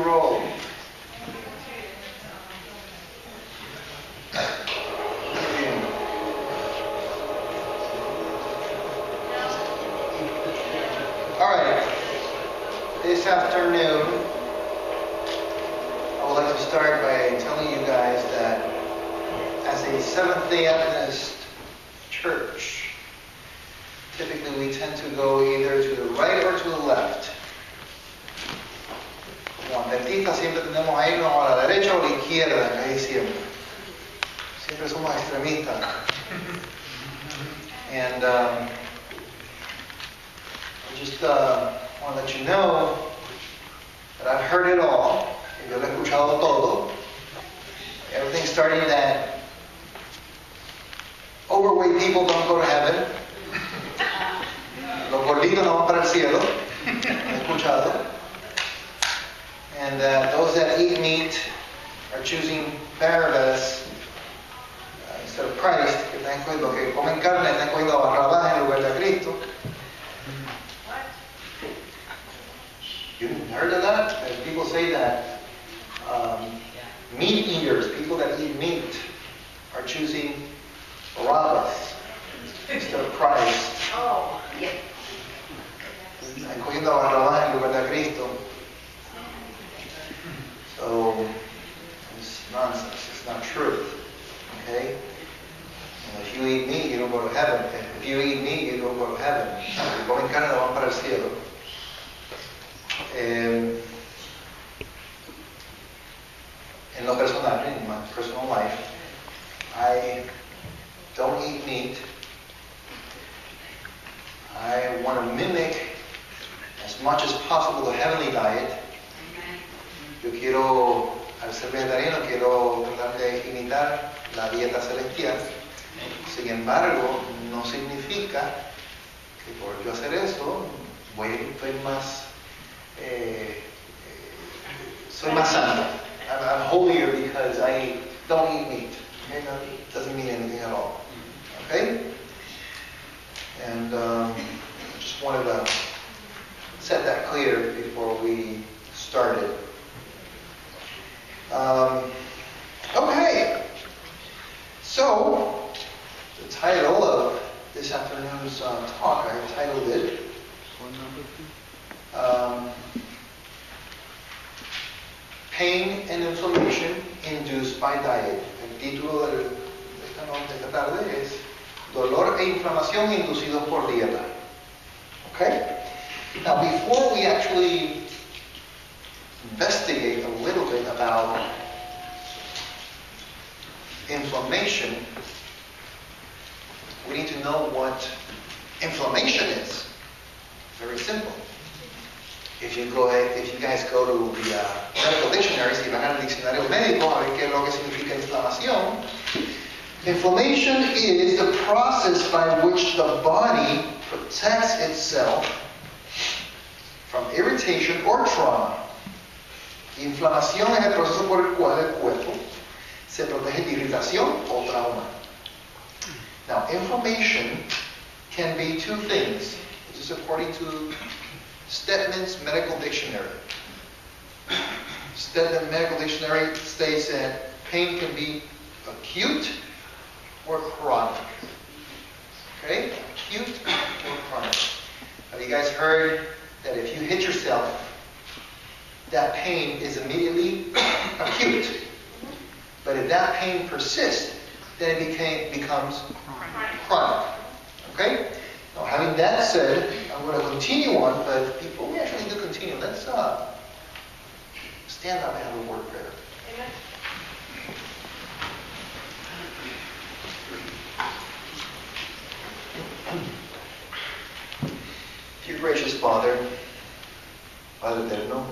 roll. All right. This afternoon, I would like to start by telling you guys that as a Seventh-day Adventist church, typically we tend to go either to the right or to the left. Como adventistas siempre tenemos a irnos a la derecha o a la izquierda, casi siempre. Siempre somos extremistas. And I just want to let you know that I've heard it all. Yo lo he escuchado todo. Everything starting that overweight people don't go to heaven. Los gorditos no van para el cielo. He escuchado. And those that eat meat are choosing Barabbas instead of Christ. Que están escogiendo, que comen carne, están escogiendo a Barrabás en lugar de Cristo. You heard of that? And people say that meat eaters, people that eat meat, are choosing Barabbas instead of Christ. Oh, yeah. Están cogiendo a Barrabás en lugar de Cristo. So, it's nonsense. It's not true. Okay? And if you eat meat, you don't go to heaven. If you eat meat, you don't go to heaven. Si comen carne, no van para el cielo. En lo personal, in my personal life, I don't eat meat. I want to mimic as much as possible the heavenly diet. Yo quiero, al ser vegetariano, quiero tratar de imitar la dieta celestial. Sin embargo, no significa que por yo hacer eso, soy más santo. I'm holier because I don't eat meat. Okay? No, it doesn't mean anything at all. Okay? And I just wanted to set that clear before we started. Okay. So, the title of this afternoon's talk, I titled it Pain and Inflammation Induced by Diet. El título de esta tarde es Dolor e inflamación inducidos por dieta. Okay? Now, before we actually investigate a little bit about inflammation, we need to know what inflammation is. Very simple. If you guys go to the medical dictionary, si van al diccionario médico a ver qué es lo que significa inflamación. Inflammation is the process by which the body protects itself from irritation or trauma. Inflamación es el proceso por el cual el cuerpo se protege de irritación o trauma. Now, inflammation can be two things. This is according to Stedman's Medical Dictionary. Stedman Medical Dictionary states that pain can be acute or chronic. Okay? Acute or chronic. Have you guys heard that if you hit yourself, that pain is immediately acute? But if that pain persists, then it becomes chronic. Okay? Now, having that said, I'm going to continue on, but before we actually do continue, let's stand up and have a word of prayer. Amen. Dear gracious Father, Padre Eterno,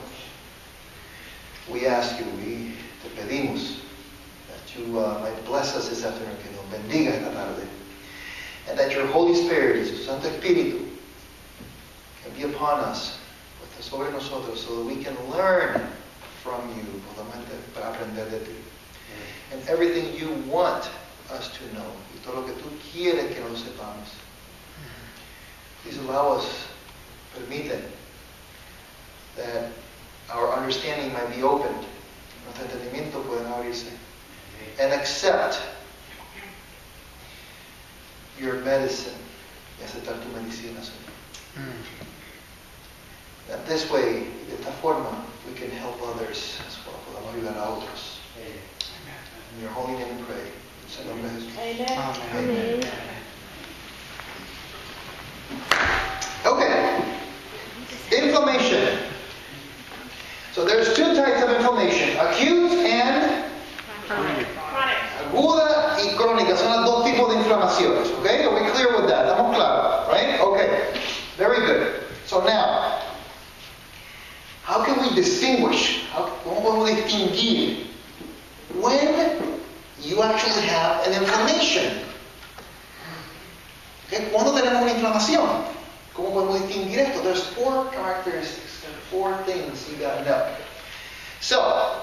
we ask you, we te pedimos that you might bless us this afternoon, que nos bendiga esta tarde, and that your Holy Spirit, y su Santo Espíritu, can be upon us, sobre nosotros, so that we can learn from you, para aprender de ti, and everything you want us to know, y todo lo que tú quieres que nos sepamos. Please allow us, permiten, that our understanding might be opened. Nuestro entendimiento pueden abrirse. And accept your medicine. Y aceptar tu medicina, Señor. And this way, de esta forma, we can help others as well. Podemos ayudar a otros. In your holy name we pray. En nombre de Jesús. Amen. Okay. Inflammation. So there's two types of inflammation. Acute and Chronic. aguda y crónica. Son los dos tipos de inflamaciones. Okay? Are we clear with that? ¿Estamos claros? Right? Okay. Very good. So now, how can we distinguish? ¿Cómo podemos distinguir when you actually have an inflammation? Okay? ¿Cuándo tenemos una inflamación? ¿Cómo podemos distinguir esto? There's 4 characteristics. There are 4 things you gotta know. So,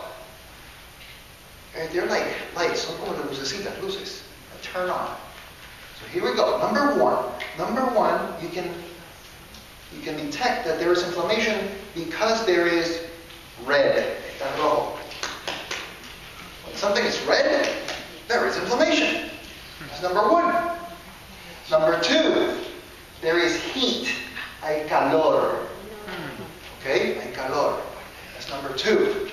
they're like lights. Son como lucecitas, luces. Turn on. So here we go. Number one, you can detect that there is inflammation because there is red. Está rojo. When something is red, there is inflammation. That's number 1. Number 2, there is heat. Hay calor. Okay? Hay calor. That's number 2.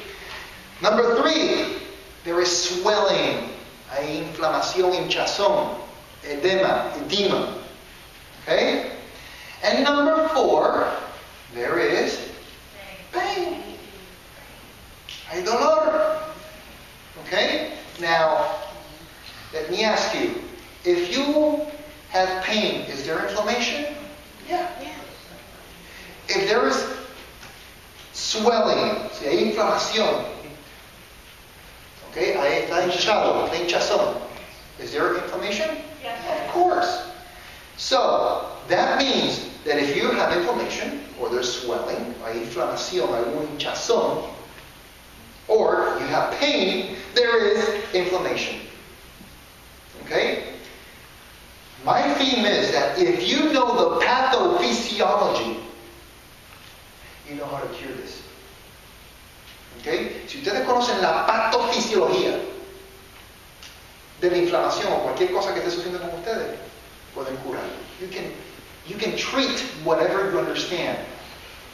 Number 3, there is swelling. Hay inflamación, hinchazón, edema. Okay? And number 4, there is pain. Hay dolor. Okay? Now, let me ask you, if you have pain, is there inflammation? Yeah. If there is swelling, si hay inflamación, okay, ahí está hinchado, está hinchazón, is there inflammation? Yes. Of course. So, that means that if you have inflammation, or there's swelling, hay inflamación, algún hinchazón, or you have pain, there is inflammation. Okay? My theme is that if you know the pathophysiology, you know how to cure this. Okay? Si ustedes conocen la patofisiología de la inflamación o cualquier cosa que esté sucediendo con ustedes, pueden curarlo. You can treat whatever you understand.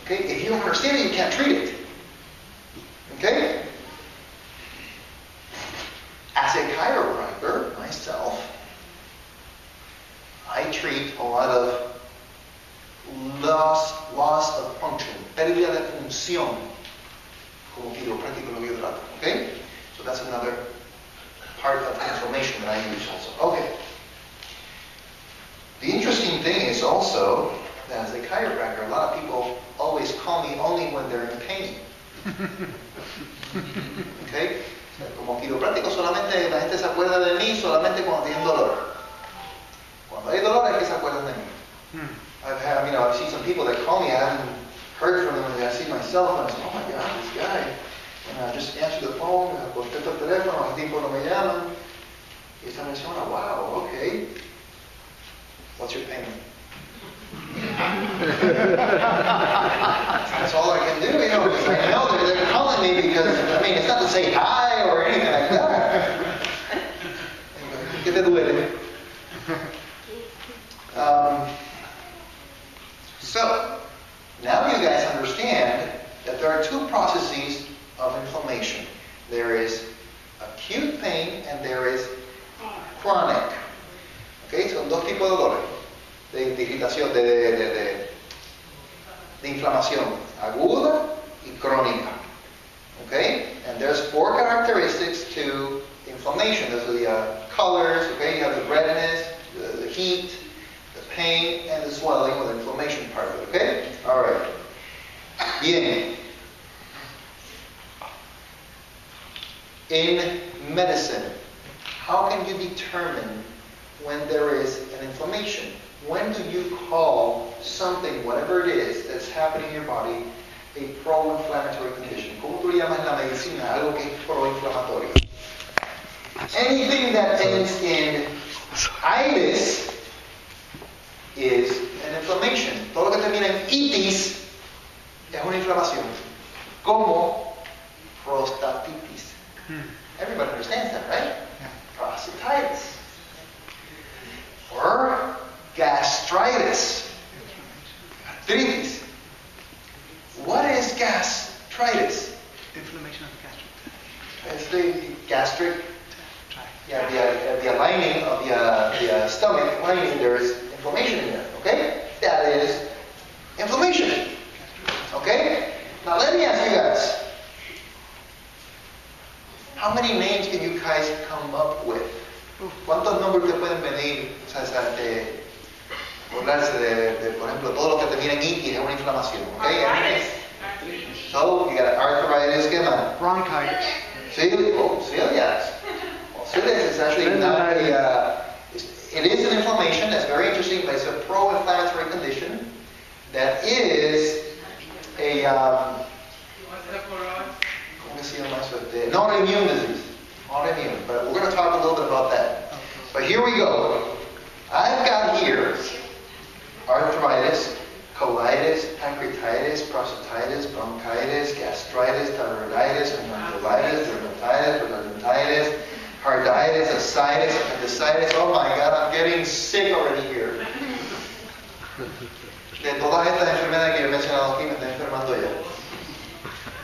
Okay? If you don't understand it, you can't treat it. Okay? As a chiropractor, myself, I treat a lot of loss of function, pérdida de función, como quiropráctico lo que yo trato. Okay? So that's another part of inflammation that I use also. Okay. The interesting thing is also that as a chiropractor, a lot of people always call me only when they're in pain. Okay? Como quiropráctico solamente la gente se acuerda de mí solamente cuando tienen dolor. Cuando hay dolor es que se acuerdan de mí. I've seen some people that call me, I haven't heard from them, and I see myself, and I say, oh my God, this guy. And I just answer the phone, contesto el teléfono, los tipos no me llaman. Y esta persona, wow, okay. What's your pain? That's all I can do, because I know they're calling me because, it's not to say hi or anything like that. ¿Qué te duele? So, now you guys understand that there are 2 processes of inflammation. There is acute pain and there is chronic. Okay, son 2 tipos de dolores. De irritación, de inflamación aguda y crónica. Okay? And there's 4 characteristics to inflammation. There's the colors, okay? You have the redness, the heat, the pain, and the swelling with the inflammation part of it. Okay? Alright. Bien. In medicine, how can you determine when there is an inflammation? When do you call something, whatever it is, that's happening in your body, a pro-inflammatory condition? ¿Cómo tú llamas en la medicina algo que es pro-inflamatorio? Anything that ends in itis is an inflammation. Todo lo que termina en itis es una inflamación. como prostatitis. Everybody understands that, right? Prostatitis. Or gastritis. Arthritis. What is gastritis? Inflammation of the gastric. It's the gastric, the lining of the stomach lining, there's inflammation in there, okay? That is inflammation, okay? Now let me ask you guys, how many names can you guys come up with? ¿Cuántos nombres te pueden venir? O sea, burlarse de, por ejemplo, todo lo que termina en itis es una inflamación, okay? So, you got arthritis, ¿qué más? Bronchitis. Celiac. Well, celiac is actually not it is an inflammation, that's very interesting, but it's a pro-inflammatory condition that is a, ¿cómo se llama eso? An autoimmune disease. Autoimmune, but we're going to talk a little bit about that. But here we go. I've got here arthritis, colitis, pancreatitis, prostatitis, bronchitis, gastritis, thyroiditis, amygdalitis, dermatitis, periodontitis, carditis, ascites, appendicitis. Oh my God, I'm getting sick already here. De todas estas enfermedades que yo he mencionado aquí, me estoy enfermando ya.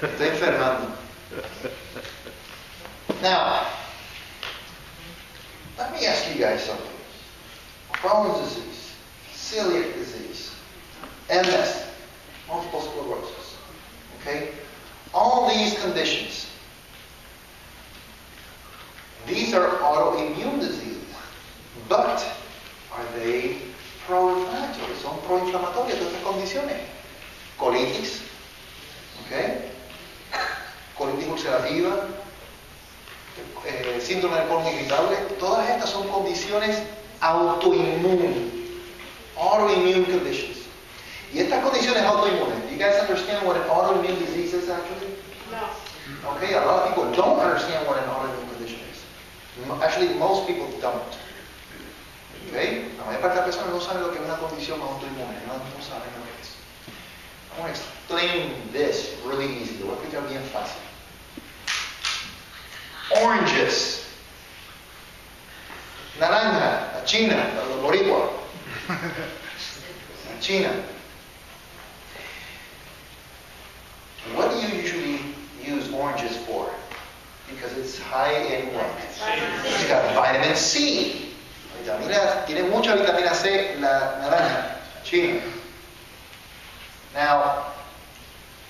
Me estoy enfermando. Now, let me ask you guys something. Crohn's disease, celiac disease, MS, multiple sclerosis, okay? All these conditions, these are autoimmune diseases, but are they pro-inflammatory? Son pro-inflamatorias todas estas condiciones. Colitis, okay? Colitis ulcerativa, síndrome del colon irritable, todas estas son condiciones autoinmunes, autoimmune conditions. Y estas condiciones autoinmunes, do you guys understand what an autoimmune disease is actually? No. Okay, a lot of people don't understand what an autoimmune condition is. Actually, most people don't. Okay, la mayor parte de las personas no saben lo que es una condición autoinmune, no saben lo que es. I'm going to explain this really easy, lo voy a explicar bien fácil. Oranges. Naranja, la china, la boricua. La china. What do you usually use oranges for? Because it's high in what? It's got vitamin C. Tiene mucha vitamina C la naranja, la china. Now,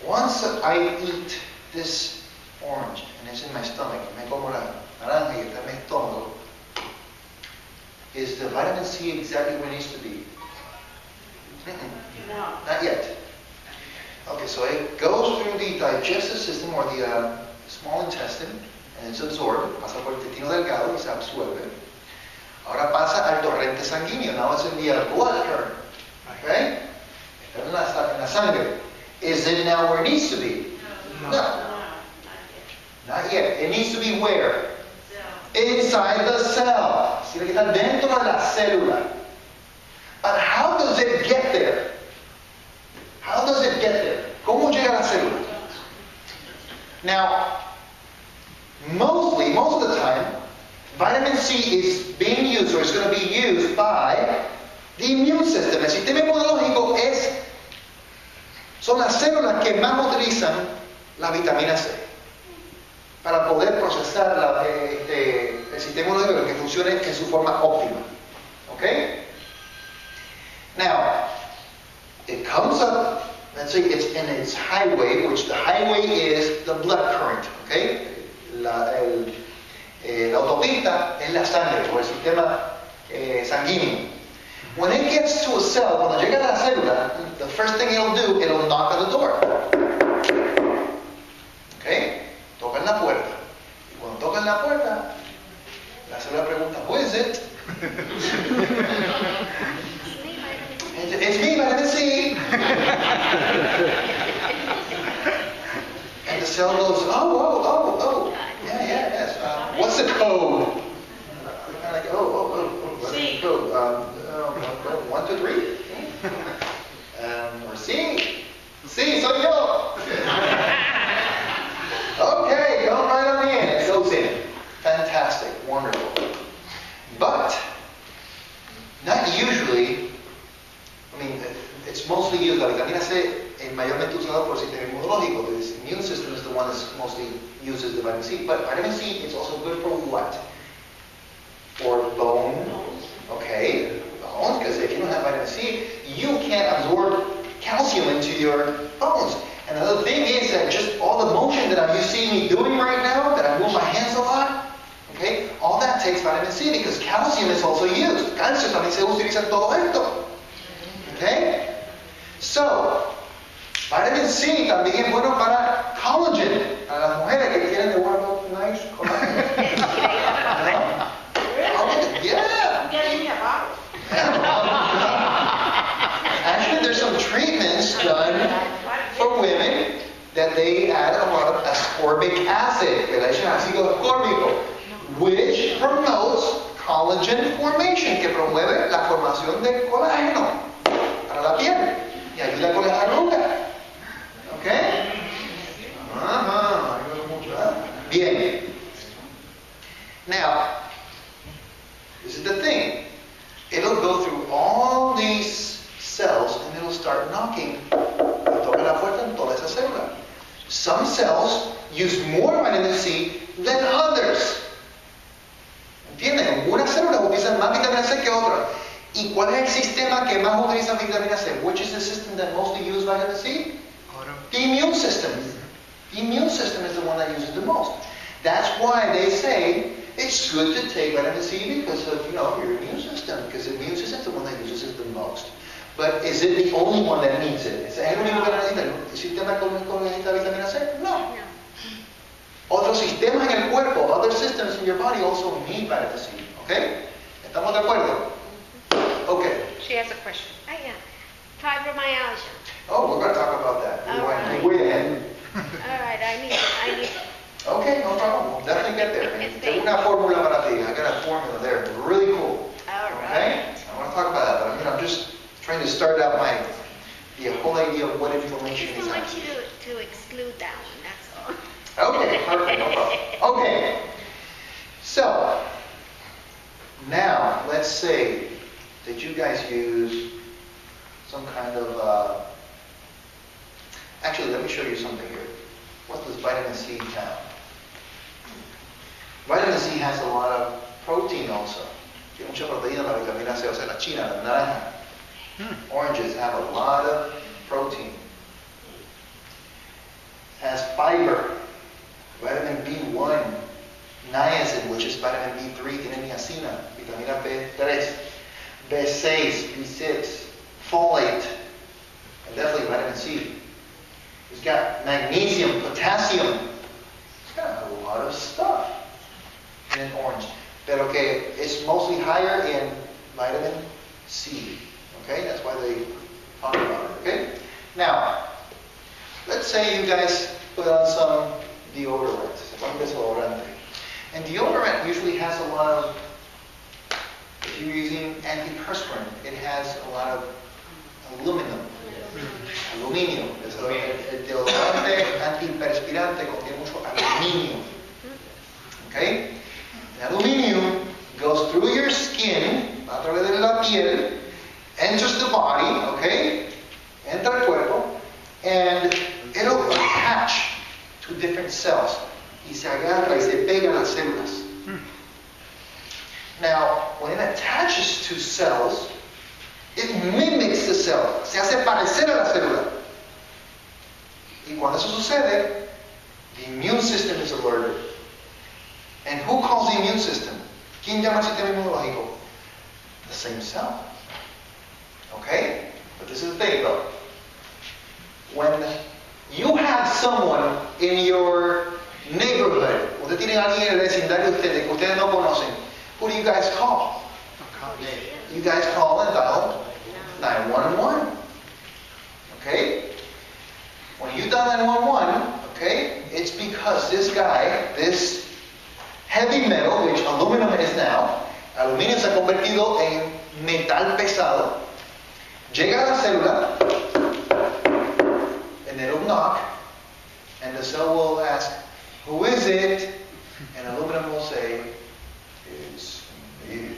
once I eat this orange and it's in my stomach, me como la naranja y está en mi estómago, is the vitamin C exactly where it needs to be? No. Not yet. Okay, so it goes through the digestive system or the small intestine and it's absorbed, pasa por el intestino delgado y se absorbe. Ahora pasa al torrente sanguíneo. Now it's in the blood current. Okay? En la sangre. Is it now where it needs to be? No. Not yet. It needs to be where? Inside the cell. Tiene que estar dentro de la célula. But how does it get there? How does it get there? ¿Cómo llega a la célula? Now, most of the time, vitamin C is being used, or it's going to be used by the immune system. El sistema inmunológico son las células que más utilizan la vitamina C para poder procesar el sistema inmunológico que funcione en su forma óptima. Okay? Now, it comes up, let's say it's in its highway, which the highway is the blood current. Okay? La autopista es la sangre o el sistema sanguíneo. When it gets to a cell, cuando llega a la célula, the first thing it'll do, it'll knock on the door. Okay? Toca en la puerta. Y cuando toca en la puerta, la célula pregunta, who is it? It's me, vitamin C. And the cell goes, oh. Yeah, yes. What's the code? Like, what's the code? 1, 2, 3. Or C. C, soy yo. one that mostly uses the vitamin C. But vitamin C is also good for what? For bone. Okay, bones, because if you don't have vitamin C, you can't absorb calcium into your bones. And another thing is that just all the motion that you see me doing right now, that I move my hands a lot, okay, all that takes vitamin C because calcium is also used. Calcio también se utiliza en todo esto. Okay? So, vitamin C también es bueno para collagen. Para las mujeres que quieren de one of nice collagen. Actually, there's some treatments done for women that they add a lot of ascorbic acid, ácido ascórbico, which promotes collagen formation, que promueve la formación de colágeno para la piel y ayuda con las arrugas. ¿Ok? Bien. Now, this is the thing. It'll go through all these cells and it'll start knocking. Toca la puerta en toda esa célula. Some cells use more vitamin C than others. ¿Entienden? Una célula utiliza más vitamina C que otra. ¿Y cuál es el sistema que más utiliza vitamina C? Which is the system that mostly uses vitamin C? The immune system. The immune system is the one that uses the most. That's why they say it's good to take vitamin C because of, your immune system. Because the immune system is the one that uses it the most. But is it the only one that needs it? ¿Es el único que necesita el sistema económico necesita vitamina C? No. Otros sistemas en el cuerpo, other systems in your body also need vitamin C. Okay? ¿Estamos de acuerdo? Okay. She has a question. Yeah. Fibromyalgia. Oh, we're going to talk about that. Right. Way ahead. All right, I need it. Okay, no problem. We'll definitely get there. Tengo una fórmula para ti. I got a formula there. Really cool. All right. Okay? I want to talk about that, but I'm just trying to start out the whole idea of what inflammation is. I just want you to exclude that one, that's all. Okay, perfect, no problem. Okay. So, now, let's say that you guys use some kind of, actually, let me show you something here. What does vitamin C have? Vitamin C has a lot of protein also. Tiene mucha proteína la vitamina C, o sea, la china, la naranja. Oranges have a lot of protein. Has fiber, vitamin B1, niacin, which is vitamin B3, tiene niacina, vitamina B3, B6, B6, folate, and definitely vitamin C. It's got magnesium, potassium. It's got a lot of stuff in an orange. Pero que it's mostly higher in vitamin C. Okay, that's why they talk about it. Okay? Now, let's say you guys put on some deodorant. And deodorant usually has a lot of, if you're using antiperspirant, it has a lot of aluminum. Aluminio. El deodorante antiperspirante contiene mucho aluminio. Okay? The aluminum goes through your skin, a través de la piel, enters the body, okay? Entra el cuerpo, and it'll attach to different cells. Y se agarra y se pega a las células. Now, when it attaches to cells, it mimics the cell. Se hace parecer a la célula. Y cuando eso sucede, the immune system is alerted. And who calls the immune system? ¿Quién llama el sistema inmunológico? The same cell. Okay? But this is the thing though. When you have someone in your neighborhood, usted tiene a alguien en el vecindario de ustedes que ustedes no conocen, who do you guys call? You guys call and dial 911. Okay? When you dial 911, okay, it's because this guy, this heavy metal, which aluminum is now, aluminio se ha convertido en metal pesado, llega a la célula, and it'll knock, and the cell will ask, who is it? And aluminum will say, it's me.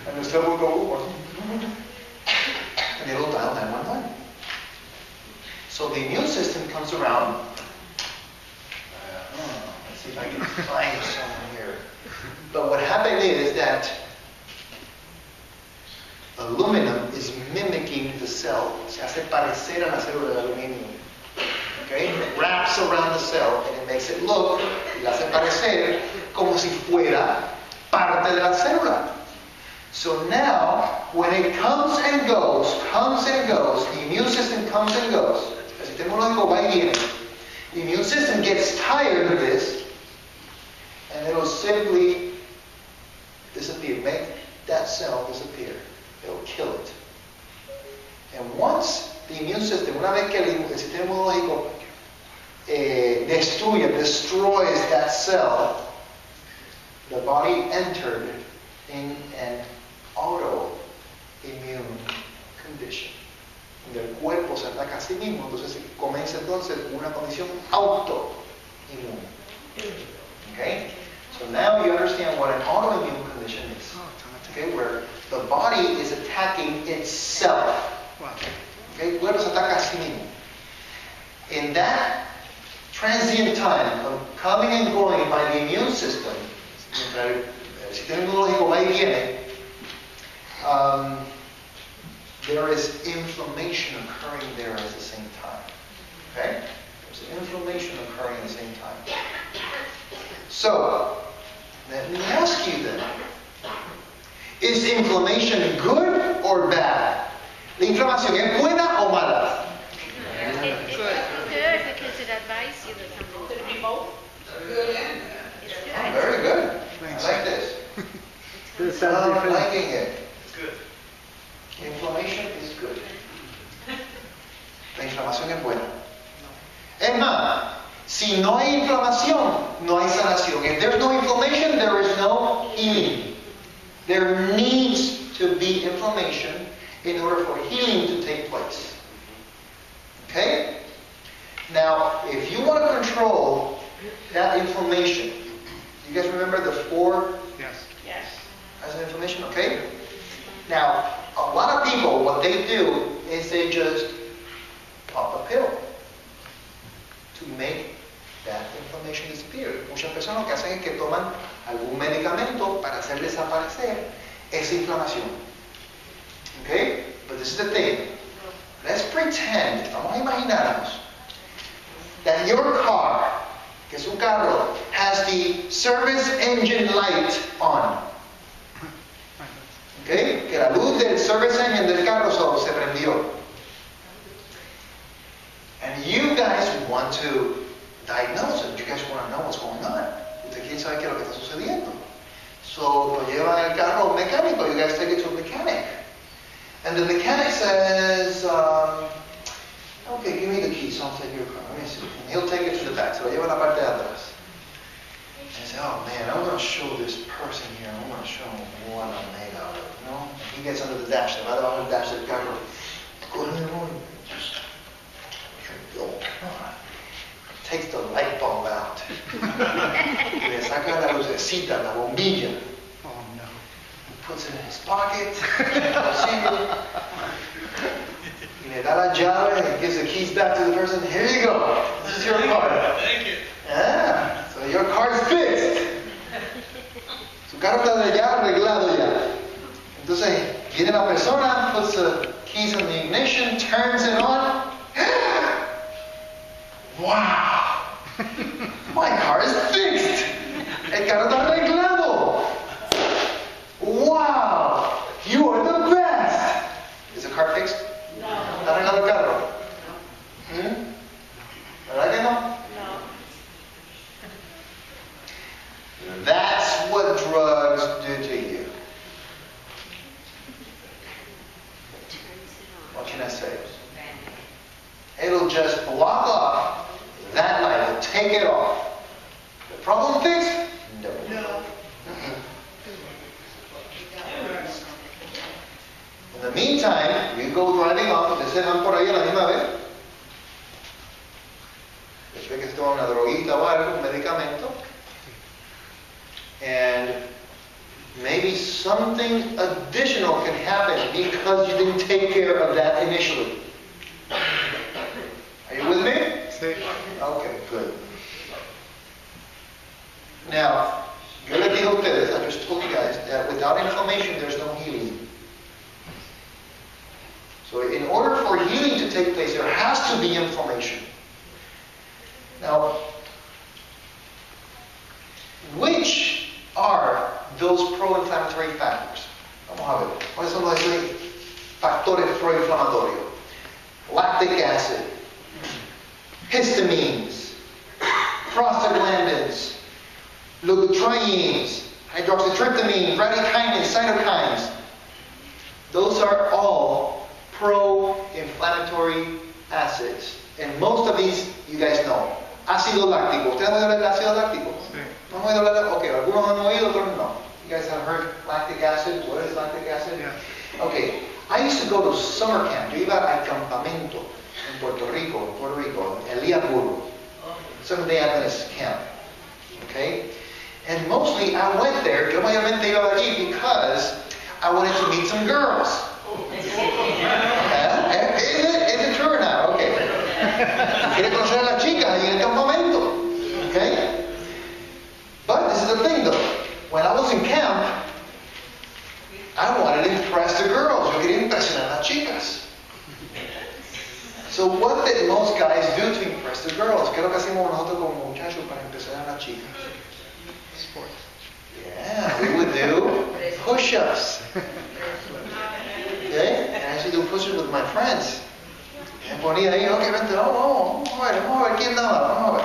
And the cell will go, and it'll dial 911. So the immune system comes comes around. Let's see if I can find someone here. But what happened is that aluminum is mimicking the cell. Se hace parecer a la célula de aluminio. Okay? It wraps around the cell and it makes it look, y la hace parecer como si fuera parte de la célula. So now, when it comes and goes, the immune system comes and goes. El sistema inmunológico va y viene. The immune system gets tired of this, and it'll simply disappear. Make that cell disappear. It'll kill it. And once the immune system, una vez que el sistema inmunológico destroys that cell, the body entered in an autoimmune condition. Donde el cuerpo se ataca a sí mismo, entonces comienza entonces una condición autoinmune. Okay? So now you understand what an autoimmune condition is. Okay? Where the body is attacking itself. Okay? El cuerpo se ataca a sí mismo. In that transient time of coming and going by the immune system, mientras el sistema inmunológico va y viene, there is inflammation occurring there at the same time. Okay? There's inflammation occurring at the same time. So, let me ask you then, is inflammation good or bad? ¿La inflamación es buena o mala? It's good because it advises you that something. Could it be both? Good and bad. It's good. Oh, very good. I like this. I'm liking it. It's good. Inflammation is good. La inflamación es buena. Es más, si no hay inflamación, no hay sanación. If there's no inflammation, there is no healing. There needs to be inflammation in order for healing to take place. Okay? Now, if you want to control that inflammation, you guys remember the 4 Yes. as an inflammation? Okay? Now, a lot of people, what they do is they just pop a pill to make that inflammation disappear. Muchas personas lo que hacen es que toman algún medicamento para hacer desaparecer esa inflamación. Okay? But this is the thing. Let's pretend, vamos a imaginarnos, that your car, que su carro, has the service engine light on. Okay? Que la luz del service engine del carro se prendió. And you guys want to diagnose it. You guys want to know what's going on. Usted quiere saber qué es lo que está sucediendo. So, lo llevan el carro a un mecánico. You guys take it to a mechanic. And the mechanic says, okay, give me the keys. I'll take your car. Let me see. And he'll take it to the back. Se lo lleva a la parte de atrás. And he says, oh man, I'm going to show this person here. I'm going to show him what I'm made out of. You know? And he gets under the dash. Se va debajo del dash del carro. Takes the light bulb out. Le saca la lucecita, la bombilla. Oh no. Puts it in his pocket. Y le da la llave and gives the keys back to the person. Here you go. This is your car. Thank you. Ah, so your car's fixed. Su carro está ya arreglado ya. Entonces, viene la persona, puts the keys in the ignition, turns it on. Wow! My car is fixed! El carro está arreglado! Wow! You are the best! Is the car fixed? No. ¿Está arreglado el carro? ¿Verdad que no? No. That's what drugs do to you. What can I say? It'll just block off that light. It'll take it off. The problem fixed? No. In the meantime, you go driving off, ustedes se van por ahí a la misma vez. Después que se toma una droguita o algo, un medicamento. And maybe something additional can happen because you didn't take care of that initially. Are you with me? Sí. Okay, good. Now, yo les digo a ustedes, I just told you guys, that without inflammation, there's no healing. So in order for healing to take place, there has to be inflammation. Now, which are those pro-inflammatory factors? Vamos a ver. ¿Cuáles son los factores pro-inflamatorios? Lactic acid, histamines, prostaglandins, leukotrienes, hydroxytryptamine, bradykinin, cytokines. Those are all pro-inflammatory acids. And most of these, you guys know. Ácido láctico. ¿Ustedes han oído hablar del ácido láctico? Sí. ¿No han oído hablar? Ok, algunos han oído, otros no. You guys have heard lactic acid? What is lactic acid? Yeah. Okay, I used to go to summer camp. Yo iba al campamento en Puerto Rico, en Eliapuro. Seventh-day Adventist camp. Okay? And mostly I went there, yo mayormente iba allí because I wanted to meet some girls. Is it true or not? Okay. Quiere conocer a las chicas ahí en el campamento. Okay? But this is the thing though. When I was in camp, I wanted to impress the girls. Yo quería impresionar a las chicas. So what did most guys do to impress the girls? ¿Qué es lo que hacemos nosotros como muchachos para impresionar a las chicas? Sports. Yeah, we would do push-ups. Okay? And I used to do push-ups with my friends. And ponía ahí, okay, vente, vamos a ver, ¿quién nada? Vamos a ver.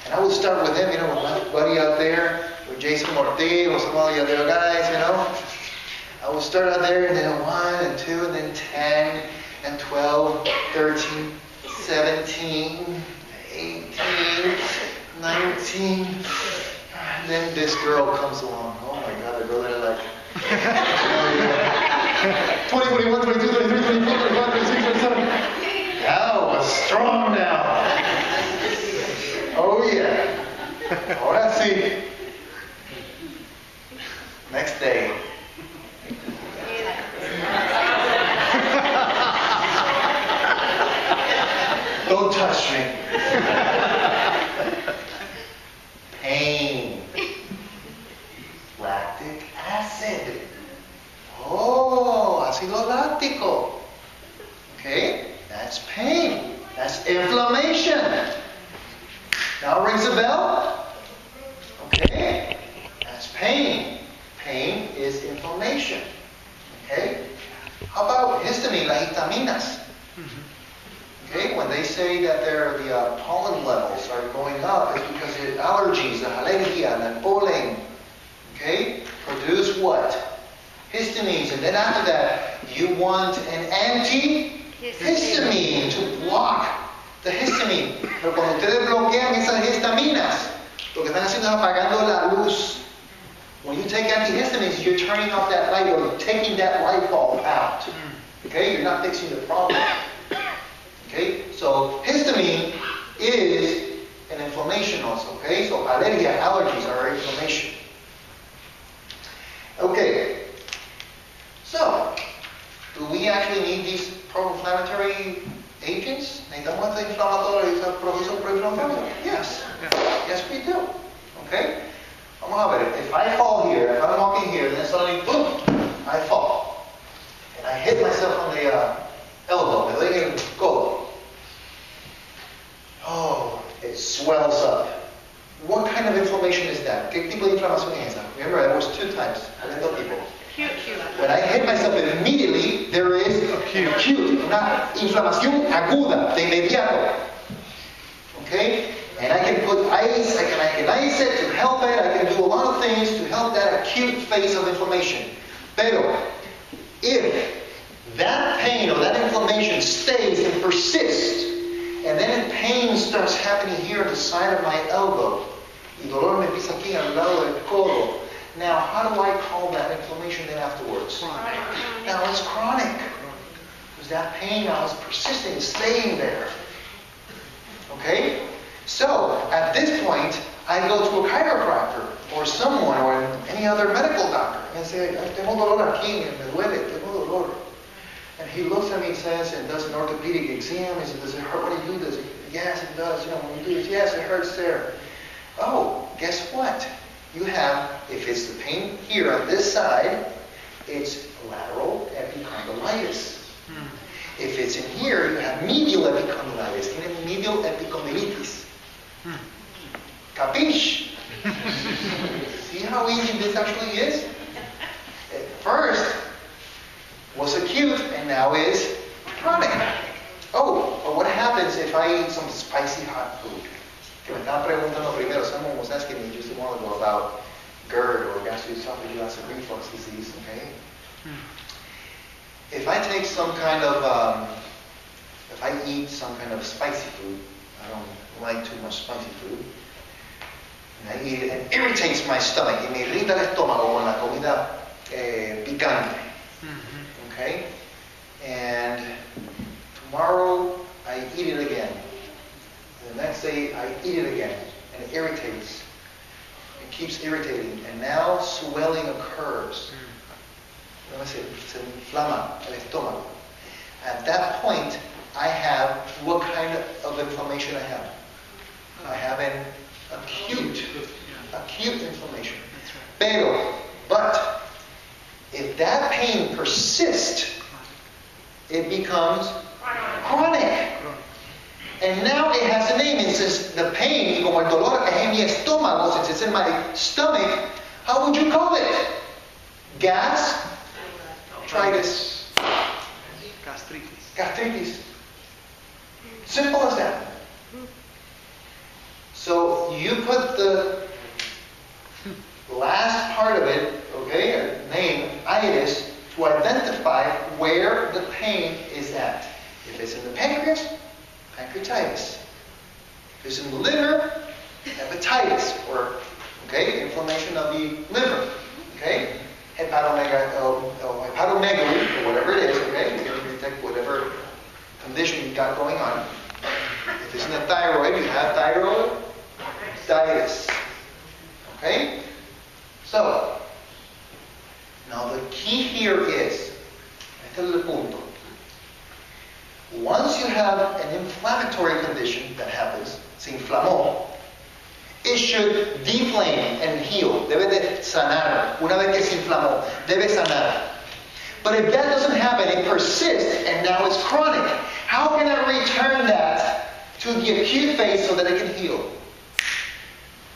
And I would start with him, with my buddy out there, with Jason Morty, or some of the other guys, I would start out there, and then 1 and 2, and then 10, and 12, 13, 17, 18, 19. And then this girl comes along. Oh my God, the girl that I like. 20, 21, 22, 23, 24, 25, 26, 27. That was strong now. Oh yeah. Ahora sí. Next day. Don't touch me. Pain. Lactic acid. Oh, ácido láctico. Okay, that's pain. That's inflammation. Now rings a bell? Okay, that's pain. Pain is inflammation. Okay? How about histamine, las histaminas? Okay, when they say that the pollen levels are going up, it's because the allergies, the alergia, the pollen, okay, produce what? Histamines. And then after that, you want an antihistamine to block the histamine. Pero cuando ustedes bloquean esas histaminas, lo que están haciendo es apagando la luz. When you take antihistamines, you're turning off that light or taking that light bulb out. Okay, you're not fixing the problem. Okay, so histamine is an inflammation also. Okay, so allergies are inflammation. Okay, so do we actually need these pro-inflammatory agents? ¿Necesitamos estos procesos pro-inflamatorios? Yes. Yes, we do. Okay? Vamos a ver. If I fall here, if I'm walking here, and then suddenly, boom, I fall. And I hit myself on the elbow, me doy en el codo. Oh, it swells up. What kind of inflammation is that? ¿Qué tipo de inflamación es esa? Remember, there was 2 types. When I hit myself immediately, there is acute, una inflamación aguda, de inmediato. Okay? And I can put ice, I can ice it to help it, I can do a lot of things to help that acute phase of inflammation. Pero, if that pain or that inflammation stays and persists, and then pain starts happening here at the side of my elbow, y dolor me empieza aquí al lado del codo. Now, how do I call that inflammation then afterwards? Chronic. Now it's chronic. Because that pain now is persisting, staying there. Okay? So, at this point, I go to a chiropractor or someone or any other medical doctor and say, tengo dolor aquí, me duele, tengo dolor. And he looks at me and says, and does an orthopedic exam. He says, does it hurt when you do this? Yes, it does. When you do this, yes, it hurts there. Oh, guess what? You have, if it's the pain here on this side, it's lateral epicondylitis. If it's in here, you have medial epicondylitis. Tiene medial epicondylitis. Capiche? See how easy this actually is? At first was acute and now is chronic. Oh, but what happens if I eat some spicy hot food? Que me estaban preguntando primero, someone was asking me just a while ago about GERD or gastroesophageal acid reflux disease, okay? If I take some kind of, if I eat some kind of spicy food, I don't like too much spicy food, and I eat it, and it irritates my stomach, y me irrita el estómago con la comida picante, okay? And tomorrow I eat it again. The next day I eat it again, and it irritates. It keeps irritating, and now swelling occurs. Se inflama el estómago. At that point, I have, what kind of inflammation I have? I have an acute inflammation. But, if that pain persists, it becomes chronic. And now it has a name. It says the pain, como el dolor es en mi estómago, since it's in my stomach, how would you call it? Gastritis. Gastritis. Simple as that. So you put the last part of it, okay, a name, itis, to identify where the pain is at. If it's in the pancreas, pancreatitis. If it's in the liver, hepatitis, or, okay, inflammation of the liver, okay? Hepatomegaly, or whatever it is, okay? You can detect whatever condition you got going on. If it's in the thyroid, you have thyroiditis. Okay? So, now the key here is, este es el punto. Once you have an inflammatory condition that happens, se inflamó, it should deflame and heal. Debe de sanar. Una vez que se inflamó, debe sanar. But if that doesn't happen, it persists and now it's chronic. How can I return that to the acute phase so that it can heal?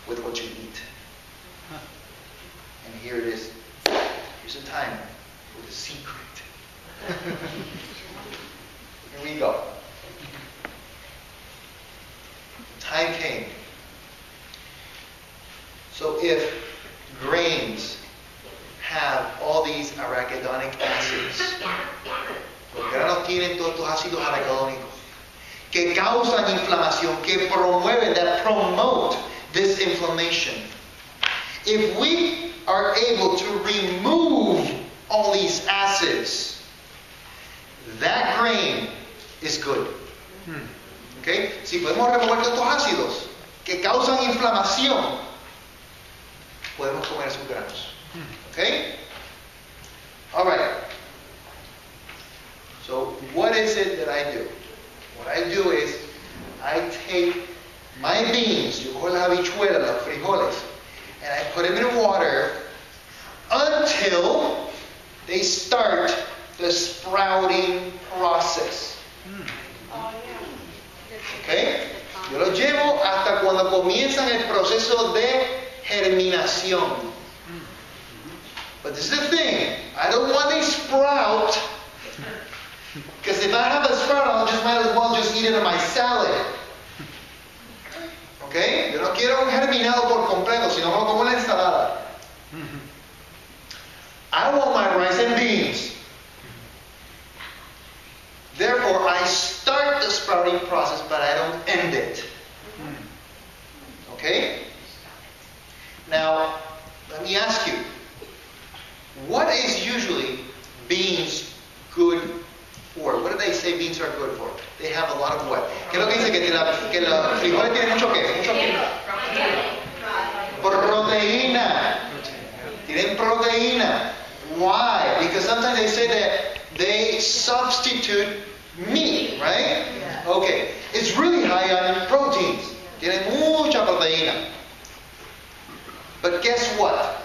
With what you eat. And here it is. Here's a time for the secret. Here we go. The time came. So if grains have all these arachidonic acids, los granos tienen todos estos ácidos arachidónicos que causan inflamación, que promueven, that promote this inflammation. If we are able to remove all these acids, that grain is good. Okay? Si podemos remover todos estos ácidos que causan inflamación, podemos comer esos granos. Okay? Alright. So, what is it that I do? What I do is, I take my beans, yo cojo las habichuelas, los frijoles, and I put them in water until they start the sprouting process. Okay? Yo los llevo hasta cuando comienzan el proceso de germinación. But this is the thing. I don't want a sprout, because if I have a sprout, I just might as well just eat it in my salad. Okay? Yo no quiero un germinado por completo, sino me lo como en la ensalada. I want my rice and beans. Therefore, I start the sprouting process, but I don't end it. Okay? Now, let me ask you, what is usually beans good for? What do they say beans are good for? They have a lot of what? ¿Qué es lo que dice? Que los frijoles tienen mucho qué? Mucho qué? Proteína. a substitute meat, right? Okay. It's really high on proteins. Tiene mucha proteína. But guess what?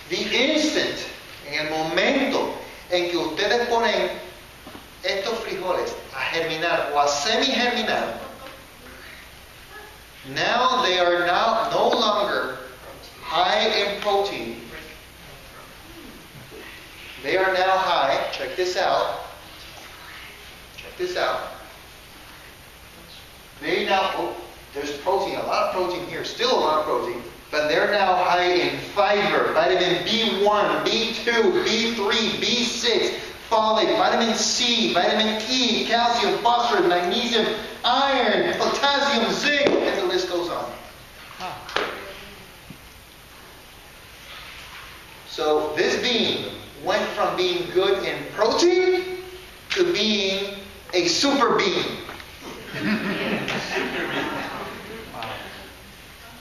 The instant, en el momento en que ustedes ponen estos frijoles a germinar o a semi-germinar, now they are now no longer high in protein. They are now high, check this out. Check this out. They now, oh, there's protein, a lot of protein here, still a lot of protein, but they're now high in fiber, vitamin B1, B2, B3, B6, folate, vitamin C, vitamin E, calcium, phosphorus, magnesium, iron, potassium, zinc, and the list goes on. So this bean went from being good in protein to being a super bean.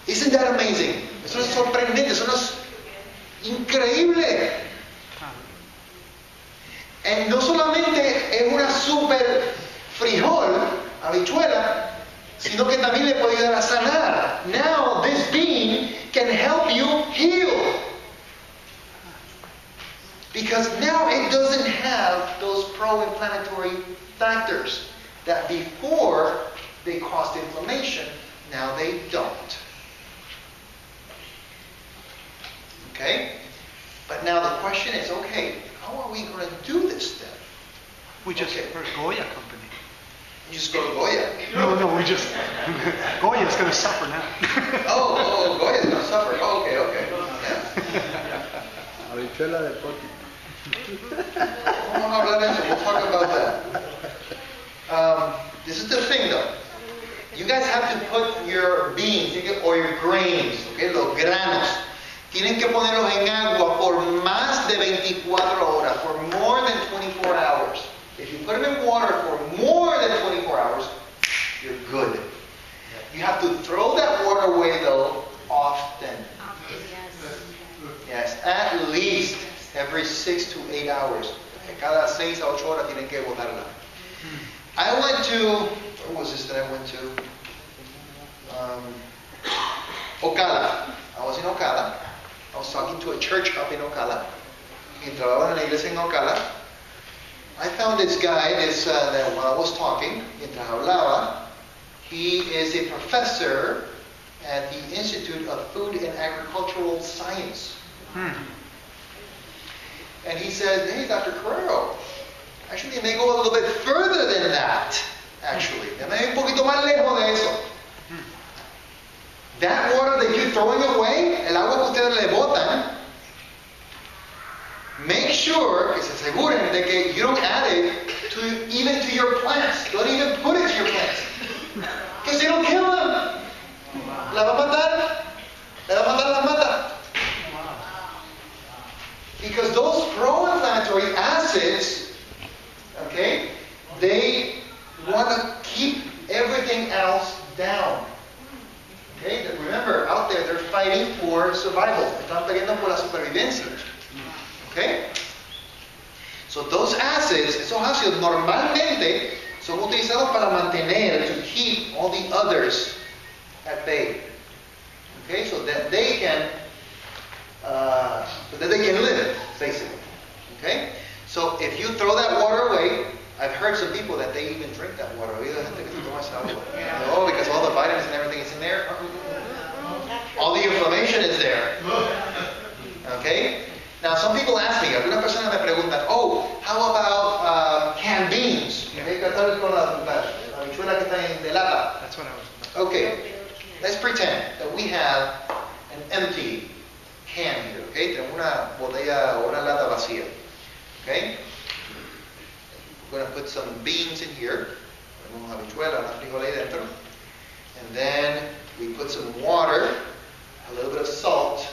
Isn't that amazing? Eso es sorprendente, eso es increíble. Y no solamente es una super frijol, habichuela, sino que también le puede ayudar a sanar. Now this bean can help you heal. Because now it doesn't have those pro-inflammatory factors that before they caused inflammation, now they don't. Okay? But now the question is, okay, how are we going to do this then? We just heard Goya company. You just go to Goya. No, we just Goya's going to suffer now. Goya's going to suffer. Oh, okay. Yeah. Habichuela de pote. Vamos a hablar de eso. We'll talk about that. This is the thing though. You guys have to put your beans or your grains, okay, los granos. Tienen que ponerlos en agua por más de 24 horas, for more than 24 hours. If you put them in water for more than 24 hours, you're good. You have to throw that water away though often. Yes, at least every 6 to 8 hours. Cada 6 a 8 horas tienen que botarla. I went to, where was this that I went to? Ocala. I was in Ocala. I was talking to a church up in Ocala. Y trabajaba en la iglesia en Ocala. I found this guy, that while I was talking, mientras hablaba, he is a professor at the Institute of Food and Agricultural Science. And he said, hey, Dr. Carrero, actually, they may go a little bit further than that, actually. They may un poquito más lejos de eso. That water that you're throwing away, el agua que ustedes le botan, make sure, que se aseguren de que you don't add it even to your plants. Don't even put it to your plants. Because it'll kill them. La va a matar. La va a matar, la mata. Because those pro-inflammatory acids, okay, they want to keep everything else down. Okay, remember, out there they're fighting for survival. Están peleando por la supervivencia. Okay? So those acids, esos ácidos normalmente son utilizados para mantener, to keep all the others at bay. Okay, so that they can live, basically. Okay? So if you throw that water away, I've heard some people that they even drink that water. Oh, because all the vitamins and everything is in there. All the inflammation is there. Okay? Now, some people ask me, algunas personas me preguntan, oh, how about canned beans? Okay, That's what I was. Okay, let's pretend that we have an empty can here. Okay, tenemos una botella o una lata vacía. Okay, we're going to put some beans in here. Ponemos habichuela, una frijol ahí dentro. And then we put some water, a little bit of salt.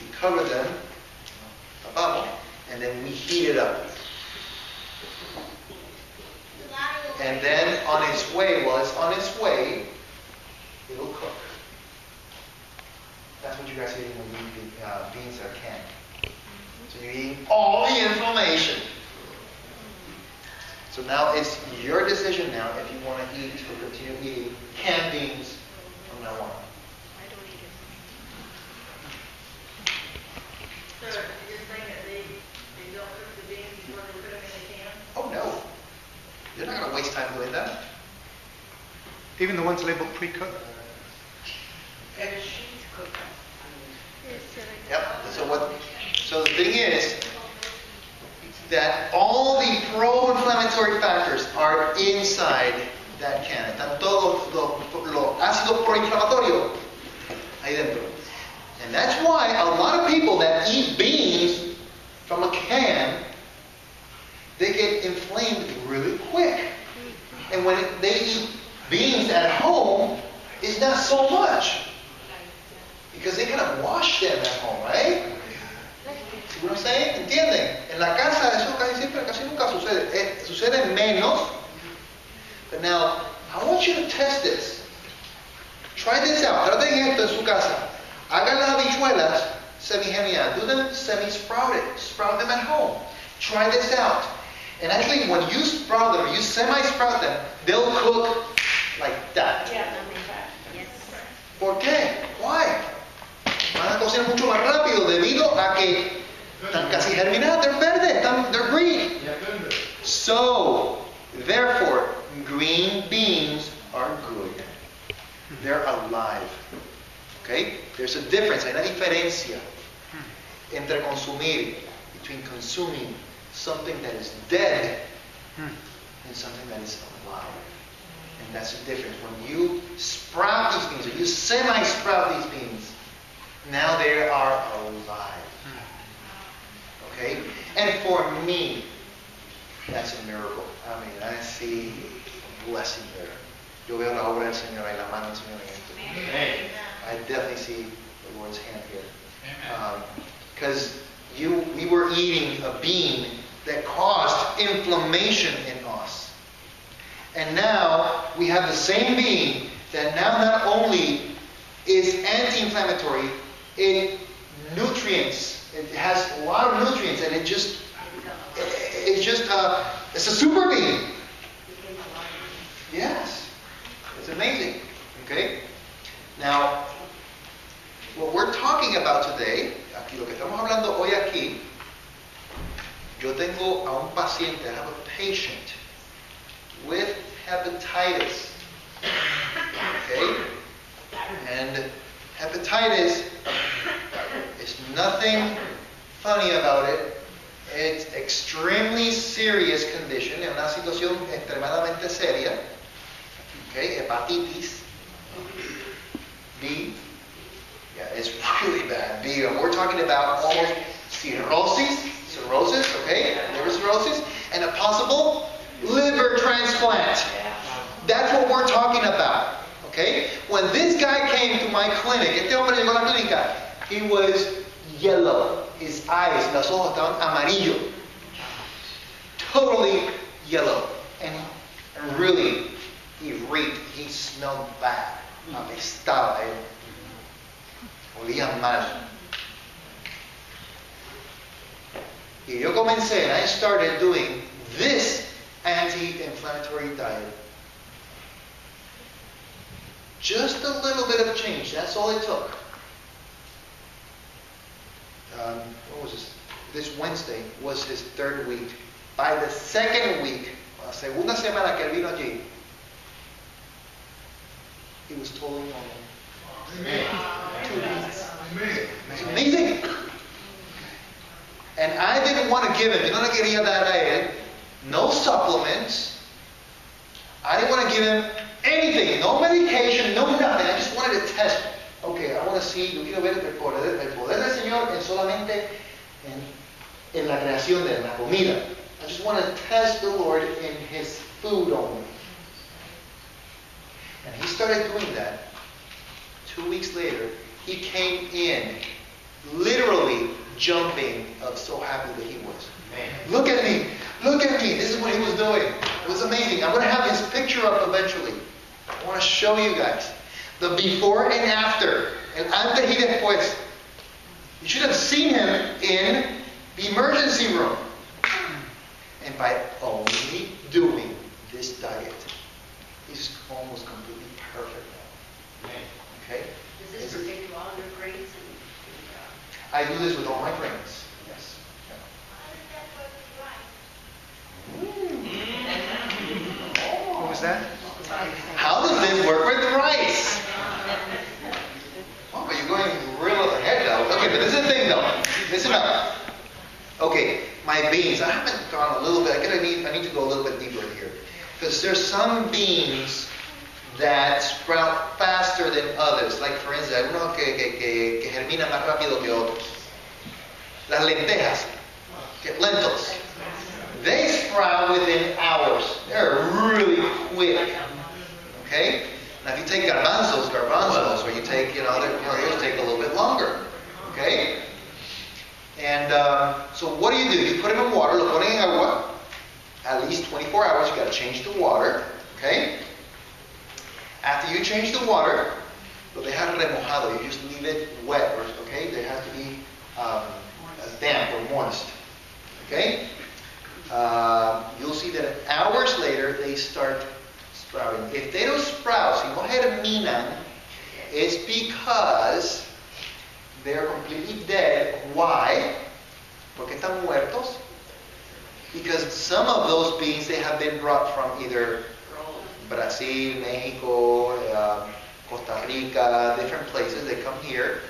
We cover them, tapamos, and then we heat it up. And then on its way, while it's on its way, it'll cook. That's what you guys are eating when you eat beans that are canned. So you're eating all the inflammation. So now it's your decision now if you want to eat or continue eating canned beans from now on. I don't eat it. So you're saying that they don't cook the beans before they put them in the can? Oh no. You're not going to waste time doing that. Even the ones labeled pre-cooked. And she's cooking. Yep. So the thing is that all the pro-inflammatory factors are inside that can. Están todos los ácidos proinflamatorios ahí dentro. And that's why a lot of people that eat beans from a can, they get inflamed really quick. And when they eat beans at home, it's not so much. Because they kind of wash them at home, right? ¿Sí what I'm saying? ¿Entienden? En la casa eso casi nunca sucede. Sucede menos. But now, I want you to test this. Try this out. Traten esto en su casa. Hagan las habichuelas semi-genial. Do them semi-sprouted. Sprout them at home. Try this out. And actually, when you sprout them, you semi-sprout them, they'll cook like that. Yeah, that'll be fast. Yes. ¿Por qué? Why? Van a cocinar mucho más rápido debido a que están casi germinadas, they're verdes, they're green. So, therefore, green beans are good. They're alive. Okay? There's a difference, hay una diferencia entre consumir, between consuming something that is dead and something that is alive. And that's the difference. When you sprout these beans, or you semi-sprout these beans, now they are alive. Okay? And for me, that's a miracle. I mean, I see a blessing there. Yo veo la obra del Señor y la mano del Señor en esto. I definitely see the Lord's hand here. Because we were eating a bean that caused inflammation in us. And now we have the same bean that now not only is anti-inflammatory, it has a lot of nutrients, and it's a super bean. Yes, it's amazing. Okay. Now, what we're talking about today, aquí lo que estamos hablando hoy aquí, yo tengo a un paciente, I have a patient with hepatitis. Okay? And hepatitis is nothing funny about it. It's extremely serious condition, es una situación extremadamente seria. Okay? Hepatitis B. Yeah, it's really bad. B. And we're talking about almost cirrhosis, okay? Liver cirrhosis, and a possible liver transplant. That's what we're talking about. Okay? When this guy came to my clinic, este hombre llegó a la clínica, he was yellow. His eyes, los ojos estaban amarillo. Totally yellow. And really, he smelled bad. Apestaba, olía mal. Y yo comencé, and I started doing this anti-inflammatory diet. Just a little bit of change. That's all it took. What was this? This Wednesday was his third week. By the second week, la segunda semana que él vino allí, he was totally normal. It's amazing. And I didn't want to give him, yo no le quería dar a él, no supplements. I didn't want to give him anything, no medication, no nothing. I just wanted to test. Okay, I want to see, yo quiero ver el poder del Señor en solamente en la creación de la comida. I just want to test the Lord in His food only. And he started doing that. 2 weeks later, he came in literally jumping of so happy that he was. Man. Look at me. This is what he was doing. It was amazing. I'm going to have his picture up eventually. I want to show you guys the before and after. El antes y después. You should have seen him in the emergency room. And by only doing this diet, he's almost completely perfect now. Okay? Does this pertain to all your grains I do this with all my grains. Yes. What was that? How does this work with rice? Oh, but you're going real ahead now. Okay, but this is the thing though. Listen up. Okay, my beans. I haven't gone a little bit. I need to go a little bit deeper here. Because there's some beans that sprout faster than others. Like for instance, algunos que germinan más rápido que otros. Las lentejas, lentils. They sprout within hours. They're really quick. Okay? Now if you take garbanzos, or you take, those take a little bit longer. Okay? And so what do? You put them in water, lo ponen en agua, at least 24 hours. You got to change the water. Okay? After you change the water, lo dejas remojado. You just leave it wet. Okay? They have to be damp or moist. Okay? You'll see that hours later they start sprouting. If they don't sprout, si no germinan, it's because they're completely dead. Why? Porque están muertos. Because some of those beans, they have been brought from either Brazil, Mexico, Costa Rica, different places. They come here.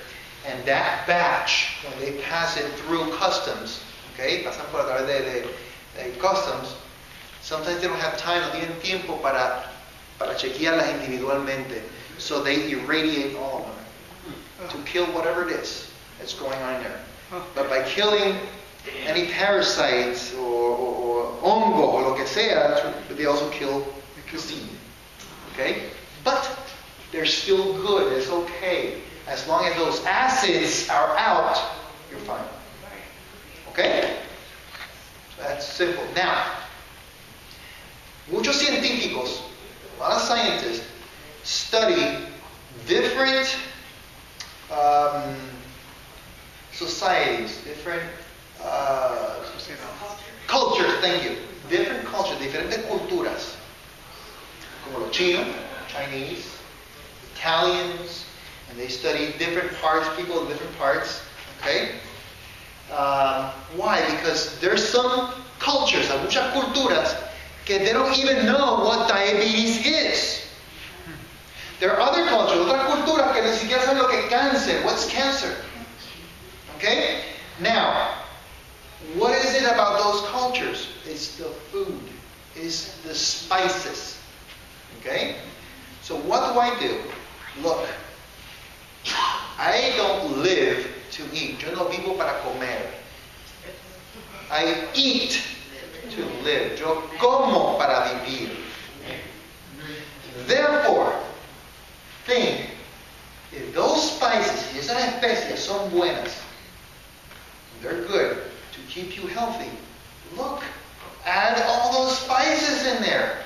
And that batch, when they pass it through customs, okay, pasan por a través de customs, sometimes they don't have time, no tienen tiempo para chequearlas individualmente. So they irradiate all of them to kill whatever it is that's going on there. But by killing any parasites or hongo or lo que sea, they also kill the seed. Okay? But they're still good. It's okay. As long as those acids are out, you're fine. Okay? So that's simple. Now, muchos científicos, a lot of scientists, study different societies, different cultures, thank you. Different cultures, diferentes culturas. Como los chinos, Chinese, Italians, and they study different parts, people in different parts. Okay? Why? Because there's some cultures, hay muchas culturas, que they don't even know what diabetes is. There are other cultures, otras culturas que ni siquiera saben lo que es cáncer. What's cancer? Okay? Now, what is it about those cultures? It's the food. It's the spices. Okay? So what do? Look, I don't live to eat. Yo no vivo para comer. I eat to live. Yo como para vivir. Therefore, think, if those spices, y esas especias son buenas, they're good to keep you healthy, look, add all those spices in there.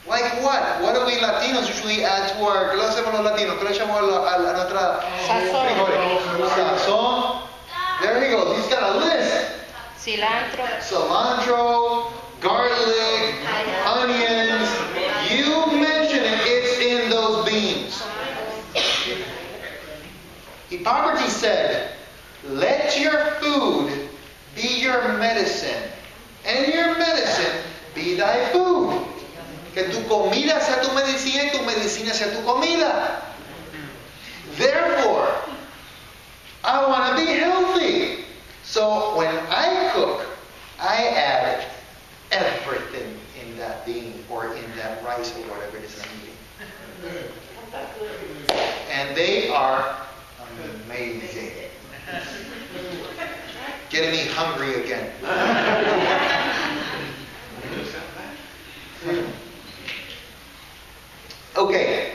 Like what? What do we Latinos usually add to our, ¿qué lo hacemos los Latinos? ¿Qué le echamos a nuestra frijoles? Sazón. There he goes. He's got a list. Cilantro, garlic, onions. You mention it, it's in those beans. Hippocrates said, let your food be your medicine, and your medicine be thy food. Que tu comida sea tu medicina y tu medicina sea tu comida. Therefore, I want to be healthy. So when I cook, I add everything in that bean or in that rice or whatever it is I'm eating. And they are amazing. Getting me hungry again. Okay.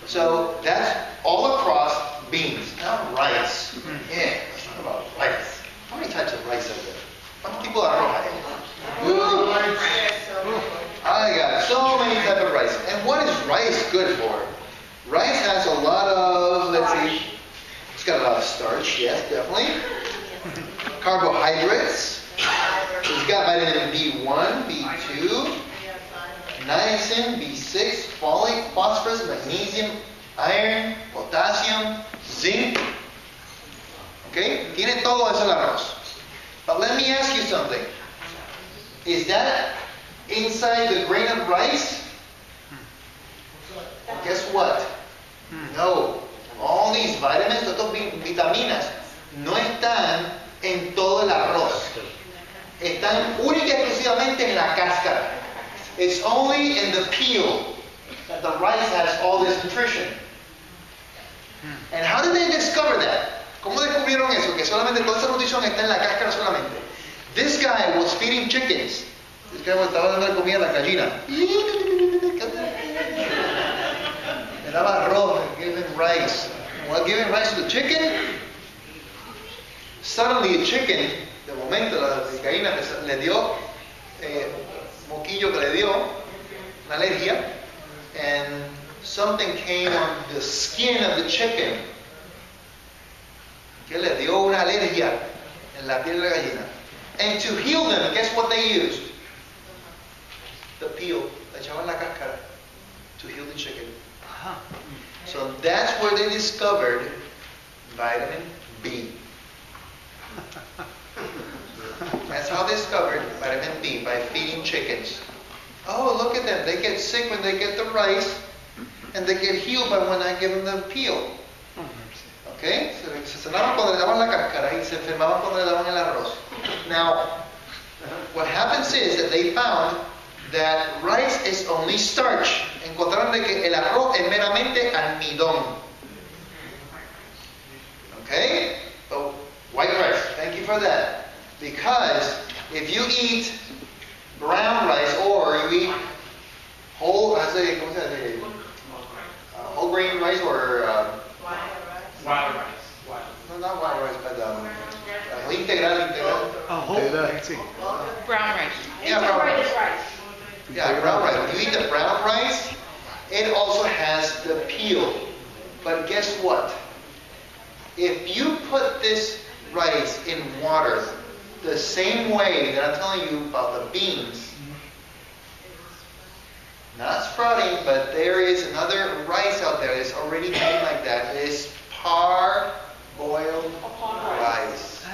So that's all across beans. Now rice. Yeah, let's talk about rice. How many types of rice are there? How many people are rice? I got so many types of rice. And what is rice good for? Rice has a lot of, let's see, it's got a lot of starch, yes, definitely. Carbohydrates. It's got vitamin B1, B2, niacin, B6, folate, phosphorus, magnesium, iron, potassium, zinc. Okay? Tiene todo eso el arroz. But let me ask you something. Is that inside the grain of rice? Well, guess what? No. All these vitamins, todas vitaminas, no están en todo el arroz. Están única y exclusivamente en la cáscara. It's only in the peel that the rice has all this nutrition. And how did they discover that? ¿Cómo descubrieron eso? Que solamente toda esa nutrición está en la cáscara solamente. This guy was feeding chickens. This guy estaba dando comida a la gallina. Le daba arroz, giving rice. While giving rice to the chicken, suddenly a chicken, de momento la gallina le dio moquillo que le dio, una alergia, and something came on the skin of the chicken que le dio una alergia en la piel de la gallina. And to heal them, guess what they used? The peel. Le echaban la cáscara to heal the chicken. So that's where they discovered vitamin B. That's how they discovered vitamin B, by feeding chickens. Oh, look at them. They get sick when they get the rice, and they get healed by when I give them the peel. Okay? Se sanaban cuando le daban la cáscara y se enfermaban cuando le daban el arroz. Now, what happens is that they found that rice is only starch. Encontraron de que el arroz es meramente almidón. Okay? So, white rice. Thank you for that. Because if you eat brown rice or you eat whole, whole grain rice or Wild rice. no, not wild rice, but integral. Brown rice. Yeah, brown rice. Yeah, brown rice. When you eat the brown rice, it also has the peel. But guess what? If you put this rice in water, the same way that I'm telling you about the beans, not sprouting, but there is another rice out there that's already made like that. It's parboiled rice.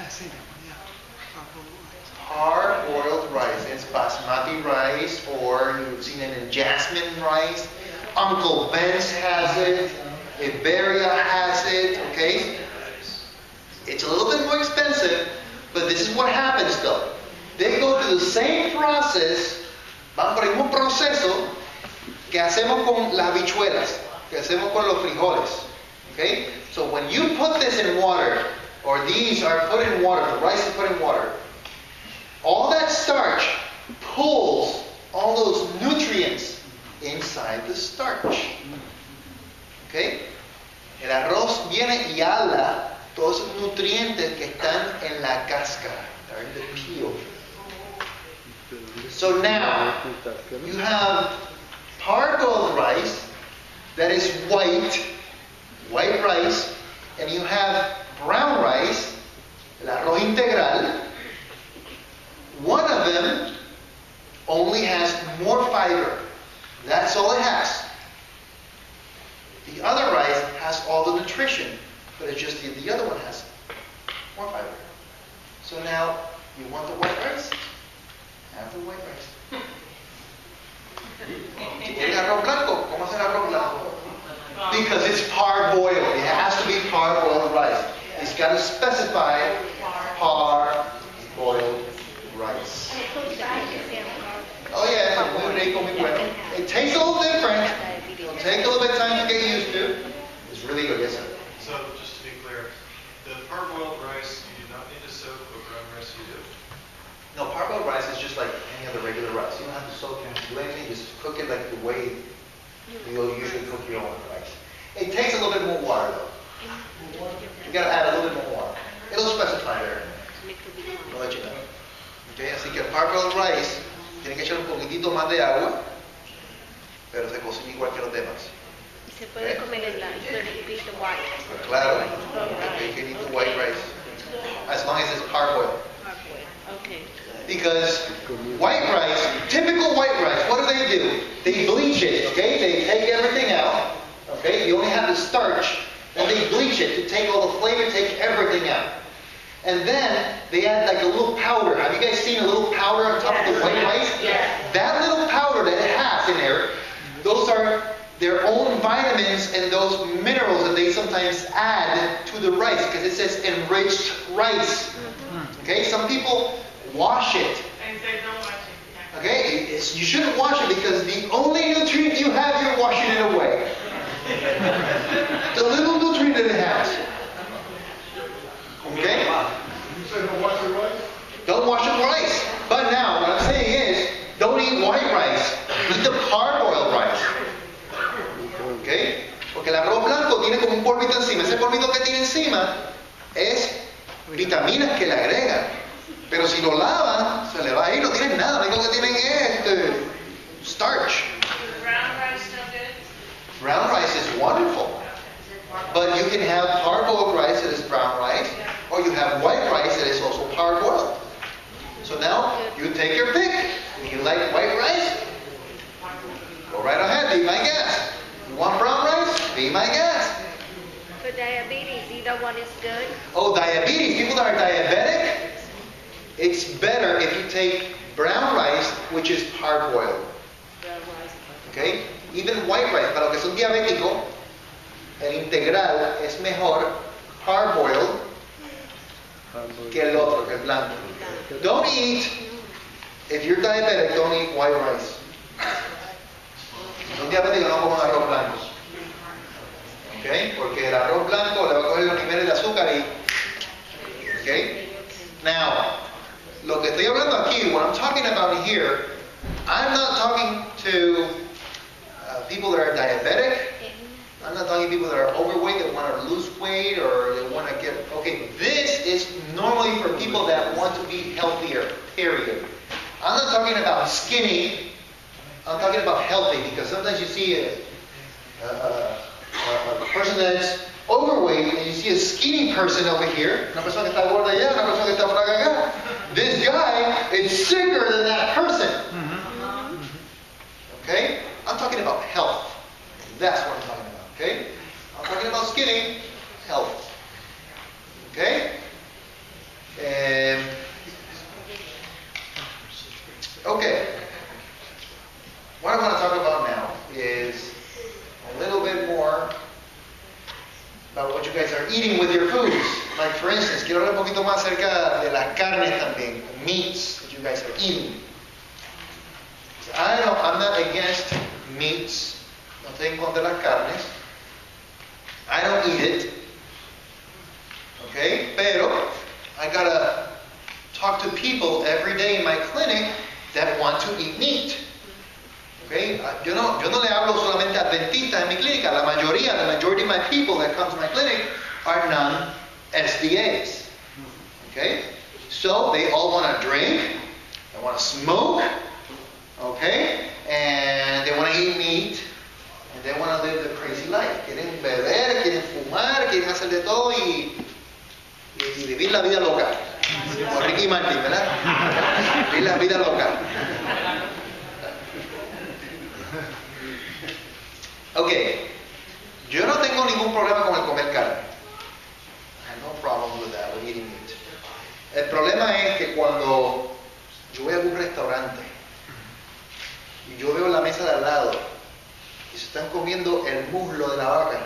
Parboiled rice. It's basmati rice, or you've seen it in jasmine rice. Uncle Ben's has it. Iberia has it. Okay? It's a little bit more expensive, but this is what happens though. They go through the same process, van por el mismo proceso que hacemos con las habichuelas, que hacemos con los frijoles. Okay? So when you put this in water, or these are put in water, the rice is put in water, all that starch pulls all those nutrients inside the starch. Okay? El arroz viene y ala todos esos nutrientes que están en la cáscara, they're in the peel. So now, you have parboiled rice that is white rice, and you have brown rice, el arroz integral. One of them only has more fiber. That's all it has. The other rice has all the nutrition, but it's just the other one has more fiber. So now, you want the white rice? Have the white rice. ¿Quieren arroz blanco? ¿Cómo hacer arroz blanco? Because it's parboiled. It has to be parboiled rice. It's got to specify parboiled rice. Oh yeah, it's muy rico, muy bueno. It tastes a little different. It'll take a little bit of time to get used to. It's really good, yes sir. So just to be clear, the parboiled rice you do not need to soak, but brown rice you do. No, parboiled rice is just like any other regular rice. You don't have to soak it, do anything. Just cook it like the way you usually cook your own rice. It takes a little bit more water though. You gotta add a little bit more water. It'll specify there. I'll let you know. Okay, así que el parboiled rice tiene que echar un poquitito más de agua, pero se cocina igual que los demás. Se puede comer el white. Claro, you can eat the white rice as long as it's parboiled. Okay. Because white rice, typical white rice, what do? They bleach it, okay? They take everything out, okay? You only have the starch. Then they bleach it to take all the flavor, take everything out. And then they add like a little powder. Have you guys seen a little powder on top of the white rice? Yes. That little powder that it has in there, those are their own vitamins and those minerals that they sometimes add to the rice because it says enriched rice. Okay, some people wash it. And say don't watch it. Okay, you shouldn't wash it because the only nutrient you have, you're washing it away. The little nutrient that it has. Okay? You say don't wash the rice? Don't wash the rice. But now, what I'm saying is, don't eat white rice. Eat the hard-boiled rice. Okay? Porque el arroz blanco tiene como un polvito encima. Ese polvito que tiene encima es vitaminas que le agregan. Pero si lo lavan, se le va a ir, no tienen nada. Lo único que tienen es starch. Brown rice still good? Brown rice is wonderful. But you can have hard-boiled rice that is brown rice, or you have white rice that is also hard-boiled. So now, you take your pick. If you like white rice, go right ahead, be my guest. You want brown rice? Be my guest. For diabetes, either one is good. Oh, diabetes. People that are diabetic, it's better if you take brown rice, which is hard-boiled. Okay? Even white rice. Para los que son diabéticos, el integral es mejor hard-boiled que el otro, que el blanco. Don't eat, if you're diabetic, don't eat white rice. Si son diabéticos, no coman arroz blanco. Okay? Porque el arroz blanco le va a coger los niveles de azúcar y... Okay? Now, lo que estoy hablando aquí, what I'm talking about here, I'm not talking to people that are diabetic. I'm not talking to people that are overweight, that want to lose weight, or they want to get... Okay, this is normally for people that want to be healthier, period. I'm not talking about skinny. I'm talking about healthy, because sometimes you see a person that's overweight, and you see a skinny person over here, una persona que está gorda allá, una persona que está flaca acá. This guy is sicker than that person. Okay? I'm talking about health. That's what I'm talking about. Okay? I'm talking about skinny, health. Okay? Okay. What I want to talk about now is a little bit more about what you guys are eating with your foods. Like, for instance, quiero hablar un poquito más acerca de las carnes también, the meats that you guys are eating. I'm not against meats. No estoy en contra de las carnes. I don't eat it. Okay? Pero I gotta talk to people every day in my clinic that want to eat meat. Okay? Yo no le hablo solamente a adventistas en mi clínica. The majority of my people that come to my clinic are non-SDAs. Okay? So they all want to drink, they want to smoke, okay? And they want to eat meat, and they want to live the crazy life. Quieren beber, quieren fumar, quieren hacer de todo y vivir la vida loca. Como Ricky Martin, ¿verdad? Vivir la vida loca. Ok, yo no tengo ningún problema con el comer carne. I have no problem with that, with eating meat. El problema es que cuando yo voy a algún restaurante y yo veo la mesa de al lado y se están comiendo el muslo de la vaca.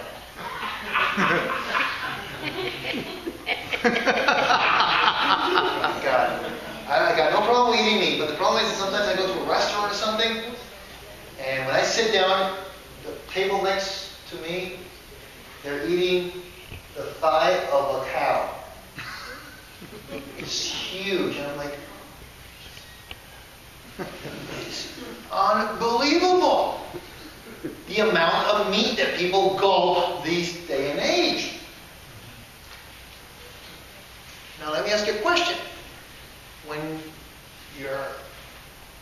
I got no problem with eating meat, but the problem is that sometimes I go to a restaurant or something, and when I sit down, the table next to me, they're eating the thigh of a cow. It's huge, and I'm like, it's unbelievable the amount of meat that people gulp these day and age. Now let me ask you a question. When your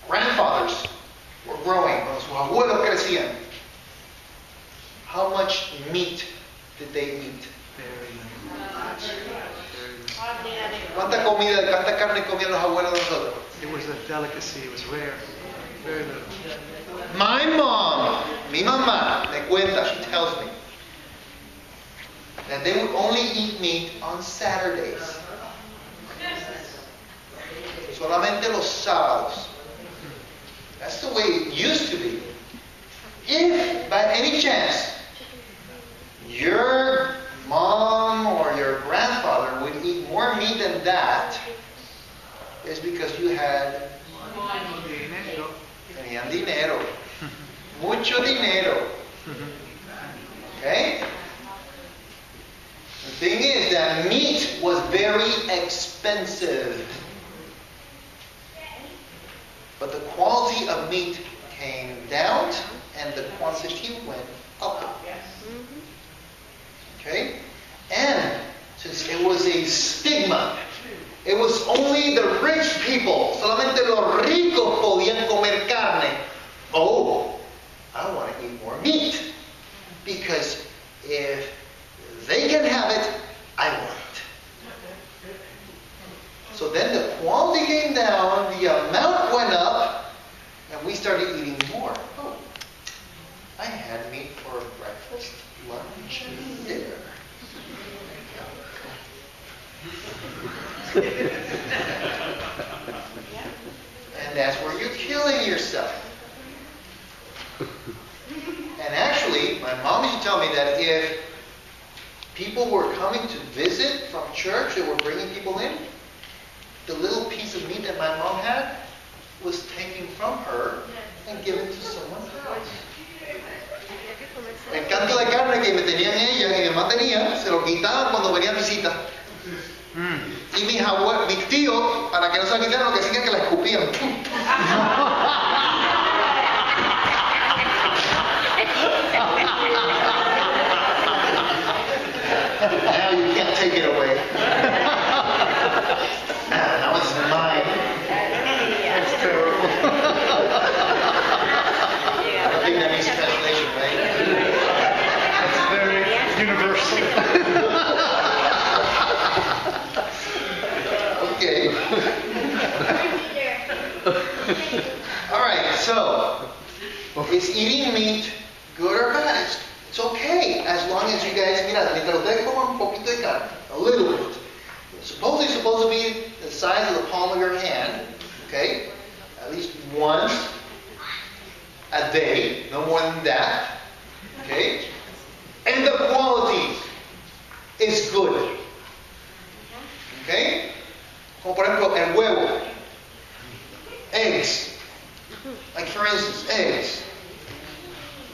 grandfathers were growing, cuando sus abuelos crecían, how much meat did they eat? Very nice. Very nice. ¿Cuánta carne comían los abuelos de nosotros? It was a delicacy. It was rare. Very little. My mom, mi mamá, me cuenta, she tells me, that they would only eat meat on Saturdays. Solamente los sábados. That's the way it used to be. If, by any chance, your mom or your grandfather would eat more meat than that, it's because you had Dinero. tenían dinero. Mucho dinero. Okay? The thing is that meat was very expensive. But the quality of meat came down and the quantity went up. Okay? And since it was a stigma, it was only the rich people, solamente los ricos podían comer carne. Oh, I want to eat more meat. Because if they can have it, I want it. So then the quality came down, the amount went up, and we started eating more. Oh, I had meat for breakfast, lunch, and dinner. And that's where you're killing yourself. And actually, my mom used to tell me that if people were coming to visit from church, they were bringing people in, the little piece of meat that my mom had was taken from her and given to someone else. El canto de carne que me tenían ella, que mi mamá tenía, se lo quitaban cuando venían visitas. Y mis tíos, para que no se lo quitaran, lo que hacían es que la escupían. Now you can't take it away. That was mine. That's terrible. I think that means translation, right? That's very universal. Okay. All right, so is eating meat good or bad? It's okay as long as you guys, mira, mientras ustedes coman un poquito de carne, a little bit. It's supposed to be the size of the palm of your hand, okay? At least once a day, no more than that, okay? And the quality is good, okay? Como por ejemplo el huevo, eggs. Like for instance, eggs.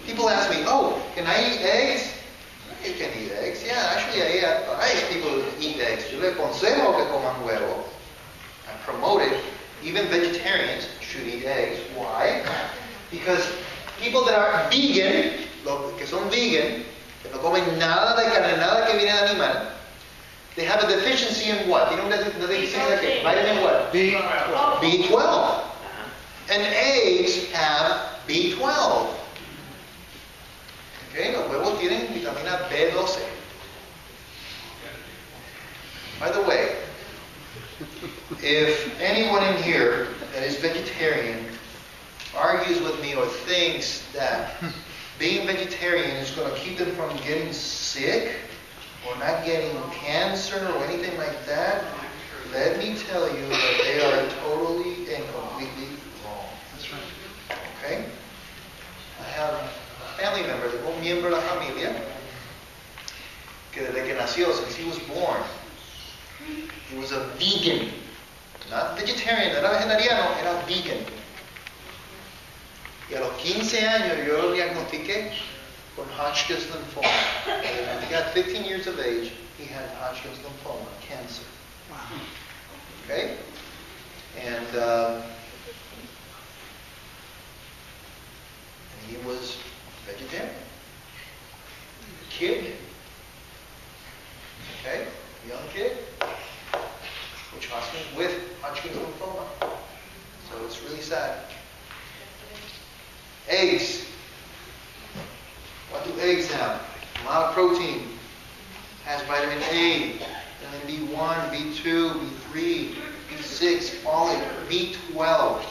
People ask me, oh, can I eat eggs? You can eat eggs. Yeah, actually I advise people to eat eggs. Yo le aconsejo que coman huevo. I promote it. Even vegetarians should eat eggs. Why? Because people that are vegan, los que son vegan, que no comen nada de carne, nada que viene de animal, they have a deficiency in what? You know what deficiency? Vitamin what? B12. B12. And eggs have B12. Okay, los huevos tienen vitamina B12. By the way, if anyone in here that is vegetarian argues with me or thinks that being vegetarian is going to keep them from getting sick or not getting cancer or anything like that, let me tell you that they are totally and completely wrong. That's right. Okay? I have a family member, un miembro de la familia, que desde que nació, since he was born, he was a vegan. Not vegetarian, no era vegetariano, era vegan. Y a los 15 años yo lo diagnostiqué con Hodgkin's lymphoma. When he got 15 years of age, he had Hodgkin's lymphoma, cancer. Wow. Okay? And he was vegetarian. Kid. Okay? Young kid. With Hodgkin's lymphoma. So it's really sad. Eggs. What do eggs have? A lot of protein. has vitamin A, vitamin B1, B2, B3, B6, folate, B12,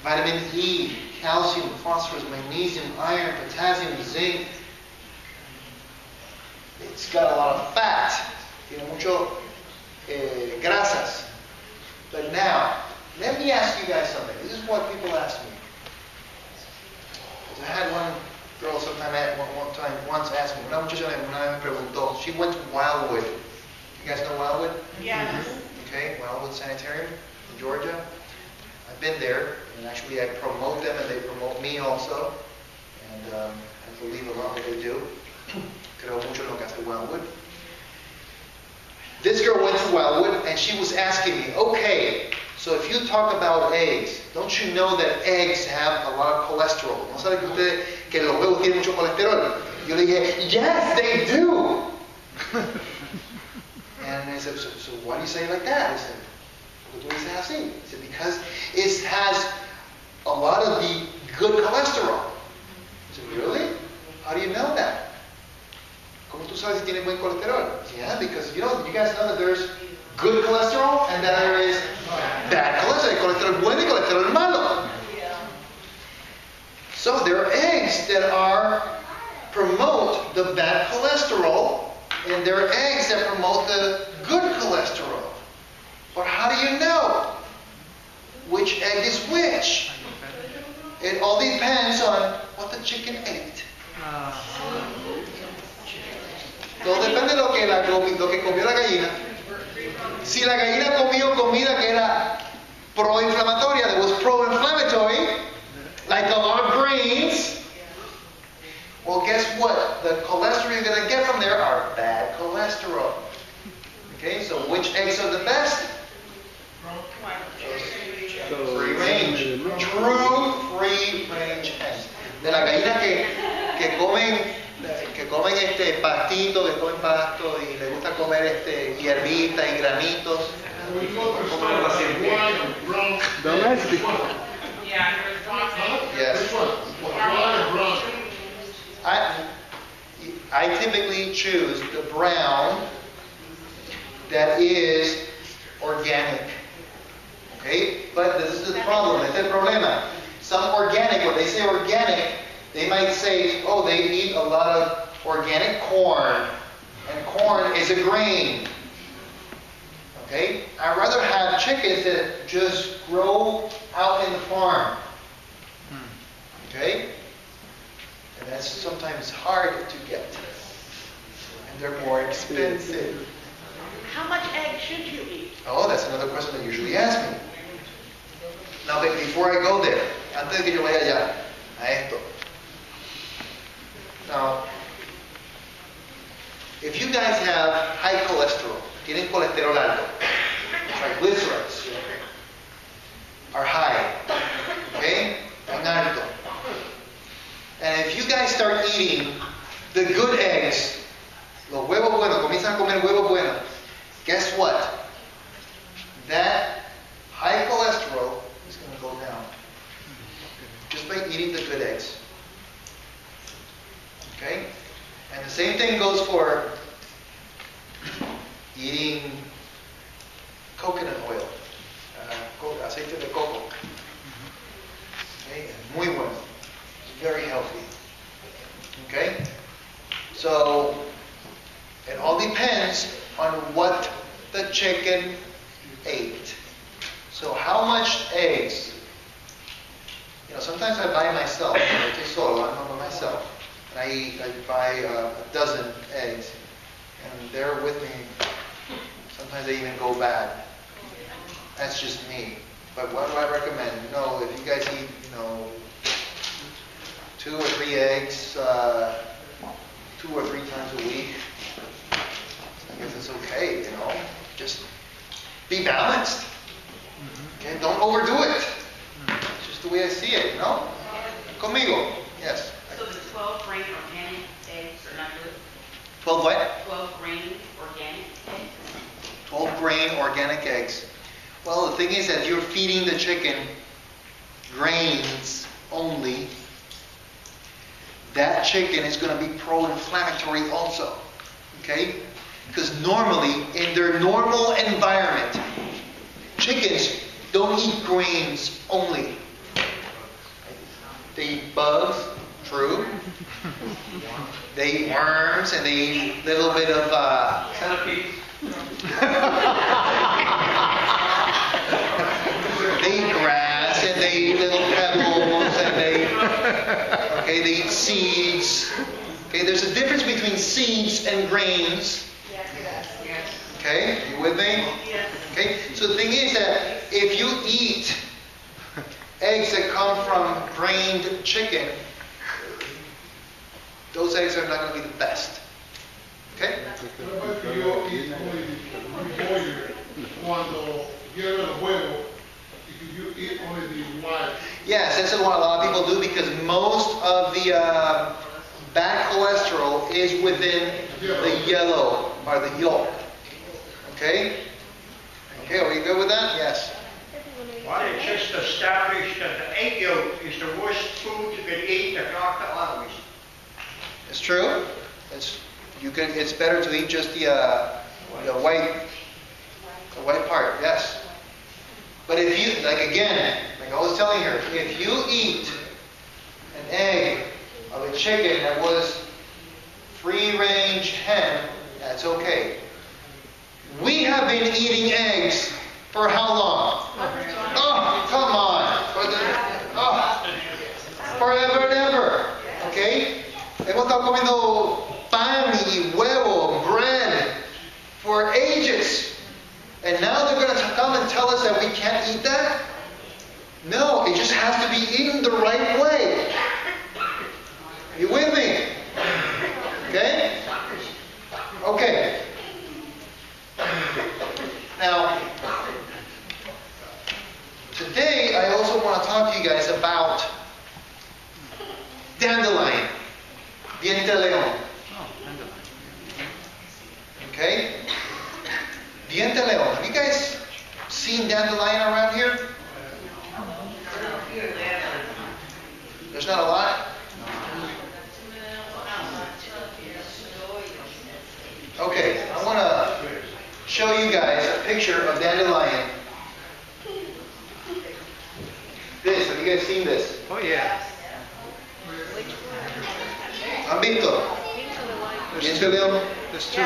vitamin E, calcium, phosphorus, magnesium, iron, potassium, zinc. It's got a lot of fat. Tiene mucho grasas. But now, let me ask you guys something. This is what people ask me. I had one girl once asked me, una muchacha una vez me preguntó, she went to Wildwood. You guys know Wildwood? Yeah. Okay, Wildwood Sanitarium in Georgia. I've been there, and actually I promote them and they promote me also. And I believe a lot what they do. Creo mucho en lo que hace Wildwood. This girl went to Wildwood and she was asking me, okay, so if you talk about eggs, don't you know that eggs have a lot of cholesterol? ¿No sabe que ustedes que los huevos tienen mucho colesterol? Yo le dije, yes, they do. And I said, so why do you say it like that? I said, ¿por qué tú dices así? I said, because it has a lot of the good cholesterol. I said, really? How do you know that? ¿Cómo tú sabes si tiene buen colesterol? I said, yeah, because you guys know that there's good cholesterol and that there is bad cholesterol. Colesterol bueno y colesterol malo. So there are eggs that promote the bad cholesterol, and there are eggs that promote the good cholesterol. But how do you know which egg is which? It all depends on what the chicken ate. Todo depende de lo que comió la gallina. Si la gallina comió comida que era pro-inflamatoria, that was pro-inflammatory, like a lot of grains, well, guess what? The cholesterol you're going to get from there are bad cholesterol. Okay, so which eggs are the best? Free range. True free range eggs. De la gallina que comen pastito, que comen pasto y le gusta comer hierbitas y granitos. Domestic. Yes. I typically choose the brown that is organic. Okay? But this is the problem. Este es el problema. Some organic, when they say organic, they might say, oh, they eat a lot of organic corn. And corn is a grain. Okay? I'd rather have chickens that just grow out in the farm. Okay? And that's sometimes hard to get. And they're more expensive. How much egg should you eat? Oh, that's another question they usually ask me. Now, before I go there, antes de que yo vaya allá, a esto. Now, if you guys have high cholesterol, tienen colesterol alto, triglycerides are high, okay? En alto. And if you guys start eating the good eggs, los huevos buenos, comienzan a comer huevos buenos, guess what? That high cholesterol is going to go down just by eating the good eggs. Okay? And the same thing goes for eating coconut oil, aceite de coco. Okay? Muy bueno. Very healthy. Okay? So, it all depends on what the chicken ate. So how much eggs? Sometimes I buy myself. I take solo. I'm by myself. And I buy a dozen eggs. And they're with me. Sometimes they even go bad. That's just me. But what do I recommend? If you guys eat, 2 or 3 eggs 2 or 3 times a week, I guess it's okay, Just be balanced. Okay? Don't overdo it. It's just the way I see it, Conmigo. Yes. So the 12 grain organic eggs are not good? 12 what? 12 grain organic eggs? 12 grain organic eggs. Well, the thing is that if you're feeding the chicken grains only, that chicken is going to be pro-inflammatory also. Okay? Because normally, in their normal environment, chickens don't eat grains only. They eat bugs, true. They eat worms, and they eat a little bit of Centipedes. they eat grass, and they eat little pebbles, and they eat seeds. Okay, there's a difference between seeds and grains. Okay, you with me? Okay, so the thing is that if you eat eggs that come from grained chicken, those eggs are not going to be the best. Okay? Yes, that's what a lot of people do because most of the bad cholesterol is within the yellow or the yolk. Okay? Okay, are we good with that? Yes. Well, it's just established that the egg yolk is the worst food you can eat to knock the otherwise. It's true. It's better to eat just the white part. Yes. But if you, like I was telling her, if you eat an egg of a chicken that was free-range hen, that's okay. We have been eating eggs for how long? Oh, come on. Forever and ever. Okay? Hemos estado comiendo pan y huevo, bread, for ages. And now they're going to come and tell us that we can't eat that? No, it just has to be eaten the right way. You with me? Okay? Okay. Now, today I also want to talk to you guys about dandelion. Diente de león. Okay? Diente de león. Have you guys seen dandelion around here? There's not a lot? Okay, I want to show you guys a picture of dandelion. This, have you guys seen this? Oh, yeah. ¿Han visto? Diente de león. There's two.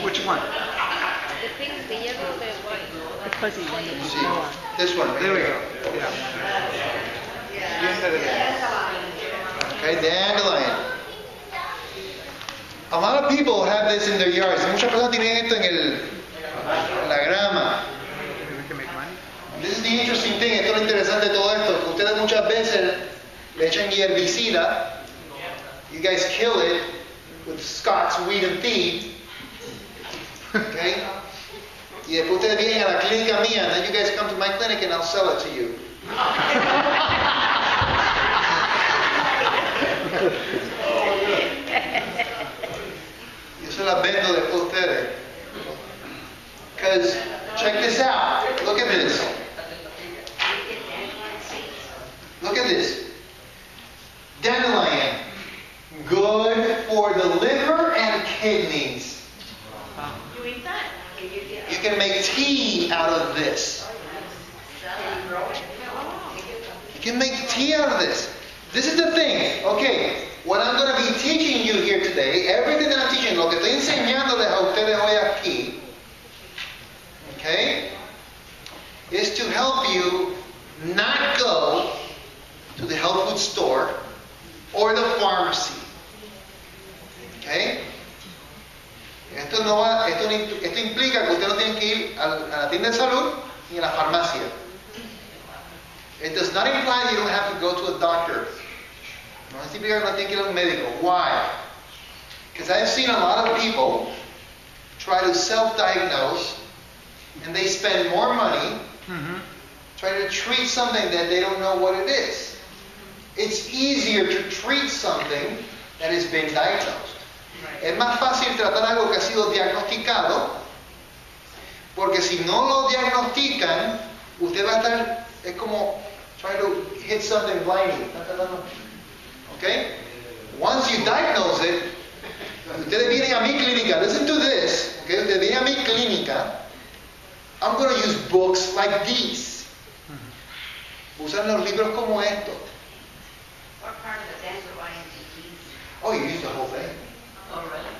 Which one? The pink, the yellow, the white. The fuzzy one. You see, this one right There we here. go. Yeah. Okay, dandelion. A lot of people have this in their yards. Muchas personas tienen esto en la grama. We can make money. This is the interesting thing. Esto es lo interesante de todo esto. Ustedes muchas veces le echan herbicida. You guys kill it with Scott's weed and feed. Okay? Y después ustedes vienen a la clínica mía, and then you guys come to my clinic and I'll sell it to you. Yo se las vendo después a ustedes. Because, check this out. Look at this. Look at this. Dandelion. Good for the liver and kidneys. You eat that? You can make tea out of this. You can make tea out of this. This is the thing. Okay, what I'm going to be teaching you here today, everything that I'm teaching, lo que estoy enseñándoles a ustedes hoy aquí, okay, is to help you not go to the health food store or the pharmacy. Okay? Esto implica que usted no tiene que ir a la tienda de salud ni a la farmacia. It does not imply that you don't have to go to a doctor. No significa que no tiene que ir a un médico. Why? Because I've seen a lot of people try to self-diagnose and they spend more money trying to treat something that they don't know what it is. It's easier to treat something that has been diagnosed. Es más fácil tratar algo que ha sido diagnosticado, porque si no lo diagnostican, usted va a estar, es como try to hit something blindly. Okay? Once you diagnose it, ustedes vienen books like these. Usan los libros como estos. What part of the dandelion do you use? Oh, you use the whole thing. Oh, really?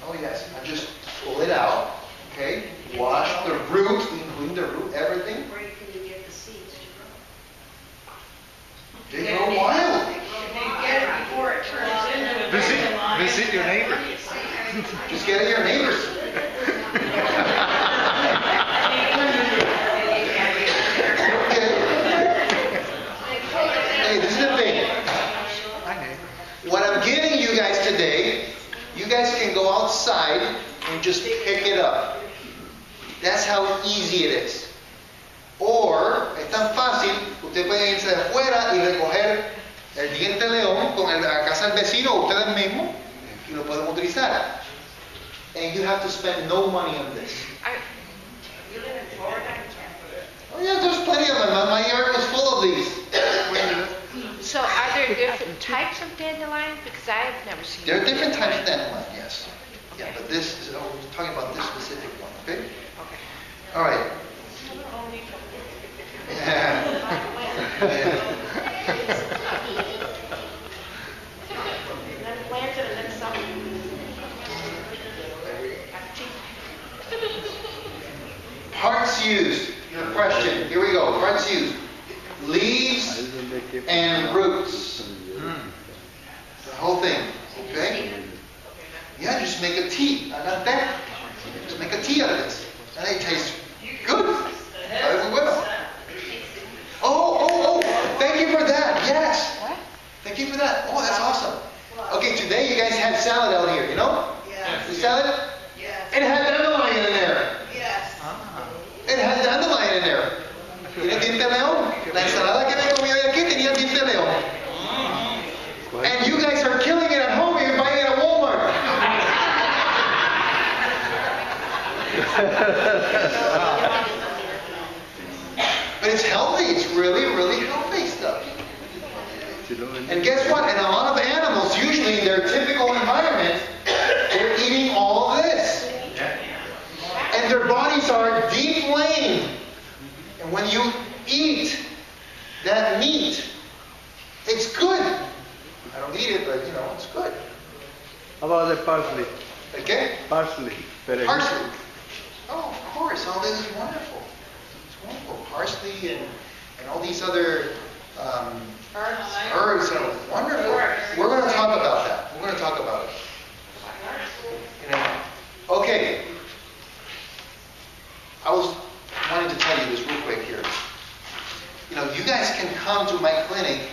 Oh, yes. I just pull it out, okay? Wash the root, including the root, everything. Where can you get the seeds to grow? They grow wild. You get it before it turns into a dandelion. Visit your neighbor. Just get at your neighbors. Hey, this is the thing. Hi, neighbor. What I'm giving you guys today, you guys can go outside and just pick it up. That's how easy it is. Or, es tan fácil, usted puede irse de afuera y recoger el diente león con la casa del vecino o ustedes mismos y lo pueden utilizar. And you have to spend no money on this. You live in Florida? Oh yeah, there's plenty of them. My yard was full of these. So are there different types of dandelions? Because I've never seen. There are different types of dandelion, yes. Yeah, but this is, we're talking about this specific one, okay? All right. Planted and then some. Parts used. Question. Here we go. Parts used. Leaves and roots. The whole thing. Okay? Yeah, just make a tea. I got that. Just make a tea out of this. And it tastes good. Very well. Oh, thank you for that. Yes. Thank you for that. Oh, that's awesome. Okay, today you guys had salad out here, you know? Yes. The salad? Yes. It had dandelion in there. Yes. It had dandelion in there. Tiene diente de león. La ensalada que me comí hoy aquí tenía diente de león. And you guys are killing it at home. You're buying it at Walmart. But it's healthy. It's really, really healthy stuff. And guess what? In a lot of animals, usually in their typical environment, they're eating all of this. And their bodies are deflamed. And when you eat that meat, it's good. I don't eat it, but you know, it's good. How about the parsley? Okay? Parsley. Parsley. Oh, of course. All this is wonderful. It's wonderful. Parsley and all these other herbs are wonderful. We're going to talk about that. We're going to talk about it. You know, okay. I was wanting to tell you this real quick here. You know, you guys can come to my clinic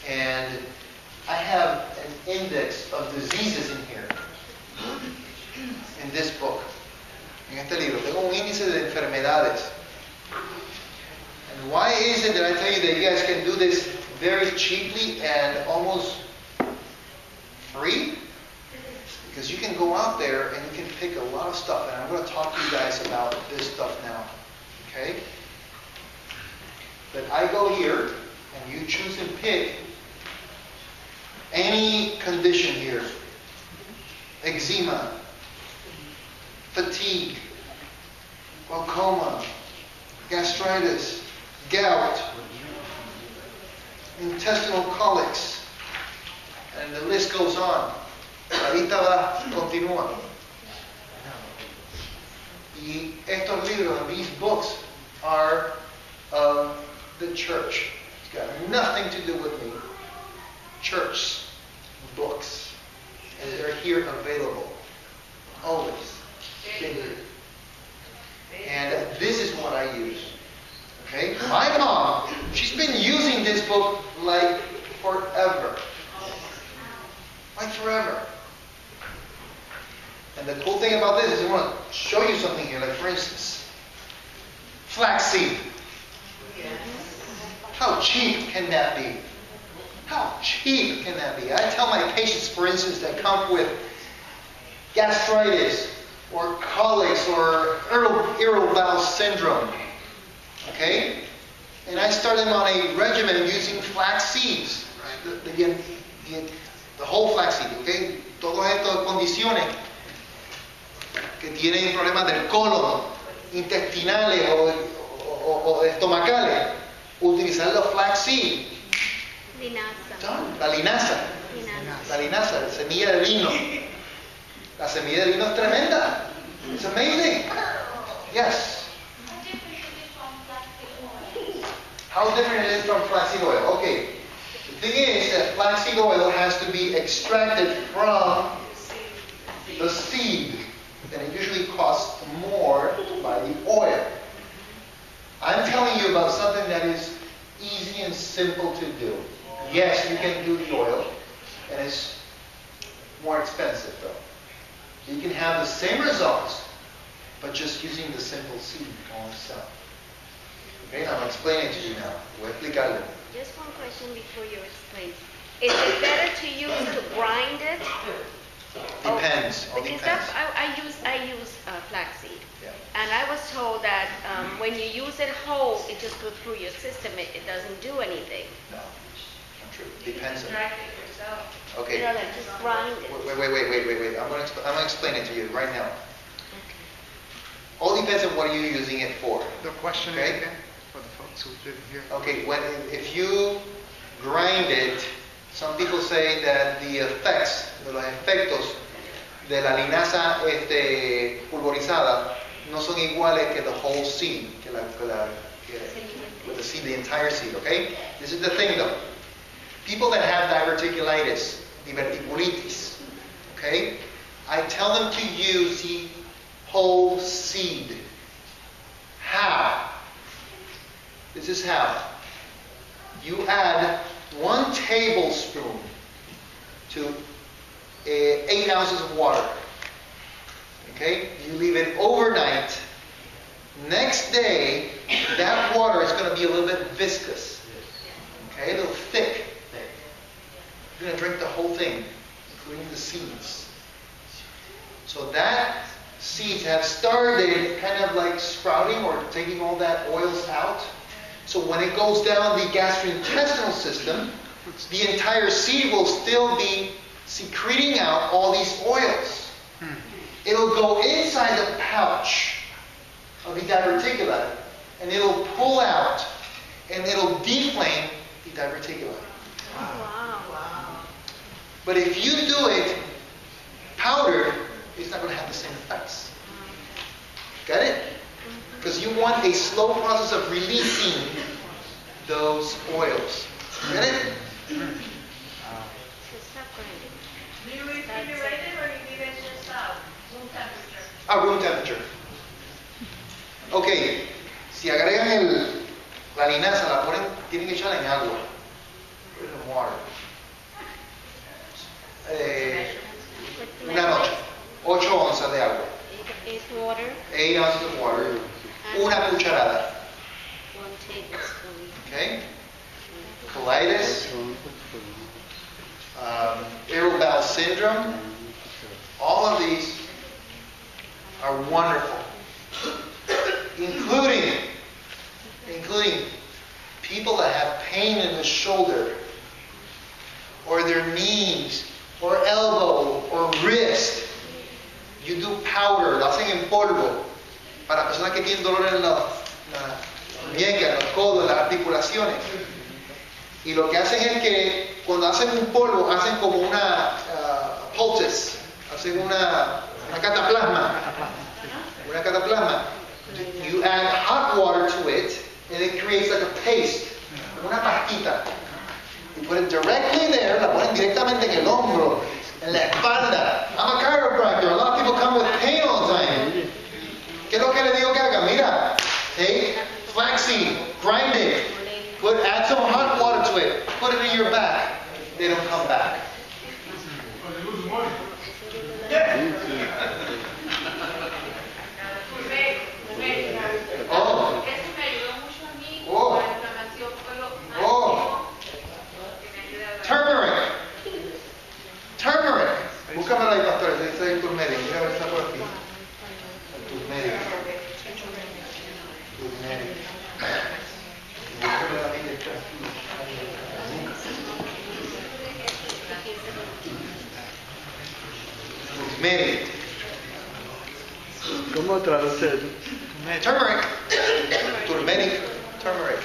and I have an index of diseases in here. In this book. En este libro. Tengo un índice de enfermedades. And why is it that I tell you that you guys can do this very cheaply and almost free? Because you can go out there and you can pick a lot of stuff. And I'm going to talk to you guys about this stuff now. Okay? But I go here and you choose and pick any condition here. Eczema, fatigue, glaucoma, gastritis, gout, intestinal colics, and the list goes on. Ahorita va, continúa. Y estos libros, these books, are of the church. It's got nothing to do with me. Church books. And they're here available. Always. Been here. And this is what I use. Okay? My mom, she's been using this book like forever. Like forever. And the cool thing about this is I want to show you something here. Like for instance, flaxseed. How cheap can that be? How cheap can that be? I tell my patients, for instance, that come with gastritis or colics or irritable bowel syndrome. Okay? And I start them on a regimen using flax seeds. The whole flaxseed, okay? Todas estas condiciones que tienen problemas del colon, intestinales o o estomacales, utilizar los flaxseed. Linaza. La linaza. La linaza, la semilla de vino. La semilla de vino es tremenda. It's amazing. Yes. How different it is from flaxseed oil? Okay. The thing is that flaxseed oil has to be extracted from the seed. And it usually costs more to buy the oil. I'm telling you about something that is easy and simple to do. Yes, you can do the oil, and it's more expensive though. You can have the same results, but just using the simple seed on itself. Okay, I'm explaining to you now. Voy a explicarle. Just one question before you explain. Is it better to use to grind it? Depends. All Because depends. I use flaxseed. Yeah. And I was told that when you use it whole, it just goes through your system. It doesn't do anything. No, not true. Depends on. Extract it yourself. Okay. You know, like just grind it. Wait. I'm gonna explain it to you right now. All depends on what you're using it for. The question Okay. again, for the folks who didn't hear. Okay, if you grind it, some people say that the effects, los efectos de la linaza pulverizada no son iguales que the whole seed, with the seed, the entire seed, okay? This is the thing though. People that have diverticulitis, diverticulitis, okay? I tell them to use the whole seed. How? This is how. You add 1 tablespoon to 8 ounces of water. Okay? You leave it overnight. Next day, that water is going to be a little bit viscous. Okay? A little thick. You're going to drink the whole thing, including the seeds. So that seeds have started kind of like sprouting or taking all that oils out. So when it goes down the gastrointestinal system, the entire seed will still be secreting out all these oils. It'll go inside the pouch of the diverticula, and it'll pull out, and it'll deflame the diverticula. Wow. But if you do it powdered, it's not going to have the same effects. Got it? Because you want a slow process of releasing those oils. Get it? So stop grinding. Do you refrigerate it or you leave it just room temperature? Room temperature. Ok, si agregan la linaza, la ponen, tienen que echarla en agua. Put it in water. Una noche. 8 onzas de agua. 8 water, 8 ounces of water. Una cucharada. 1 tablespoon. Okay? Colitis, irritable bowel syndrome, all of these are wonderful, including people that have pain in the shoulder or their knees or elbow or wrist. You do powder, lo hacen en polvo para personas que tienen dolor en la muñeca, en los codos, en las articulaciones. Y lo que hacen es que cuando hacen un polvo, hacen como una poultice, hacen una cataplasma. Una cataplasma. You add hot water to it, and it creates like a paste, una pastita. You put it directly there, la ponen directamente en el hombro, en la espalda. I'm a chiropractor. A lot of people come with pain all the time. ¿Qué es lo que le digo que haga? Mira, take flaxseed, grind it, add some hot water to it, put it in your back. They don't come back. Oh. Eso me ayudó mucho a mí Oh. con la inflamación, fue lo más Oh. que me ayuda a Turmeric. Turmeric. Búscamela ahí, pastor. Ese es el turmeric. Mira a ver si está por aquí. El turmeric. Turmeric. Búscamela ahí, está aquí. Turmeric. ¿Cómo traducir? Turmeric. Turmeric. Turmeric.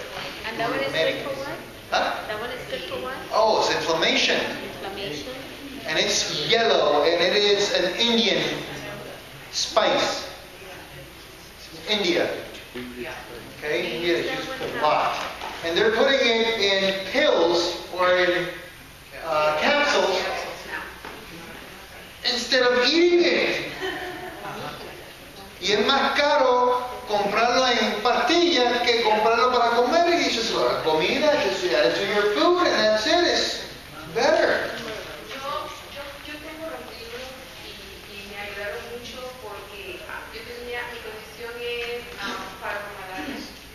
And that one is good for what? Huh? That one is good for what? Oh, it's inflammation. Inflammation. And it's yellow, and it is an Indian spice. India. Okay, India is used a lot. And they're putting it in pills or in capsules instead of eating it. Y es más caro comprarlo en pastillas que comprarlo para comer. Y dices, la comida, just add it to your food and that's it. It's better. Yo tengo los libros y me ayudaron mucho porque yo tenía, mi condición es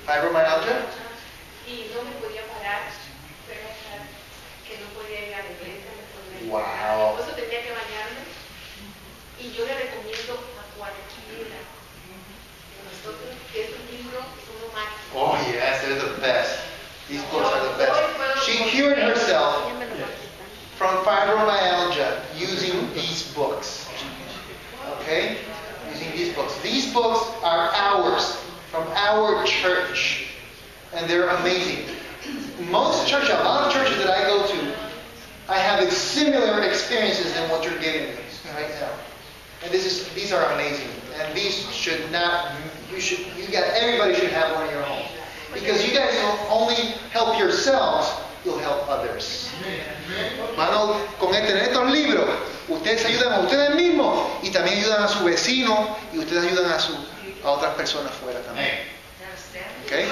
Fibromyalgia? y no me podía parar, que no podía ir a la iglesia, no podía ir. Wow. Por eso tenía que bañarme y yo le recomiendo a cualquiera de nosotros que estos libros son lo máximo. Oh yes, they're the best. These books are the best. She cured herself from fibromyalgia using these books. Okay? Using these books. These books are ours, from our church. And they're amazing. Most churches, a lot of churches that I go to, I have similar experiences than what you're getting right now. And these are amazing. And these should not, everybody should have one in your home. Because you guys don't only help yourselves, you'll help others. Mano, con tener estos libros, ustedes ayudan a ustedes mismos y también ayudan a su vecino y ustedes ayudan a otras personas fuera también. Okay?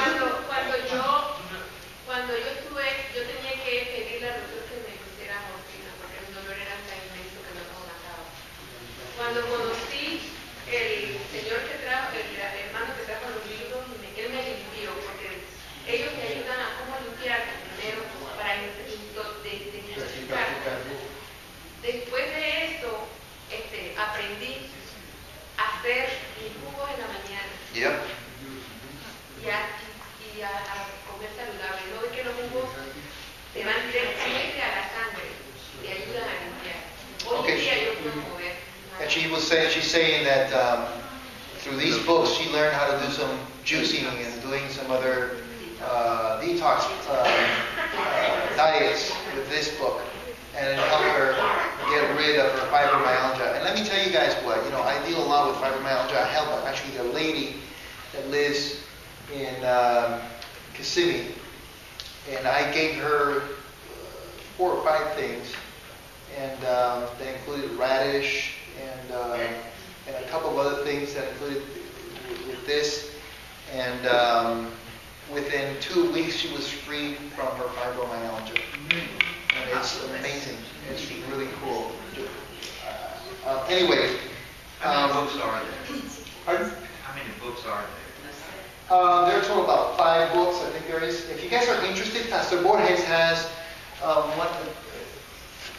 Cuando yo estuve, yo tenía que pedirle al doctor que me pusiera morfina porque el dolor era tan inmenso que no me mataba. Cuando conocí el señor que trajo, el hermano que trajo los libros, él me limpió porque ellos me ayudan a cómo limpiar primero para desintoxicar. Después de esto, aprendí a hacer mis jugos en la mañana. Yep. Y a comer saludable. No ve que los jugos te van directamente a la sangre, te ayudan a limpiar. Hoy en día yo puedo mover. And she's saying that through these books she learned how to do some juicing and doing some other detox diets with this book, and it helped her get rid of her fibromyalgia. And let me tell you guys what, I deal a lot with fibromyalgia. I help actually a lady that lives in Kissimmee, and I gave her 4 or 5 things, and they included radish and a couple of other things that included with this, and within 2 weeks she was free from her fibromyalgia, and it's amazing. It's really cool. Anyway, how many books are there? Pardon? How many books are there? There are a total about 5 books, I think there is. If you guys are interested, Pastor Borges has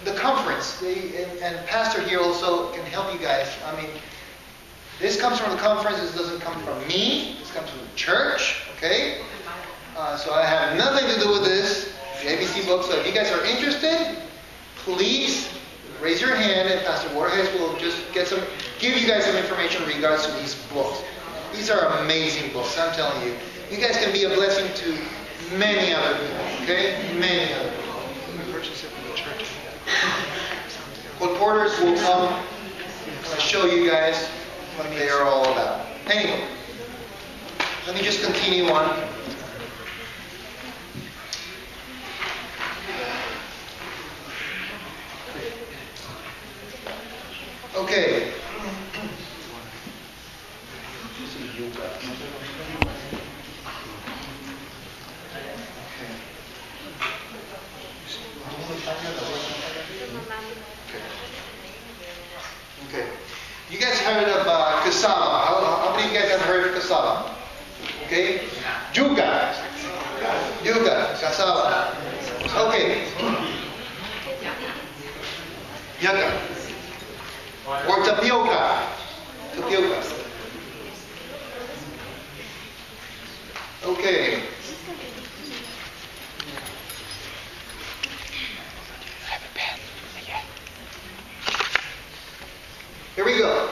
the conference. And Pastor here also can help you guys. I mean, this comes from the conference. This doesn't come from me. This comes from the church. Okay? So I have nothing to do with this. The ABC book. So if you guys are interested, please raise your hand, and Pastor Borges will just give you guys some information in regards to these books. These are amazing books, I'm telling you. You guys can be a blessing to many other people, okay? Many other people. Purchase it from the church. Colporteurs will come and show you guys what they are all about. Anyway, let me just continue on. Okay. Okay. You guys heard of cassava? How many of you guys have heard of cassava? Okay. Yuca. Yuca. Cassava. Okay. Yuca. Or tapioca. Tapioca. Okay. Here we go.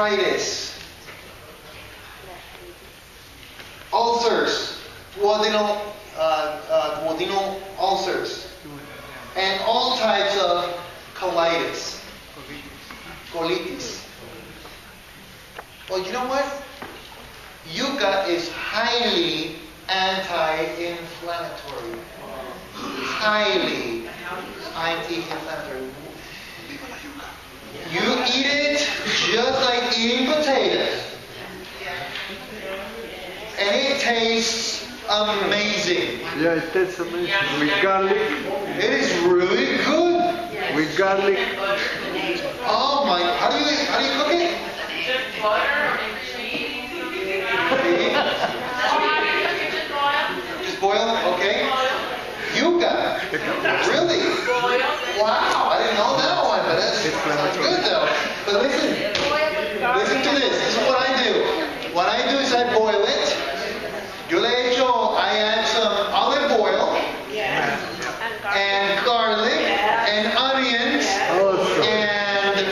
arthritis, ulcers, duodenal ulcers, and all types of colitis. Colitis. Well, you know what? Yucca is highly anti-inflammatory. Highly anti-inflammatory. You eat it just like eating potatoes. And it tastes amazing. Yeah, it tastes amazing. With garlic. It is really good. With garlic. Oh my, how do you cook it? Just butter and cheese. Just boil, okay. Yucca. Really? Wow, I didn't know that one, but that's good though. But listen to this. This is what I do. What I do is I boil it. I add some olive oil and garlic and onions and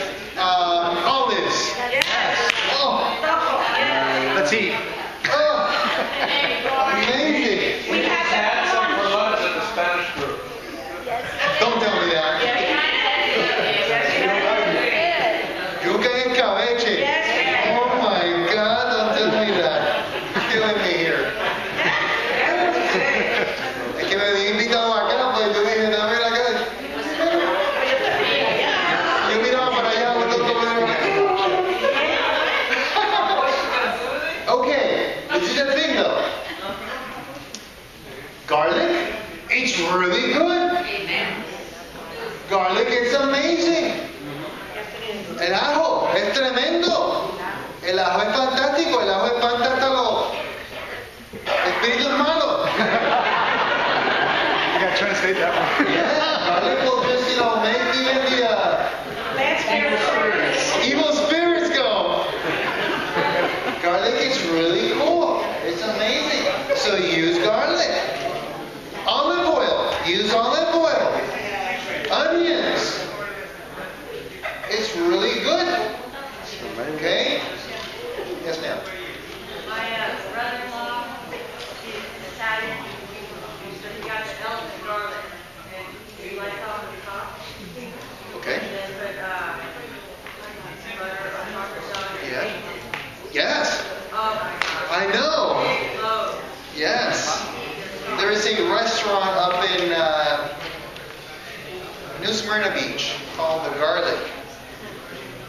olives. Oh. Let's eat. Oh. Amazing. We just had some for lunch at the Spanish group. Don't tell me that. Yuca and cabeche. Oh my God, don't tell me that. You're killing me here. Es que me había invitado acá, pues yo dije, dame la cara. Yo miraba para allá, okay, this is the thing though. Garlic, it's really good. Garlic is amazing. El ajo es tremendo. El ajo es fantástico. El ajo espanta hasta los espíritus malos. You gotta translate that one. Yeah, garlic will just, make even the evil spirits go. Garlic is really cool. It's amazing. So use garlic. Olive oil. Use olive oil. Onions. It's really good. Okay? Yes, ma'am. My brother-in-law, he's Italian, so he got the elephant garlic, and he likes all the top. Okay. And then put butter on Parmesan and Yeah. baked it. Yes. Oh my God. I know. Oh. Yes. There is a restaurant up in New Smyrna Beach called The Garlic.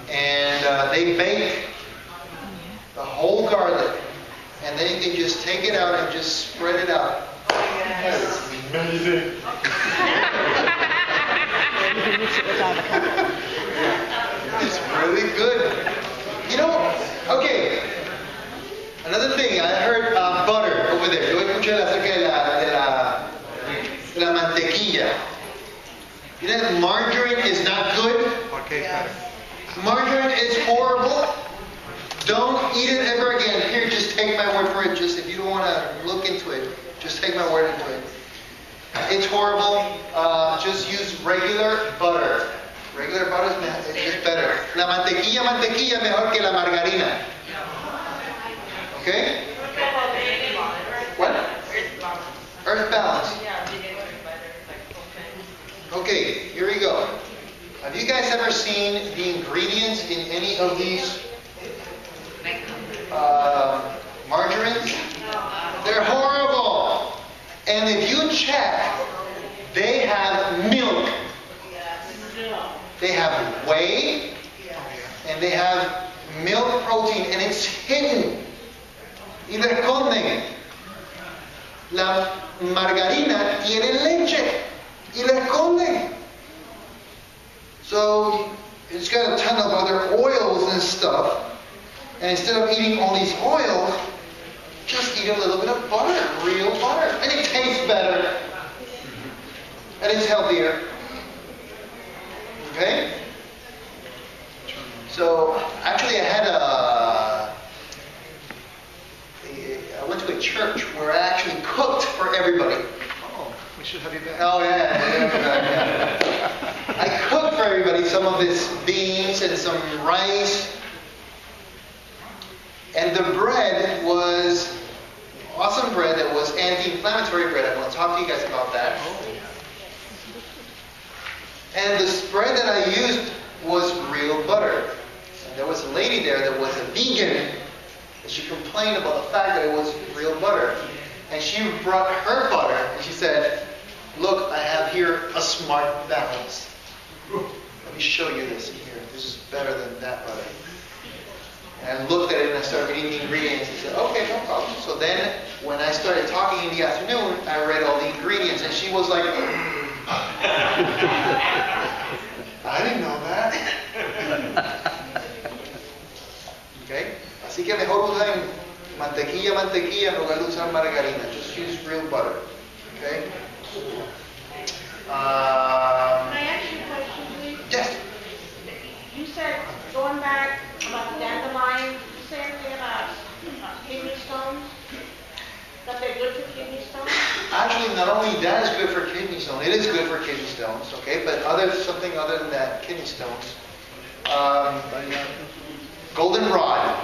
And they bake the whole garlic. And then you can just take it out and just spread it out. That is amazing. It's really good. Okay. Another thing, I heard butter over there. Yo escuché acerca de la mantequilla. You know that margarine is not good? Margarine is horrible. Don't eat it ever again. Here, just take my word for it. Just if you don't want to look into it, just take my word into it. It's horrible. Just use regular butter. Regular butter is just better. La mantequilla mejor que la margarina. Okay? What? Earth balance. Okay, here we go. Have you guys ever seen the ingredients in any of these margarines? They're horrible. And if you check, they have milk. They have whey, and they have milk protein, and it's hidden. Y lo esconden. La margarina tiene leche, y lo esconden. So it's got a ton of other oils and stuff. And instead of eating all these oils, just eat a little bit of butter, real butter. And it tastes better. And it's healthier. Okay? So, actually I went to a church where I actually cooked for everybody. Oh, we should have you back. Oh, yeah. I cooked for everybody some of this beans and some rice. anti-inflammatory bread. I'm going to talk to you guys about that. And the spread that I used was real butter. And there was a lady there that was a vegan, and she complained about the fact that it was real butter. And she brought her butter, and she said, look, I have here a smart balance. Let me show you this here. This is better than that butter. And I looked at it and I started reading the ingredients and said, okay, no problem. So then when I started talking in the afternoon, I read all the ingredients and she was like, I didn't know that. Okay? Así que mejor usen mantequilla en lugar de usar margarina. Just use real butter. Okay? Can I ask you a question, please? Yes. You said, going back about the dandelion, did you say anything about kidney stones? That they're good for kidney stones? Actually, not only that is good for kidney stones, it is good for kidney stones, okay? But something other than that, kidney stones. Goldenrod.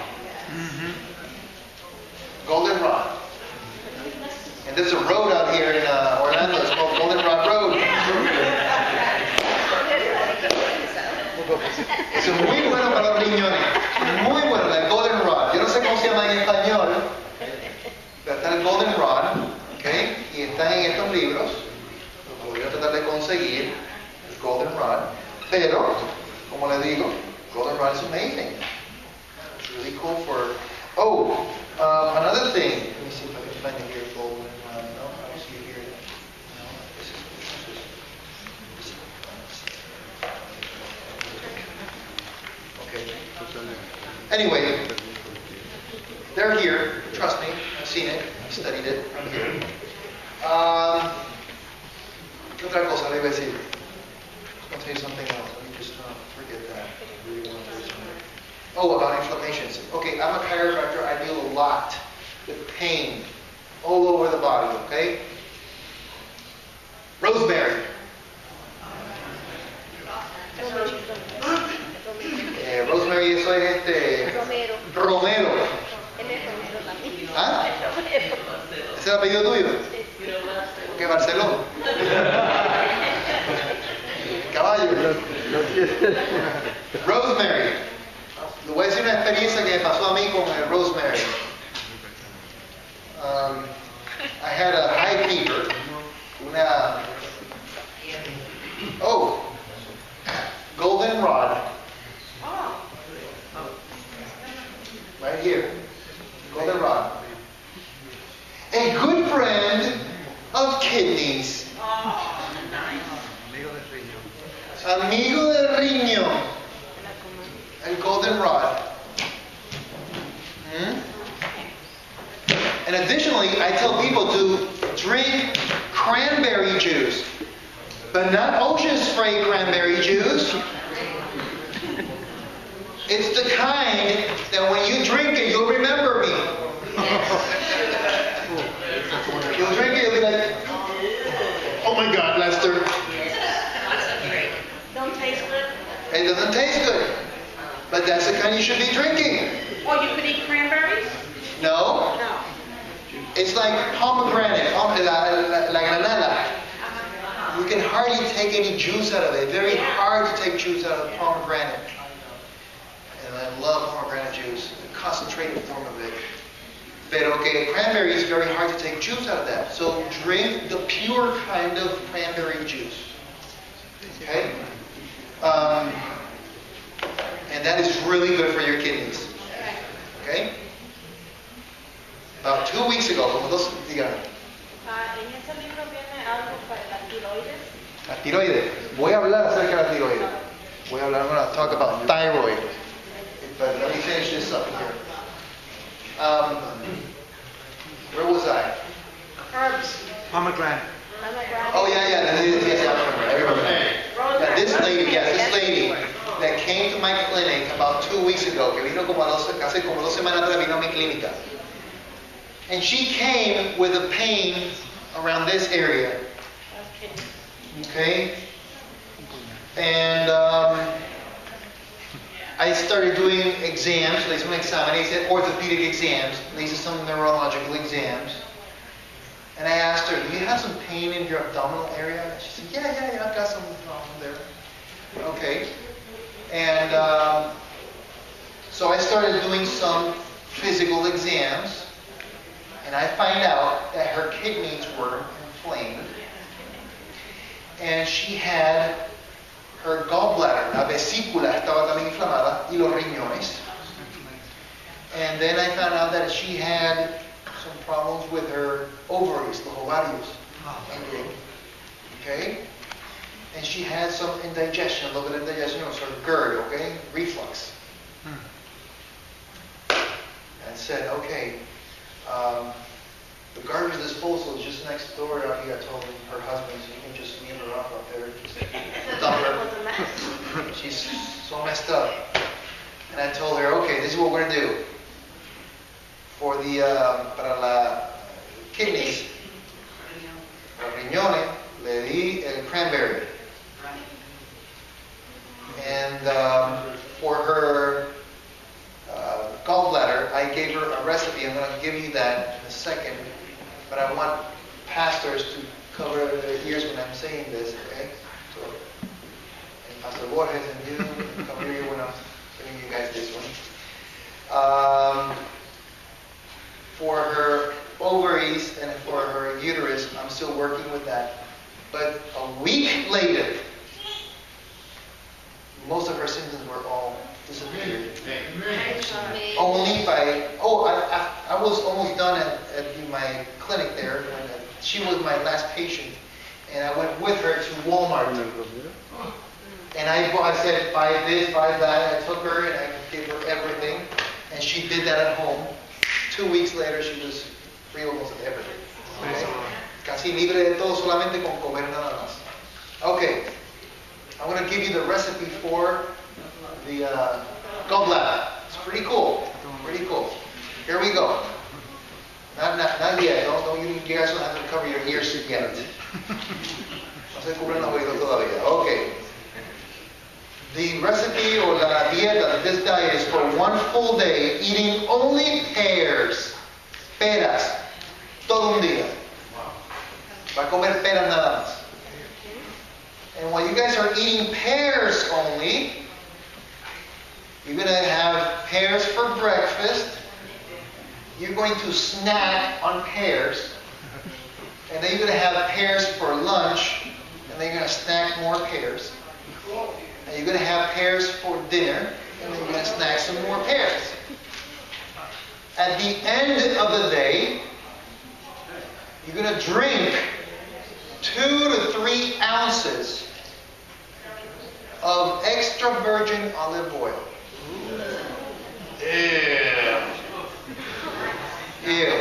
Goldenrod. And there's a road out here in Orlando, it's called Goldenrod Road. Es muy bueno para los riñones. Muy bueno, el Goldenrod. Yo no sé cómo se llama en español. Pero está el Goldenrod, ¿ok? Y están en estos libros. Lo voy a tratar de conseguir, el Goldenrod. Pero, como les digo, Goldenrod is amazing. It's really cool for... Oh, another thing. Let me see if I can find it here. Goldenrod. No, I don't see it here. No, this is... Okay. Anyway, they're here. Trust me. I've seen it. I've studied it. I'm here. ¿Qué otra cosa le iba a decir? I'm going to tell you something else. Let me just forget that. I really want to do something. Oh, about inflammations. Okay, I'm a chiropractor. I deal a lot with pain all over the body, okay? Rosemary. Rosemary, eso es Romero. ¿Ah? ¿Ese es el apellido tuyo? ¿Qué, Barceló? Caballo. Rosemary. Le voy a decir una experiencia que me pasó a mí con el rosemary. I had a high fever. Goldenrod. Right here. Goldenrod. A good friend of kidneys. Amigo del riñón. El goldenrod. And additionally, I tell people to drink cranberry juice, but not ocean spray cranberry juice. It's the kind that when you drink it, you'll remember me. You'll drink it, you'll be like, oh my God, Lester. Don't taste good? It doesn't taste good. But that's the kind you should be drinking. Or you could eat cranberries? No. No. It's like pomegranate, la granada. You can hardly take any juice out of it. Very hard to take juice out of pomegranate. And I love pomegranate juice, the concentrated form of it. Pero que cranberry is very hard to take juice out of that. So drink the pure kind of cranberry juice. Okay? And that is really good for your kidneys. Okay? About 2 weeks ago, como dos, dígame. En ese libro viene algo para la tiroides. La tiroides. Voy a hablar acerca de la tiroides. I'm going to talk about thyroid. But let me finish this up here. Where was I? Herbs. Pomegranate. Oh, yeah, I remember. Yeah, this lady that came to my clinic about 2 weeks ago, que vino casi como 2 semanas atrás, vino a mi clínica. And she came with a pain around this area. Okay? And I started doing exams. Le hice un examen. He said orthopedic exams. Le hice some neurological exams. And have some pain in your abdominal area? And she said, yeah, I've got some there. Okay. And so I started doing some physical exams, and I find out that her kidneys were inflamed, and she had her gallbladder, la vesícula estaba también inflamada, y los riñones. And then I found out that she had some problems with her ovaries, los ovarios, ending. Okay? And she had some indigestion, a little bit of indigestion, or sort of GERD, okay? Reflux. And said, okay, the garbage disposal is just next door down here. I told her husband, so you can just leave her off up there. Just dump her. She's so messed up. And I told her, okay, this is what we're going to do. For the, para la kidneys, para riñones, le di el cranberry. And for her gallbladder, I gave her a recipe. I'm going to give you that in a second. But I want pastors to cover their ears when I'm saying this, okay? So, and Pastor Borges and you, cover your ear when I'm telling you guys this one. For her ovaries and for her uterus, I'm still working with that. But a week later, most of her symptoms were all disappeared. Only by, I was almost done at my clinic there. She was my last patient. And I went with her to Walmart. And I said, buy this, buy that. I took her and I gave her everything. And she did that at home. 2 weeks later, she was free almost of everything. Okay? Casi libre de todo, solamente con comer nada más. Okay. I'm going to give you the recipe for the gallbladder. It's pretty cool. Pretty cool. Here we go. Not yet. You guys don't have to cover your ears yet. No se cubren los oídos todavía. Okay. The recipe or la dieta, this diet is for 1 full day eating only pears. Peras. Todo un día. Va a comer peras nada más. And while you guys are eating pears only, you're going to have pears for breakfast. You're going to snack on pears. And then you're going to have pears for lunch. And then you're going to snack more pears. And you're going to have pears for dinner. And then you're going to snack some more pears. At the end of the day, you're going to drink 2 to 3 ounces of extra virgin olive oil. Ew.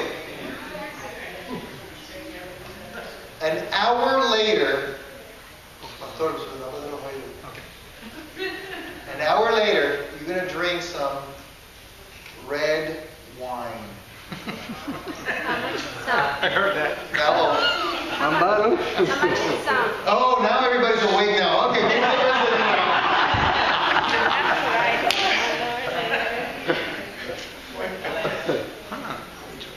An hour later, you're going to drink some red wine. I heard that. No. Oh, now everybody's awake now. Okay.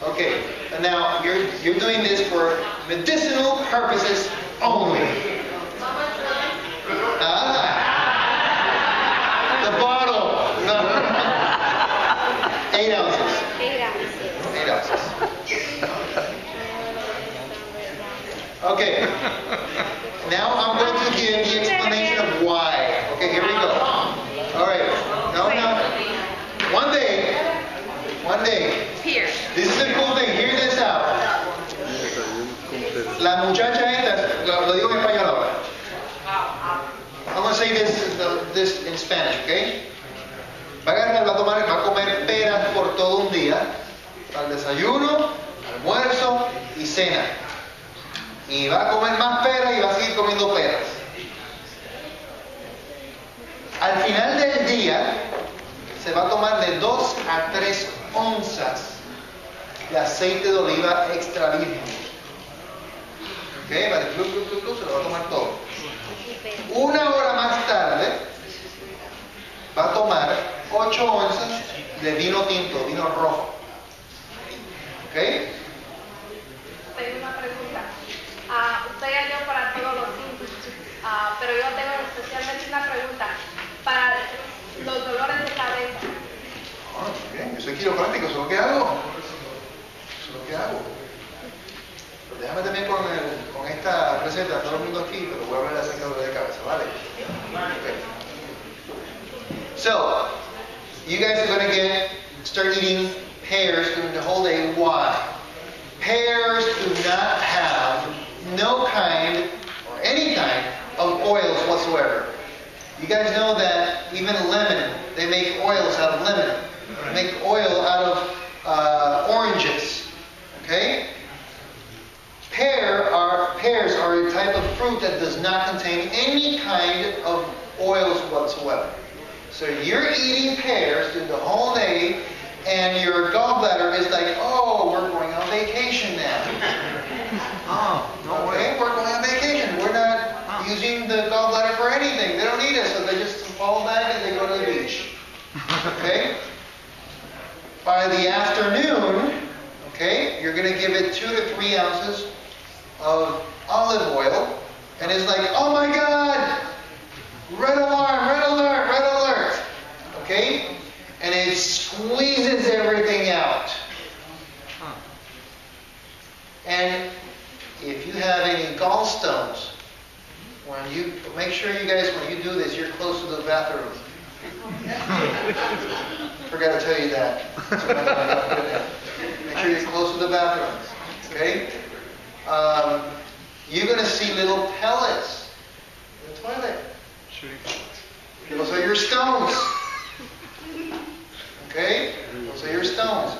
Okay. And now you're doing this for medicinal purposes only. The bottle. 8 ounces. 8 ounces. Okay. Now I'm going to give the explanation of why. Okay, here we go. All right. No. One day. Here. This is a cool thing. Hear this out. La muchacha esta, lo digo en español ahora. I'm going to say this in Spanish, okay? Va a comer peras por todo un día, para el desayuno, almuerzo y cena. Y va a comer más peras y va a seguir comiendo peras. Al final del día, se va a tomar de 2 a 3 onzas de aceite de oliva extra virgen. ¿Ok? Vale, se lo va a tomar todo. 1 hora más tarde, va a tomar 8 onzas de vino tinto, vino rojo. ¿Ok? Tengo una pregunta. lo que hago. Eso es lo que hago. Pero déjame también con esta receta, todo el mundo aquí, pero voy a hablar acerca de cabeza, ¿vale? Okay. So, you guys are going to start eating pears during the whole day. Why? Pears do not have no kind or any kind of oils whatsoever. You guys know that even lemon, they make oils out of lemon. They make oil out of oranges. Okay? Pears are a type of fruit that does not contain any kind of oils whatsoever. So you're eating pears through the whole day, and your gallbladder is like, oh, we're going on vacation now. Okay, we're going on vacation. We're not using the gallbladder for anything. They don't need it, so they just fall back and they go to the beach. Okay? By the afternoon, okay, you're going to give it 2 to 3 ounces of olive oil, and it's like, oh my God, red alarm, red alert, red alert. Okay? And it squeezes everything out. And if you have any gallstones, when you make sure you guys, when you do this, you're close to the bathroom. Forgot to tell you that. Make sure you're close to the bathroom. Okay? You're going to see little pellets in the toilet. Those are your stones. Okay? Those are your stones.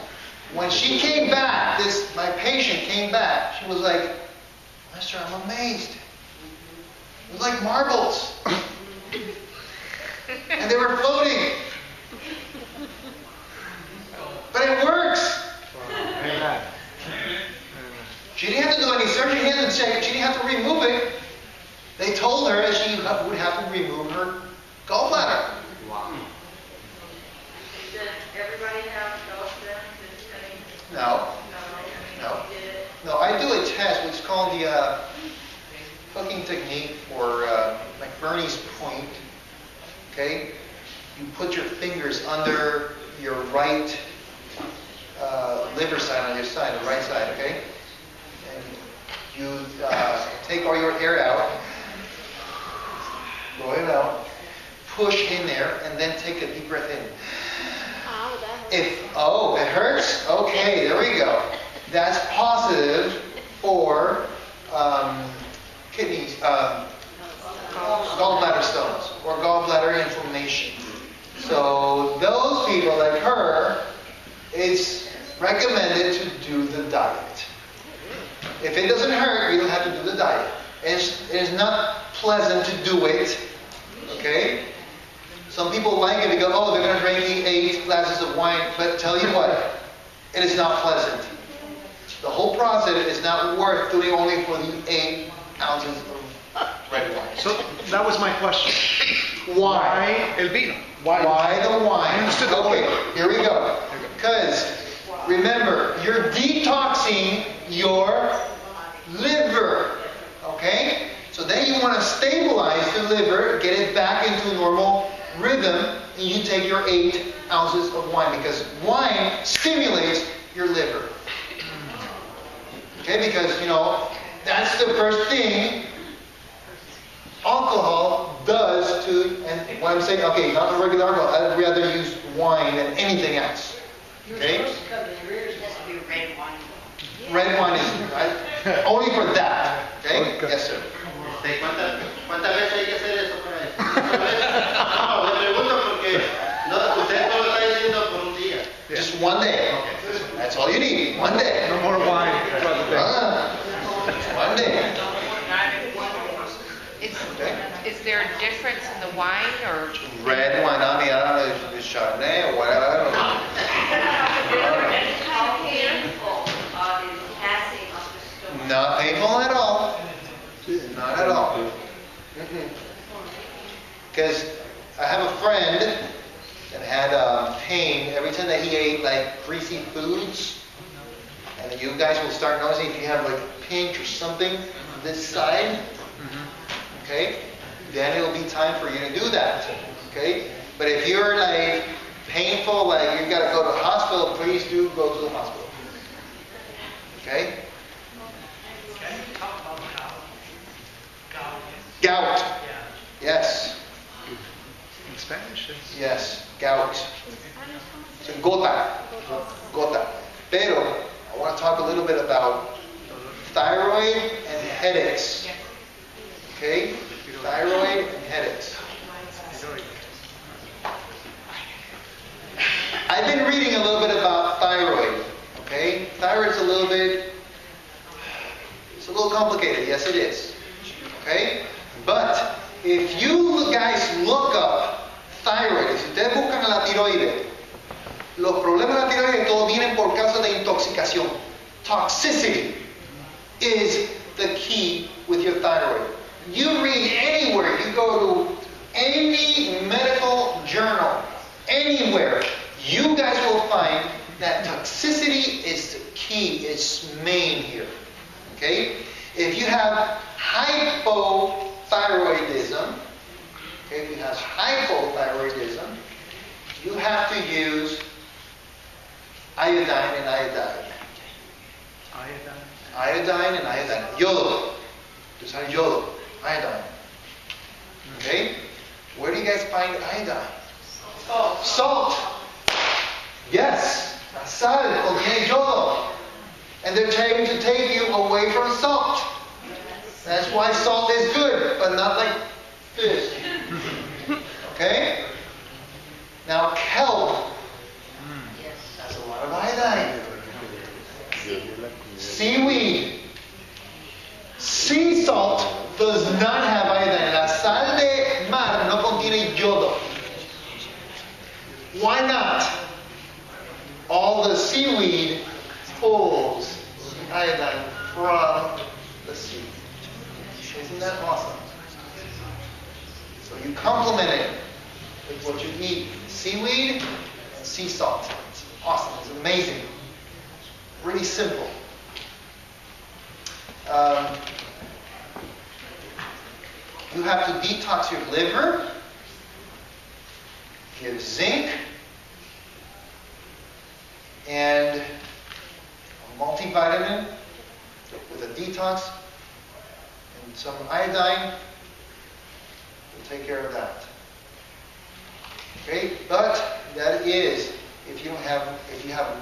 When she came back, my patient came back, she was like, Master, I'm amazed. It was like marbles. And they were floating. But it works. Amen. She didn't have to do any surgery. She didn't check. She didn't have to remove it. They told her that she would have to remove her gallbladder. Wow. Does everybody have gallstones? No. No, I do a test, which is called the hooking technique for McBurney's point. Okay? You put your fingers under your right liver side on your side, the right side, okay? And you take all your air out, blow it out, push in there, and then take a deep breath in. It hurts? Okay, there we go. That's positive for kidneys, gallbladder stones, or gallbladder inflammation. So those people like her, it's recommended to do the diet. If it doesn't hurt, you don't have to do the diet. It is not pleasant to do it. Okay? Some people like it because, oh, they're going to drink 8 glasses of wine. But tell you what, it is not pleasant. The whole process is not worth doing only for the 8 ounces of red wine. So that was my question. Why? El vino. Why the wine? I understood the Okay, oil. here we go. Because remember, you're detoxing your liver. Okay? So then you want to stabilize the liver, get it back into normal rhythm, and you take your 8 ounces of wine, because wine stimulates your liver. Okay? Because, that's the first thing alcohol does to, and what I'm saying, okay, not the regular alcohol, I'd rather use wine than anything else. Okay? Red wine is right? Only for that. Okay? Yes, sir. ¿Cuántas veces hay que hacer eso para eso? No, me pregunto porque usted no lo está diciendo por un día. Just one day. That's all you need. One day. No more wine. One day. Is there a difference in the wine or? Red wine, I don't know if it's Chardonnay or whatever. I don't know. How painful is passing of the stone? Not painful at all. Not at all. Because I have a friend that had pain every time that he ate like greasy foods. And you guys will start noticing if you have like pink or something on this side. Okay? Then it'll be time for you to do that. Okay? But if you're like painful, like you've got to go to the hospital please do go to the hospital. Okay? Can you talk about gout? Gout. Yes. In Spanish, Yes. Gout. So gota. Gota. Pero, I want to talk a little bit about thyroid and headaches. Okay? Thyroid and headaches. I've been reading a little bit about thyroid. Okay? Thyroid's a little complicated. Yes, it is. Okay? But if you guys look up thyroid, si ustedes buscan la tiroides, los problemas de la tiroides todos vienen por causa de intoxicación. Toxicity is the key with your thyroid. You read anywhere, you go to any medical journal, anywhere, you guys will find that toxicity is the key, it's main here. Okay? If you have hypothyroidism, okay, if you have hypothyroidism, you have to use iodine and iodide. Iodine and iodine. Yodo. Just have yodo. Iodine. Okay? Where do you guys find iodine? Salt. Yes. Sal contiene yodo. And they're trying to take you away from salt. That's why salt is good, but not like fish. Okay? Now kelp has a lot of iodine. Seaweed. Sea salt does not have iodine. La sal de mar no contiene yodo. Why not? All the seaweed pulls iodine from the sea. Isn't that awesome? So you complement it with what you eat. Seaweed and sea salt. It's awesome. It's amazing. Really simple. You have to detox your liver, give zinc, and a multivitamin with a detox and some iodine will take care of that. Okay, but that is if you have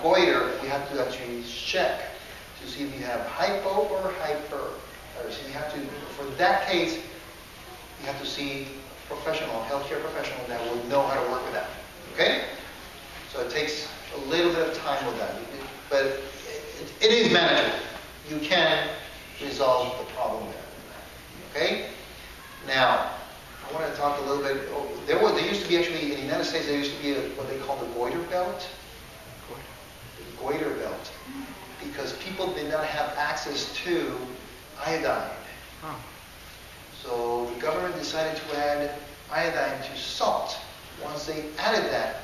goiter, you have to actually check to see if you have hypo or hyper. So you have to, for that case, you have to see a professional, a healthcare professional that will know how to work with that. Okay? So it takes a little bit of time with that, but it is manageable. You can resolve the problem there. Okay? Now, I want to talk a little bit. There used to be actually in the United States. There used to be what they call the goiter belt. The goiter belt, because people did not have access to iodine. So the government decided to add iodine to salt. Once they added that,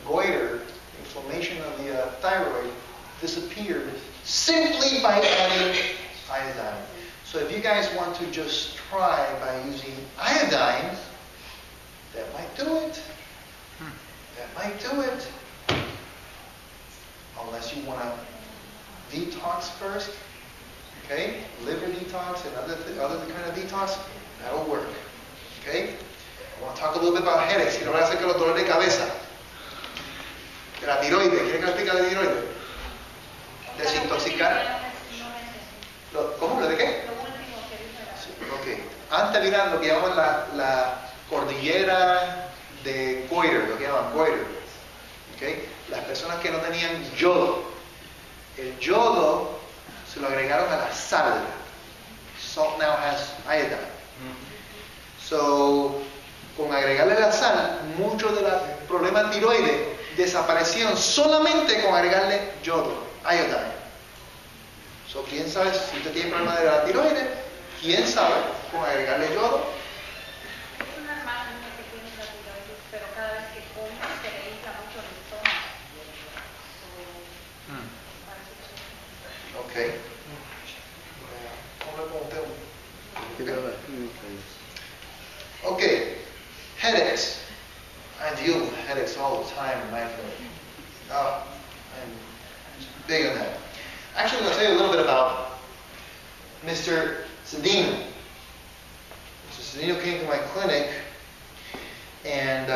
goiter, inflammation of the thyroid, disappeared simply by adding iodine. So if you guys want to just try by using iodine, that might do it. That might do it. Unless you want to detox first, okay? Liver detox and other kind of detox, that'll work. Okay? I want to talk a little bit about headaches. Quiero hablar acerca de los dolores de cabeza. De la tiroides. ¿Quieren que le explique la tiroides? Desintoxicar. ¿Cómo? ¿Lo de qué? Sí, ok. Antes había lo que llaman la cordillera de goiter, lo que llaman goiter. Okay. Las personas que no tenían yodo. El yodo se lo agregaron a la sal. Salt now has iodine. So, con agregarle la sal, muchos de los problemas tiroides desaparecieron solamente con agregarle yodo, iodine. So, ¿quién sabe si usted tiene problemas de la tiroides? ¿Quién sabe con agregarle yodo? Es una hermana mía que tiene la tiroides, pero cada vez que come se le hincha mucho el estómago. Okay. Okay. Headaches. I deal with headaches all the time in my family. I I'm big on that. Actually, I'm going to tell you a little bit about Mr. Cedino. Mr. Cedino came to my clinic and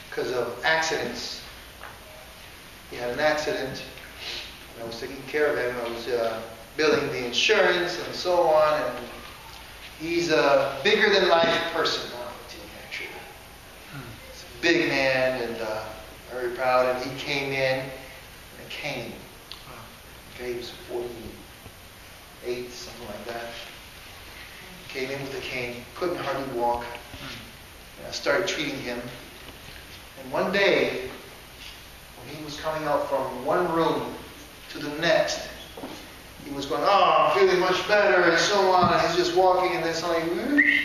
because of accidents. He had an accident, and I was taking care of him. I was billing the insurance and so on, and he's a bigger than life person on the team, actually. He's a big man and very proud, and he came in a cane. Okay, he was 48, something like that. Came in with a cane, couldn't hardly walk. And I started treating him. And one day, when he was coming out from one room to the next, he was going, oh, I'm feeling much better, and so on. And he's just walking, and then suddenly,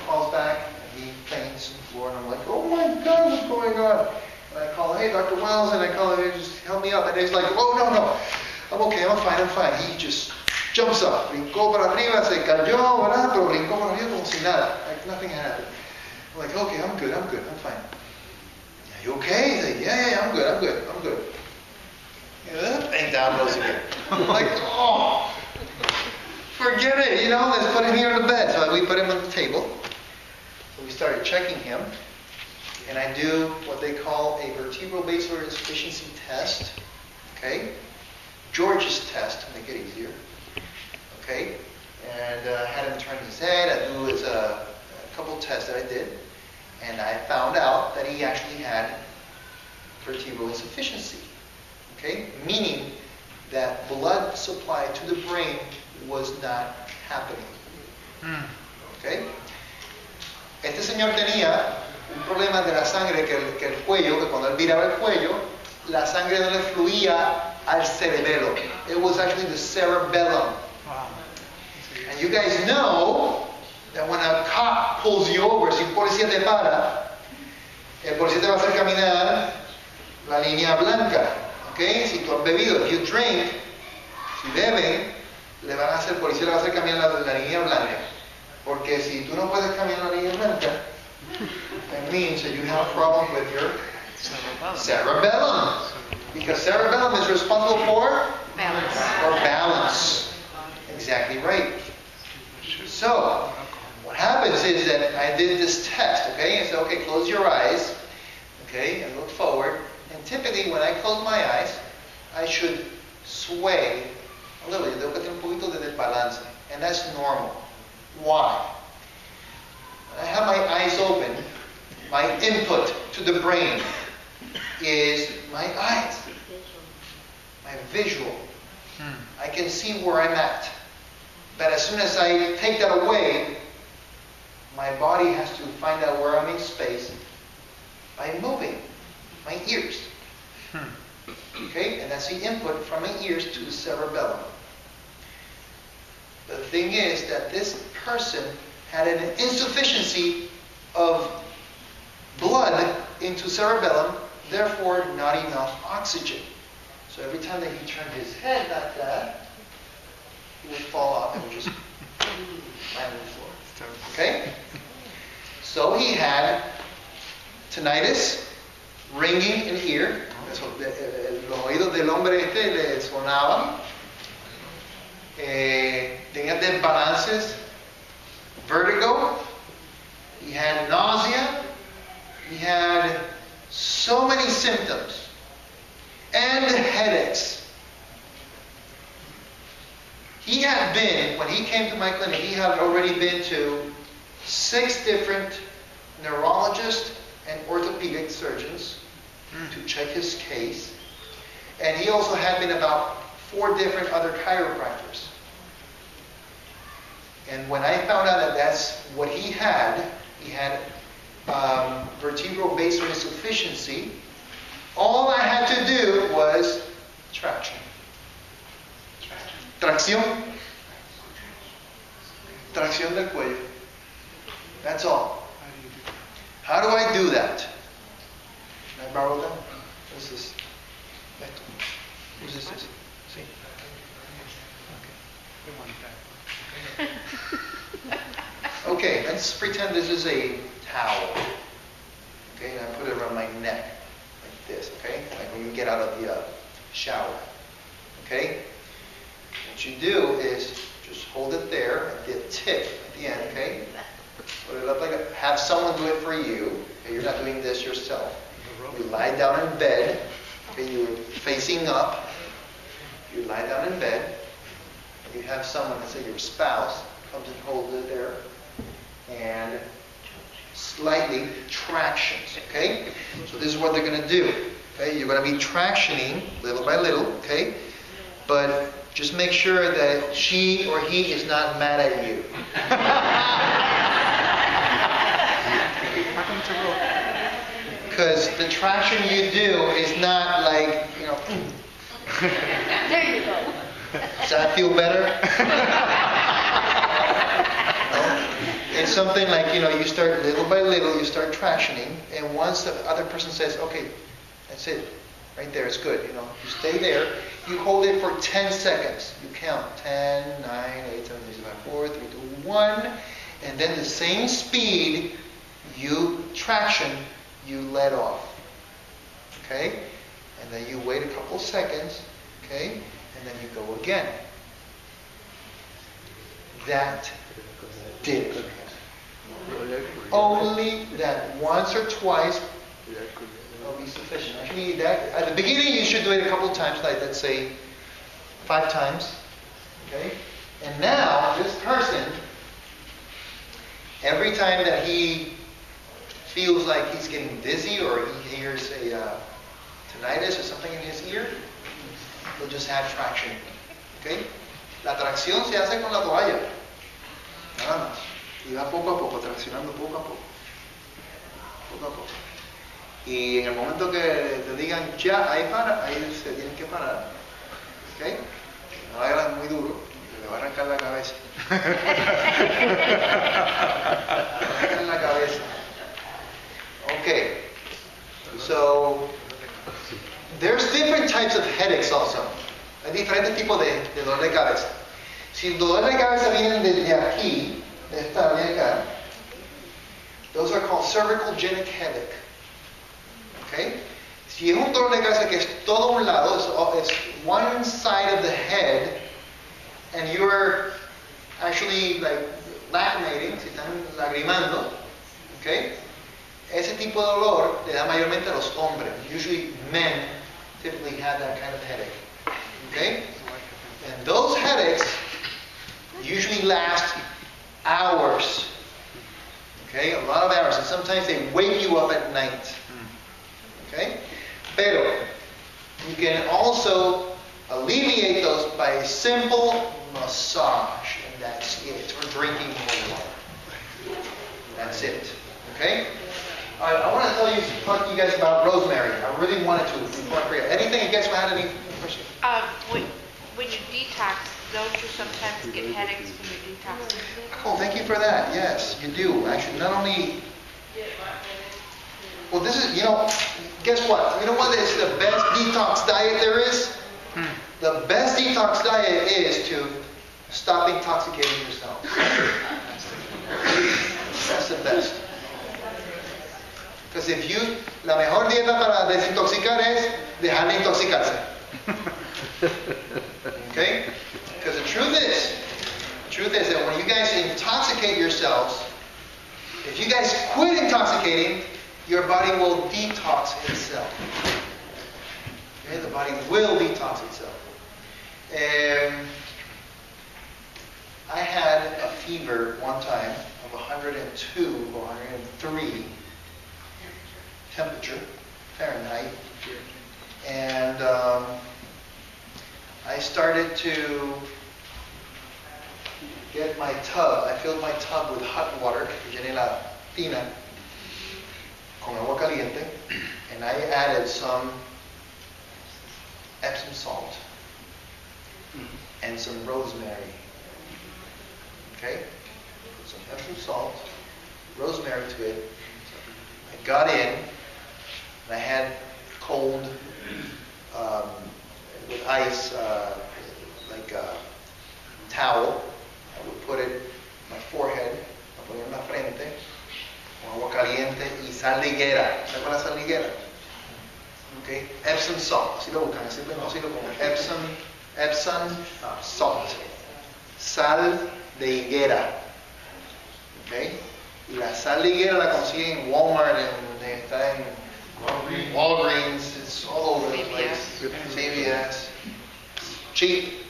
falls back, and he faints on the floor. And I'm like, oh my God, what's going on? And I call, hey, Dr. Wells, and I call him, just help me up. And he's like, oh, no, I'm okay, I'm fine. He just jumps up, brincó para arriba, se cayó, ¿verdad? Pero brincó para arriba como si nada, like nothing happened. I'm like, okay, I'm good, I'm fine. Are you okay? He's like, yeah, I'm good. And down goes again. I'm like, oh, forget it, let's put him here on the bed. So we put him on the table. So we started checking him. And I do what they call a vertebral base insufficiency test. Okay? George's test to make it easier. Okay? And had him turn his head. I do a couple tests that I did. And I found out that he actually had vertebral insufficiency. Okay? Meaning that blood supply to the brain was not happening. Okay? Este señor tenía un problema de la sangre que el cuello, que cuando él viraba el cuello, la sangre no le fluía al cerebelo. It was actually the cerebellum. Wow. And you guys know that when a cop pulls you over, si un policía te para, el policía te va a hacer caminar la línea blanca. ¿Ok? Si tú has bebido, if you drink, si beben, el policía le va a hacer caminar la línea blanca. Porque si tú no puedes caminar la línea blanca, that means that you have a problem with your cerebellum. Because cerebellum is responsible for balance. Exactly right. So, what happens is that I did this test, okay? I said, okay, close your eyes, okay, and look forward. And typically, when I close my eyes, I should sway a little bit. Tengo que tener un poquito de desbalance. And that's normal. Why? When I have my eyes open, my input to the brain is my eyes, my visual. I can see where I'm at. But as soon as I take that away, my body has to find out where I'm in space by moving my ears. Okay? And that's the input from my ears to the cerebellum. The thing is that this person had an insufficiency of blood into cerebellum, therefore not enough oxygen. So every time that he turned his head like that, he would fall off and would just land on the floor. Okay? So he had tinnitus, ringing in ear. Los oídos del hombre le sonaban. Tenía desbalances, vertigo. He had nausea. He had so many symptoms. And headaches. He had been, when he came to my clinic, he had already been to 6 different neurologists and orthopedic surgeons to check his case. And he also had been about 4 different other chiropractors. And when I found out that that's what he had vertebral base insufficiency, all I had to do was traction. Tracción. Tracción del cuello. That's all. How do I do that? Can I borrow that? What's this? Who's this? See? Okay, let's pretend this is a towel. Okay, and I put it around my neck, like this, okay? Like when you get out of the shower. Okay? What you do is just hold it there at the tip at the end, okay? Put it up like a, have someone do it for you. Okay? You're not doing this yourself. You lie down in bed. Okay? You're facing up. You lie down in bed. You have someone, let's say your spouse, comes and holds it there. And slightly tractions, okay? So this is what they're going to do. Okay? You're going to be tractioning little by little, okay? But just make sure that she or he is not mad at you. Because the traction you do is not like, you know. There you go. Does that feel better? No? It's something like, you know, you start little by little, you start tractioning, and once the other person says, okay, that's it, right there, it's good, you know, you stay there, you hold it for 10 seconds. You count 10, 9, 8, 7, 6, 5, 4, 3, 2, 1, and then the same speed, you traction, you let off. Okay? And then you wait a couple seconds, okay? And then you go again. That did it. Only that once or twice will be sufficient. Actually, that at the beginning you should do it a couple times, like let's say 5 times. Okay? And now this person, every time that he feels like he's getting dizzy or he hears a tinnitus or something in his ear, he'll just have traction. Okay? La tracción se hace con la toalla. Nada más. Y va poco a poco, traccionando poco a poco. Poco a poco. Y en el momento que te digan ya, ahí para, ahí se tienen que parar. ¿Ok? No la hagan muy duro, le va a arrancar la cabeza. Le va a arrancar la cabeza. Okay. So, there's different types of headaches also. Hay diferentes tipos de dolor de cabeza. Si el dolor de cabeza viene desde aquí, de esta de acá, those are called cervical genic headache. Okay? Si es un dolor de cabeza que es todo un lado, it's one side of the head, and you're actually like lacrimating, si están lagrimando, okay? Ese tipo de dolor le da mayormente a los hombres. Usually men typically have that kind of headache. Okay? And those headaches usually last hours. Okay? A lot of hours. And sometimes they wake you up at night. Okay? Pero you can also alleviate those by a simple massage. And that's it. Or drinking more water. That's it. Okay? I want to talk to you guys about rosemary. I really wanted to before I forget. Anything you guys had any questions? When you detox, don't you sometimes get headaches when you detox? Oh, thank you for that. Yes, you do. Actually, not only... Well, this is, you know, guess what? You know what is the best detox diet there is? The best detox diet is to stop intoxicating yourself. That's the best. Because if you, la mejor dieta para desintoxicar es dejar de intoxicarse. Okay? Because the truth is that when you guys intoxicate yourselves, if you guys quit intoxicating, your body will detox itself. Okay? The body will detox itself. I had a fever one time of 102 or 103 temperature, Fahrenheit, and I started to get my tub. I filled my tub with hot water, llené la tina con agua caliente, and I added some Epsom salt and some rosemary. Okay? Put some Epsom salt, rosemary to it. I got in, and I had cold with ice, like a towel. I would put it on my forehead, I put it on la frente, con agua caliente y sal de higuera. ¿Sabes cuál es la sal de higuera? Okay, Epsom salt, así lo buscan, así lo conocido como Epsom salt, sal de higuera. Okay, y la sal de higuera la consiguen en Walmart, está en Walgreens, it's all over the place. CVS, cheap.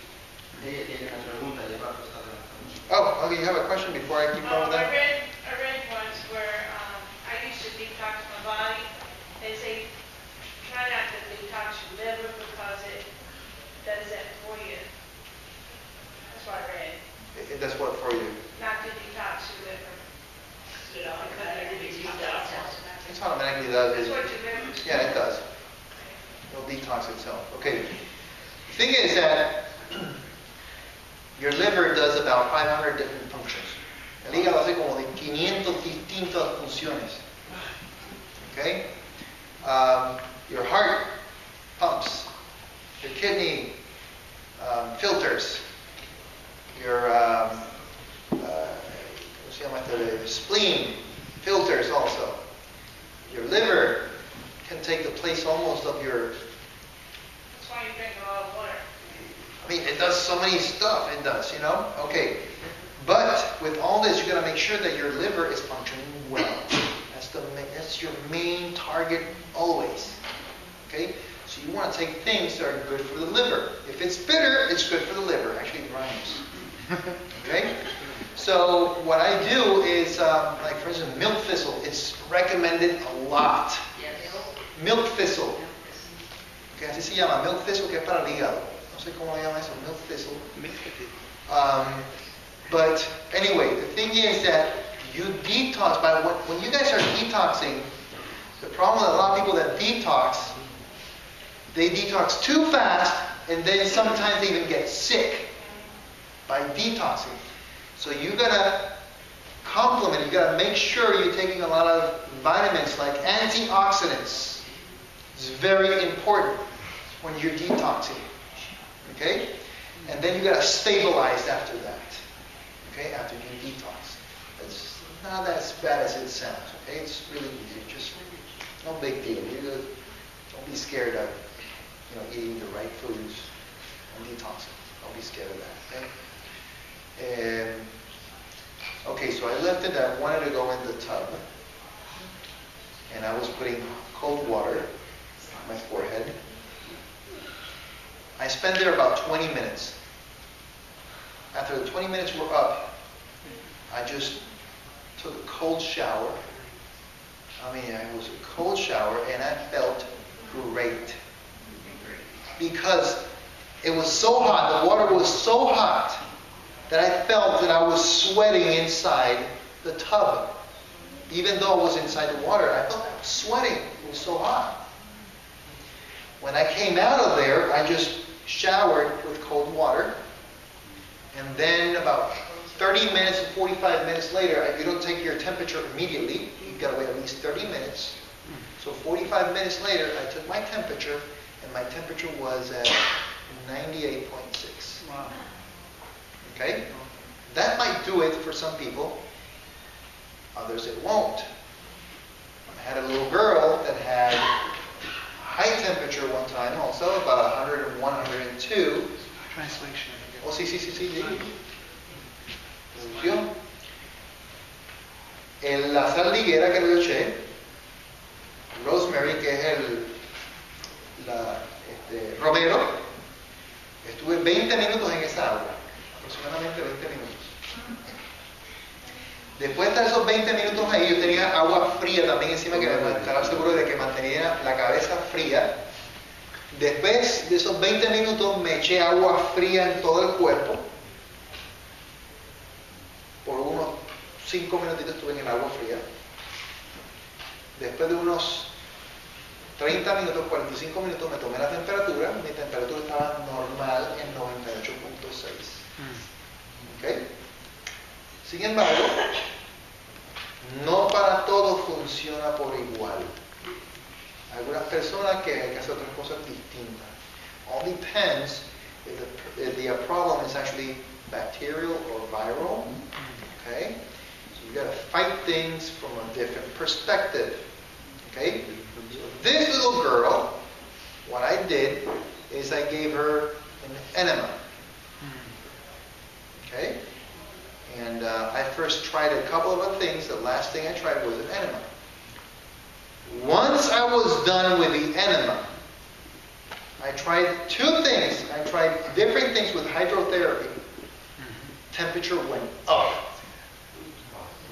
Oh, okay, you have a question before I keep going with that? I read once where I used to detox my body. They say try not to detox your liver because it does that for you. That's what I read. It does what for you? Not to detox your liver. You know, It automatically does. That's what your liver does. Yeah, it does. It'll detox itself. Okay. The thing is that your liver does about 500 different functions. El hígado hace como de 500 distintas funciones. Okay? Your heart pumps. Your kidney filters. Your spleen filters also. Your liver can take the place almost of your... That's why you drink a lot of water. I mean, it does so many stuff, it does, you know? Okay. But with all this, you got to make sure that your liver is functioning well. That's your main target always. Okay? So you want to take things that are good for the liver. If it's bitter, it's good for the liver. Actually, it rhymes. Okay? So what I do is, like for instance, milk thistle. It's recommended a lot. Milk thistle. Okay, así se llama, milk thistle, que es para el hígado. No sé cómo lo llama eso, milk thistle. But anyway, the thing is that you detox. But when you guys are detoxing, the problem with a lot of people that detox, they detox too fast, and then sometimes they even get sick by detoxing. So you gotta complement. You gotta make sure you're taking a lot of vitamins like antioxidants. It's very important when you're detoxing. Okay? And then you gotta stabilize after that. Okay? After you detox. It's not as bad as it sounds. Okay? It's really easy. Just no big deal. Don't be scared of eating the right foods and detoxing. Don't be scared of that. Okay? Okay, so I left it. I wanted to go in the tub. And I was putting cold water on my forehead. I spent there about 20 minutes. After the 20 minutes were up, I just took a cold shower. I mean, it was a cold shower, and I felt great. Because it was so hot, the water was so hot, that I felt that I was sweating inside the tub. Even though I was inside the water, I felt I was sweating. It was so hot. When I came out of there, I just showered with cold water. And then about 30 minutes and 45 minutes later, if you don't take your temperature immediately, you've got to wait at least 30 minutes. So 45 minutes later, I took my temperature, and my temperature was at 98.6. Wow. Okay? That might do it for some people. Others it won't. I had a little girl that had high temperature one time also, about 101, 102. Translation. Oh, sí. Traducción. La sal de higuera que le eché, rosemary, que es romero, estuve 20 minutos en esa agua, aproximadamente 20 minutos. Después de esos 20 minutos ahí, yo tenía agua fría también encima, que me estaba seguro de que mantenía la cabeza fría. Después de esos 20 minutos me eché agua fría en todo el cuerpo. Por unos 5 minutitos estuve en el agua fría. Después de unos 30 minutos, 45 minutos, me tomé la temperatura. Mi temperatura estaba normal en 98.6. ¿Okay? Sin embargo, no para todos funciona por igual. Algunas personas que hay que hacer otras cosas distintas. All depends if the problem is actually bacterial or viral. Okay? So you got to fight things from a different perspective. Okay? So this little girl what I did is I gave her an enema. Okay? And I first tried a couple of other things. The last thing I tried was an enema. Once I was done with the enema, I tried two things. I tried different things with hydrotherapy. Temperature went up.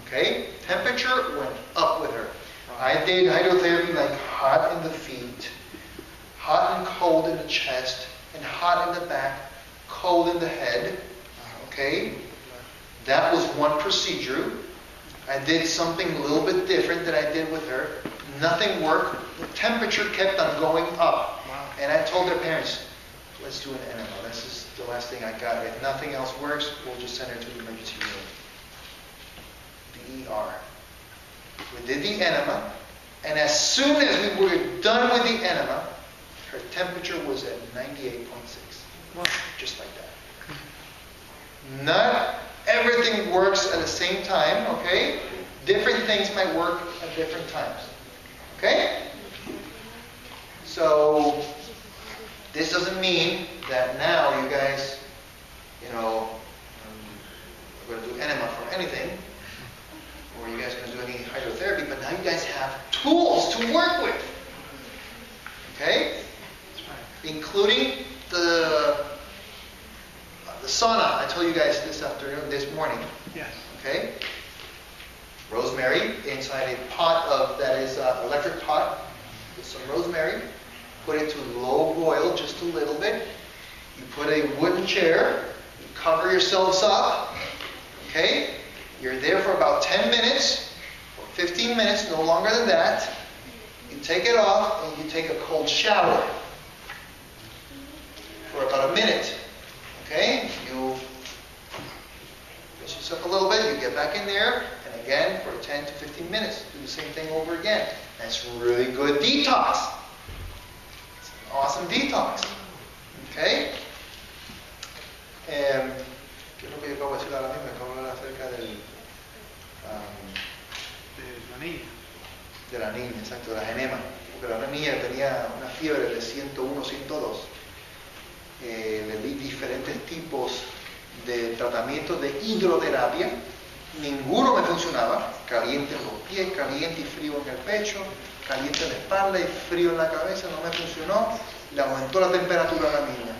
Okay? Temperature went up with her. I did hydrotherapy like hot in the feet, hot and cold in the chest, and hot in the back, cold in the head. Okay? That was one procedure. I did something a little bit different that I did with her. Nothing worked. The temperature kept on going up. And I told their parents, let's do an enema. This is the last thing I got. If nothing else works, we'll just send her to the emergency room. The ER. We did the enema, and as soon as we were done with the enema, her temperature was at 98.6. Just like that. Not everything works at the same time, okay? Different things might work at different times. Okay? So, this doesn't mean that now you guys, are going to do enema for anything, or you guys are going to do any hydrotherapy, but now you guys have tools to work with. Okay? Including the sauna. I told you guys this morning. Yes. Okay? Rosemary inside a pot that is an electric pot with some rosemary. Put it to low boil just a little bit. You put a wooden chair. You cover yourselves up. Okay? You're there for about 10 minutes or 15 minutes, no longer than that. You take it off and you take a cold shower for about a minute. Okay? You rinse yourself a little bit, you get back in there, and again for 10 to 15 minutes. Do the same thing over again. That's really good detox. It's an awesome detox. Okay? ¿Qué es lo que yo acabo de decir ahora mismo? Acabo de hablar acerca de la niña, exacto, de la enema. Porque la niña tenía una fiebre de 101, 102. Le di diferentes tipos de tratamientos de hidroterapia. Ninguno me funcionaba. Caliente en los pies, caliente y frío en el pecho, caliente en la espalda y frío en la cabeza. No me funcionó. Le aumentó la temperatura a la niña.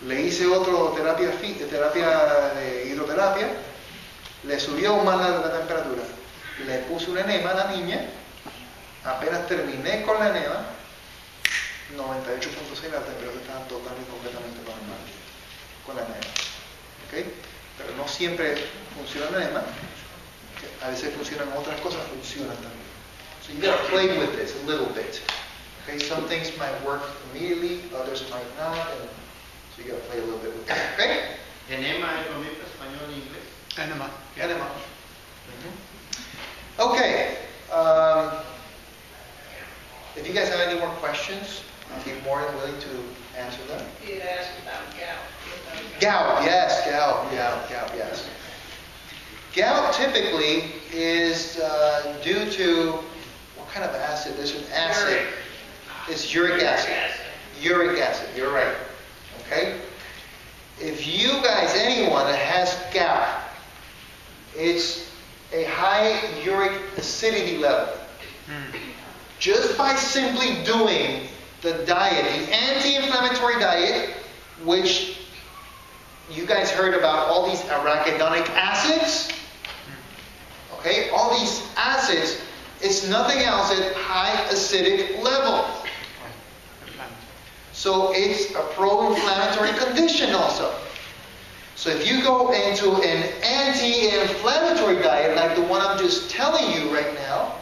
Le hice otro terapia de hidroterapia. Le subió aún más la temperatura. Le puse un enema a la niña. Apenas terminé con la enema, 98.6, la temperatura estaba totalmente y completamente normal con la enema. ¿Okay? Pero no siempre funciona el enema. A veces funcionan otras cosas, funcionan también. So you gotta play with this a little bit. Okay? Some things might work immediately, others might not, and so you gotta play a little bit with it. Okay? Enema es lo mismo español e inglés. Enema. Enema. Okay. If you guys have any more questions, I'll be more than willing to answer them. You asked about gout. Gout, yes, yes. Gout typically is due to what kind of acid? There's an acid. It's uric acid. Uric acid, you're right. Okay? If you guys, anyone that has gout, it's a high uric acidity level. Just by simply doing the diet, the anti-inflammatory diet, which you guys heard about all these arachidonic acids. Okay, all these acids, it's nothing else at high acidic level. So it's a pro-inflammatory condition also. So if you go into an anti-inflammatory diet like the one I'm just telling you right now,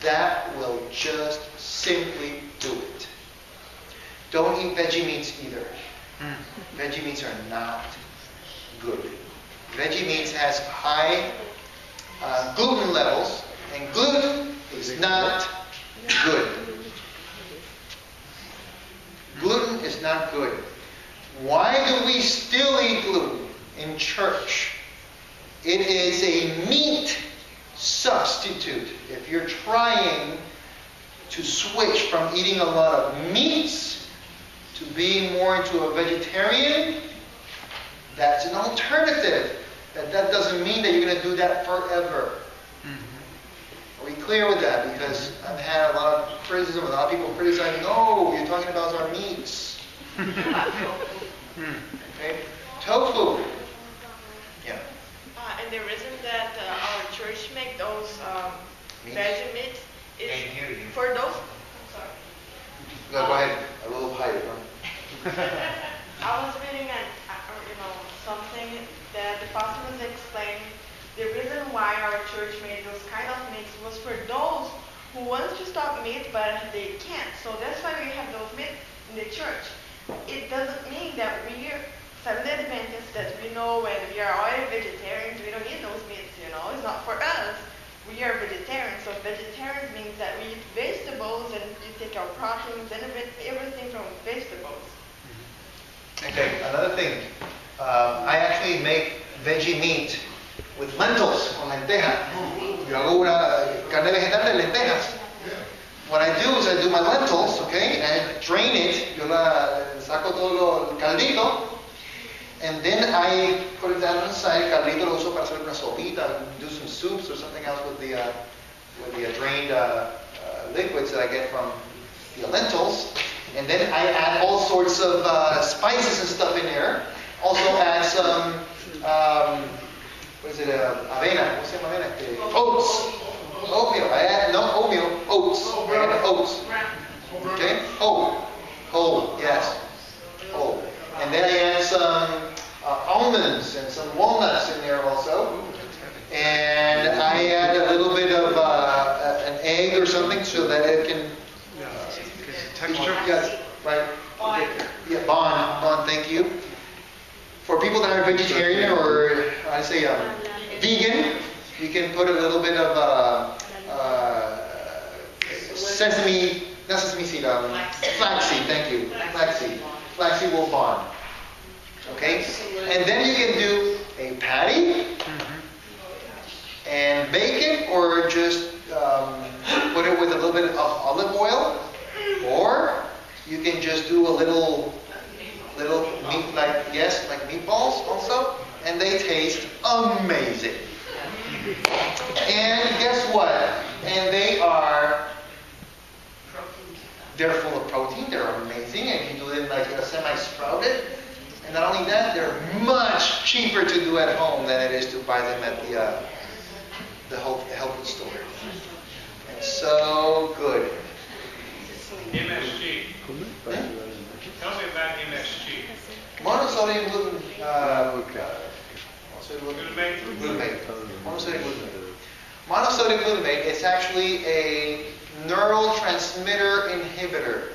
that will just simply do it. Don't eat veggie meats either. Veggie meats are not good. Veggie meats has high gluten levels, and gluten is not good. Gluten is not good. Why do we still eat gluten in church? It is a meat substitute. If you're trying to switch from eating a lot of meats to being more into a vegetarian, that's an alternative. That doesn't mean that you're going to do that forever. Are we clear with that? Because I've had a lot of criticism, a lot of people criticizing, oh, you're talking about our meats. Okay? Tofu. Yeah. And the reason that our church make those veggie meats is for those. I'm sorry. Go ahead. A little higher. I was reading something that the pastor was explaining. The reason why our church made those kind of meats was for those who want to stop meat but they can't. So that's why we have those meats in the church. It doesn't mean that we are Seventh-day Adventists, that we know when we are all vegetarians, we don't eat those meats, It's not for us. We are vegetarians. So vegetarians means that we eat vegetables and you take our proteins and everything from vegetables. Okay, another thing. I actually make veggie meat with lentils, con lentejas. Yo hago una carne vegetal de lentejas. What I do is I do my lentils, okay, and I drain it. Yo saco todo el caldito, and then I put it down on the side. Caldito lo uso para hacer una sopita, do some soups or something else with the drained liquids that I get from the lentils. And then I add all sorts of spices and stuff in there. Also add some, avena? What's the avena? Oats. Oatmeal. I add, no oatmeal, oats. I add oats. Okay? Whole, yes. Whole. And then I add some almonds and some walnuts in there also. And I add a little bit of an egg or something so that it can... Texture? Yes, right. Yeah, bond, thank you. For people that are vegetarian or I say vegan, you can put a little bit of sesame, not sesame seed, flaxseed, thank you. Flaxseed. Flaxseed will bond. Okay? And then you can do a patty and bake it or just put it with a little bit of olive oil. Or you can just do a little meat like meatballs also, and they taste amazing. And guess what? And they're full of protein. They're amazing, and you do them like semi-sprouted. And not only that, they're much cheaper to do at home than it is to buy them at the health food store. And so good. MSG. Tell me about MSG. Monosodium gluten. Glutamate. Monosodium glutamate. Monosodium glutamate is actually a neurotransmitter inhibitor.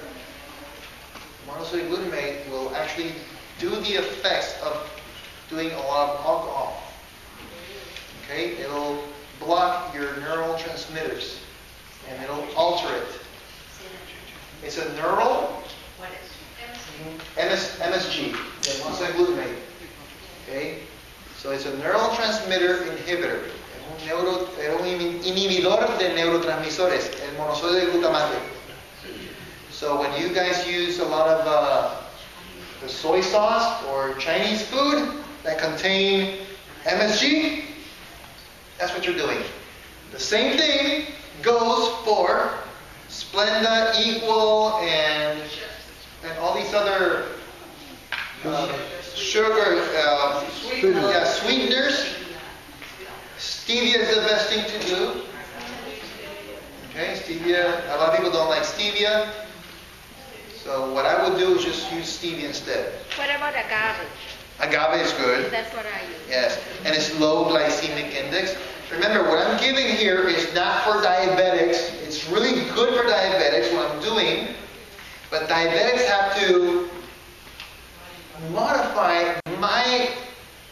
Monosodium glutamate will actually do the effects of doing a lot of alcohol. Okay, it'll block your neurotransmitters and it'll alter it. It's a neural MSG, monosodium glutamate. Okay, so it's a neurotransmitter inhibitor. Es un inhibidor de neurotransmisores, el monosódico de glutamate. So when you guys use a lot of the soy sauce or Chinese food that contain MSG, that's what you're doing. The same thing goes for Splenda, Equal, and all these other sugar, sweeteners. Stevia is the best thing to do. Okay, stevia. A lot of people don't like stevia. So what I would do is just use stevia instead. What about agave? Agave is good. That's what I use. Yes, and it's low glycemic index. Remember, what I'm giving here is not for diabetics. It's really good for diabetics, what I'm doing. But diabetics have to modify my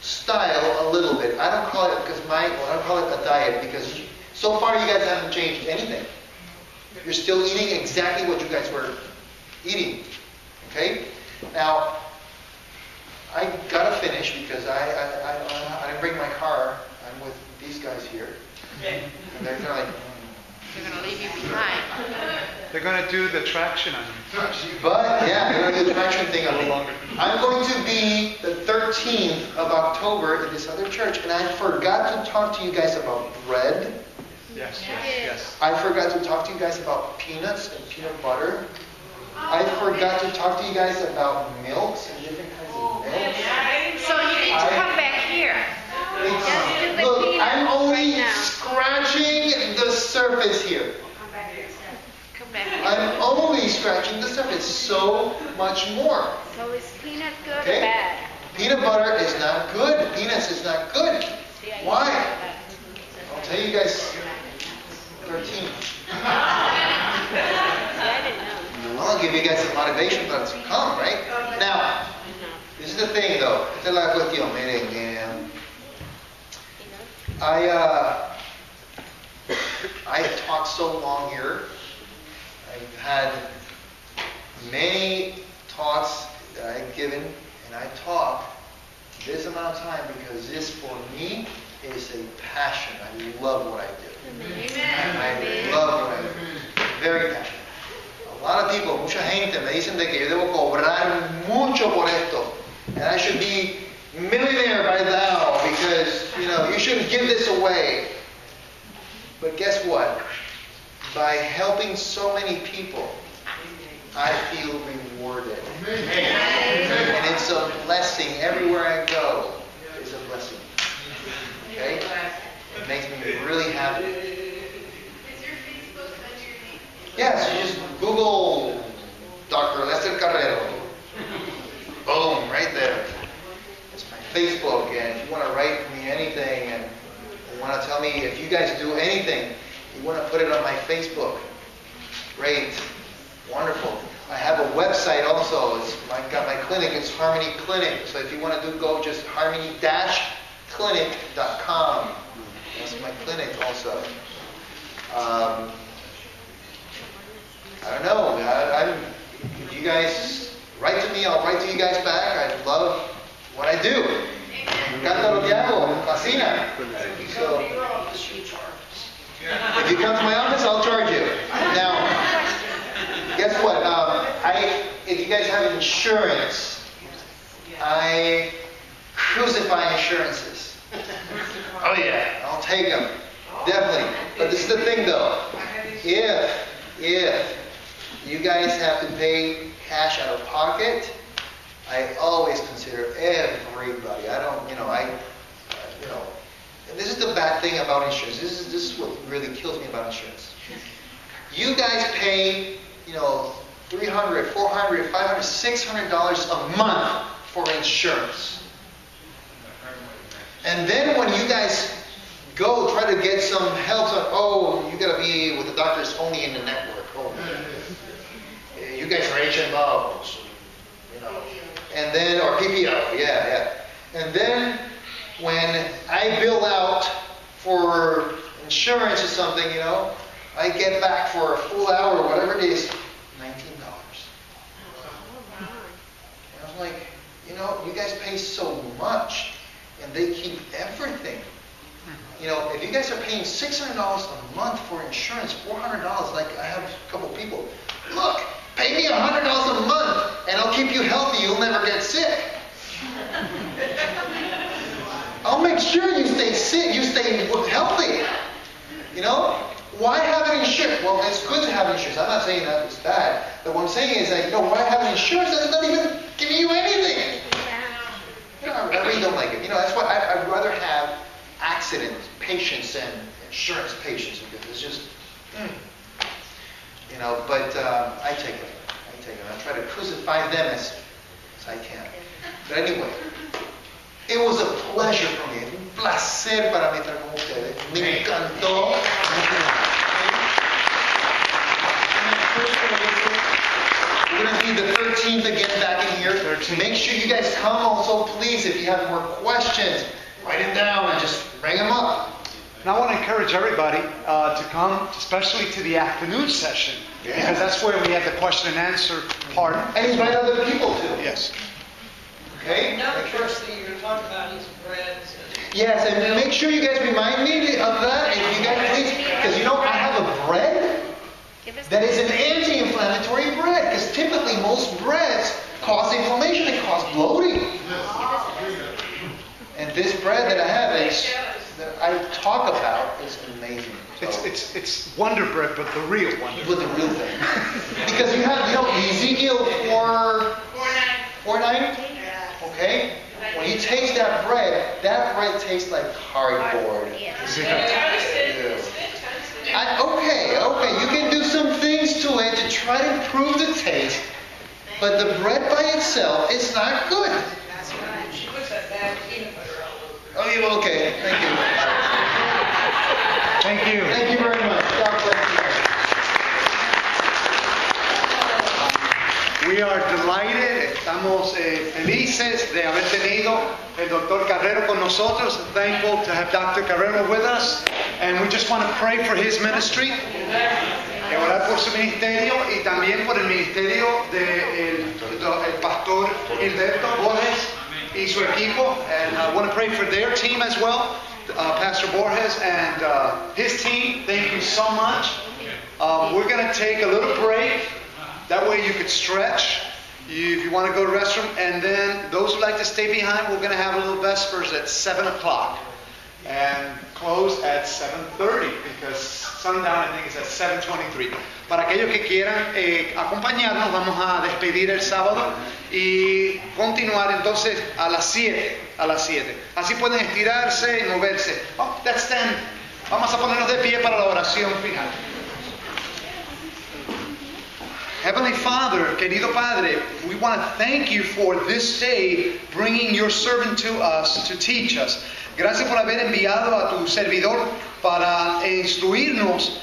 style a little bit. I don't call it I don't call it a diet because so far you guys haven't changed anything. You're still eating exactly what you guys were eating. Okay? Now, I gotta finish because I didn't bring my car. I'm with these guys here. And they're kind of like... They're going to leave you behind. They're going to do the traction on you. But yeah, they're going to do the traction thing on A me. little longer. I'm going to be the 13th of October in this other church, and I forgot to talk to you guys about bread. Yes, yes. I forgot to talk to you guys about peanuts and peanut butter. I forgot to talk to you guys about milks and different kinds of milks. So you need to come back here. Look, I'm only scratching the surface here. Come back here. I'm only scratching the surface. So much more. So is peanut good or Okay? bad? Peanut butter is not good. Peanuts is not good. Why? I'll tell you guys. 13. I'll give you guys some motivation for us to come, right? Now, this is the thing, though. Esta es la cuestión. Miren, I have talked so long here. I've had many talks that I've given, and I talk this amount of time because this, for me, is a passion. I love what I do. I love what I do. Very passionate. A lot of people, mucha gente me dicen de que yo debo cobrar mucho por esto. And I should be millionaire by now because, you shouldn't give this away. But guess what? By helping so many people, I feel rewarded. And it's a blessing. Everywhere I go, it's a blessing. Okay? It makes me really happy. Is your Facebook underneath? Yes, you just Google Dr. Lester Carrero. Boom, right there. It's my Facebook, and if you want to write me anything, and you want to tell me if you guys do anything, you want to put it on my Facebook. Great. Wonderful. I have a website also. I've got my clinic. It's Harmony Clinic. So if you want to go just harmony-clinic.com. That's my clinic also. I don't know. If you guys write to me, I'll write to you guys back. I love what I do. Me encanta lo que hago. Me fascina. So, if you come to my office, I'll charge you. Now, guess what? If you guys have insurance, I crucify insurances. Oh yeah, I'll take them. Definitely. But this is the thing though. If you guys have to pay cash out of pocket, I always consider everybody. I don't, and this is the bad thing about insurance. This is what really kills me about insurance. You guys pay, $300, $400, $500, $600 a month for insurance. And then when you guys go try to get some help, you got to be with the doctors only in the network. Oh, you guys are HMOs, and then, or PPO, yeah. And then when I bill out for insurance or something, I get back for a full hour or whatever it is, $19. And I was like, you guys pay so much, and they keep everything. If you guys are paying $600 a month for insurance, $400, like I have a couple people, look, pay me $100 a month, and I'll keep you healthy. You'll never get sick. I'll make sure you stay sick, you stay healthy. Why have an insurance? Well, it's good to have insurance. I'm not saying that it's bad. But what I'm saying is that, why have an insurance that's not even giving you anything? I really don't like it. That's why I'd rather have accident patients than insurance patients because it's just, but I take it. I try to crucify them as I can. But anyway, it was a pleasure for me. Un placer para mí estar con ustedes. Me encantó. We're going to be the 13th again back in here. Make sure you guys come also, please, if you have more questions. Write it down and just bring them up. And I want to encourage everybody to come, especially to the afternoon session, because that's where we have the question and answer part. And invite other people too. Yes. Okay? Another first thing you're going to talk about is breads. Yes, and make sure you guys remind me of that. If you guys please, because I have a bread that is an unfortunately, most breads cause inflammation and cause bloating. And this bread that I have that I talk about is amazing. It's Wonder Bread, but the real Wonder. With the real thing. Because you have, Ezekiel 4:9. Okay? When you taste that bread tastes like cardboard. Okay, you can do some things to it to try to improve the taste, but the bread by itself is not good. That's right. She puts that bad peanut butter all over. Oh, yeah, okay, thank you. Thank you. Thank you very much. God bless you. We are delighted, estamos felices de haber tenido el Dr. Carrero con nosotros. Thankful to have Dr. Carrero with us. And we just want to pray for his ministry. Orar por su ministerio y también por el ministerio del pastor Gilberto Borges y su equipo. And I want to pray for their team as well. Pastor Borges and his team, thank you so much. We're going to take a little break. That way you could stretch if you want to go to the restroom. And then those who like to stay behind, we're going to have a little Vespers at 7 o'clock. And close at 7:30 because sundown I think is at 7:23. Para aquellos que quieran acompañarnos, vamos a despedir el sábado y continuar entonces a las 7. Así pueden estirarse y moverse. Oh, let's stand. Vamos a ponernos de pie para la oración final. Heavenly Father, querido Padre, we want to thank you for this day, bringing your servant to us to teach us. Gracias por haber enviado a tu servidor para instruirnos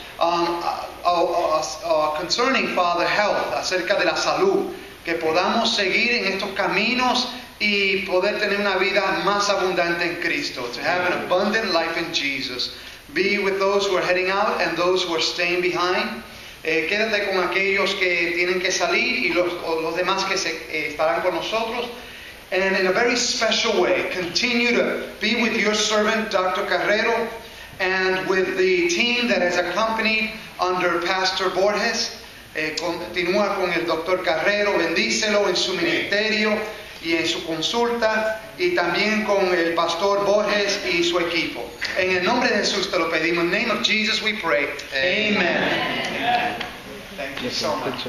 concerning, Father, health, acerca de la salud, que podamos seguir en estos caminos y poder tener una vida más abundante en Cristo, to have an abundant life in Jesus. Be with those who are heading out and those who are staying behind. Quédate con aquellos que tienen que salir y los demás que estarán con nosotros. And in a very special way, continue to be with your servant, Dr. Carrero, and with the team that has accompanied under Pastor Borges. Continúa con el Dr. Carrero, bendícelo en su ministerio y en su consulta, y también con el Pastor Borges y su equipo. En el nombre de Jesús te lo pedimos. In the name of Jesus we pray. Amen. Thank you so much.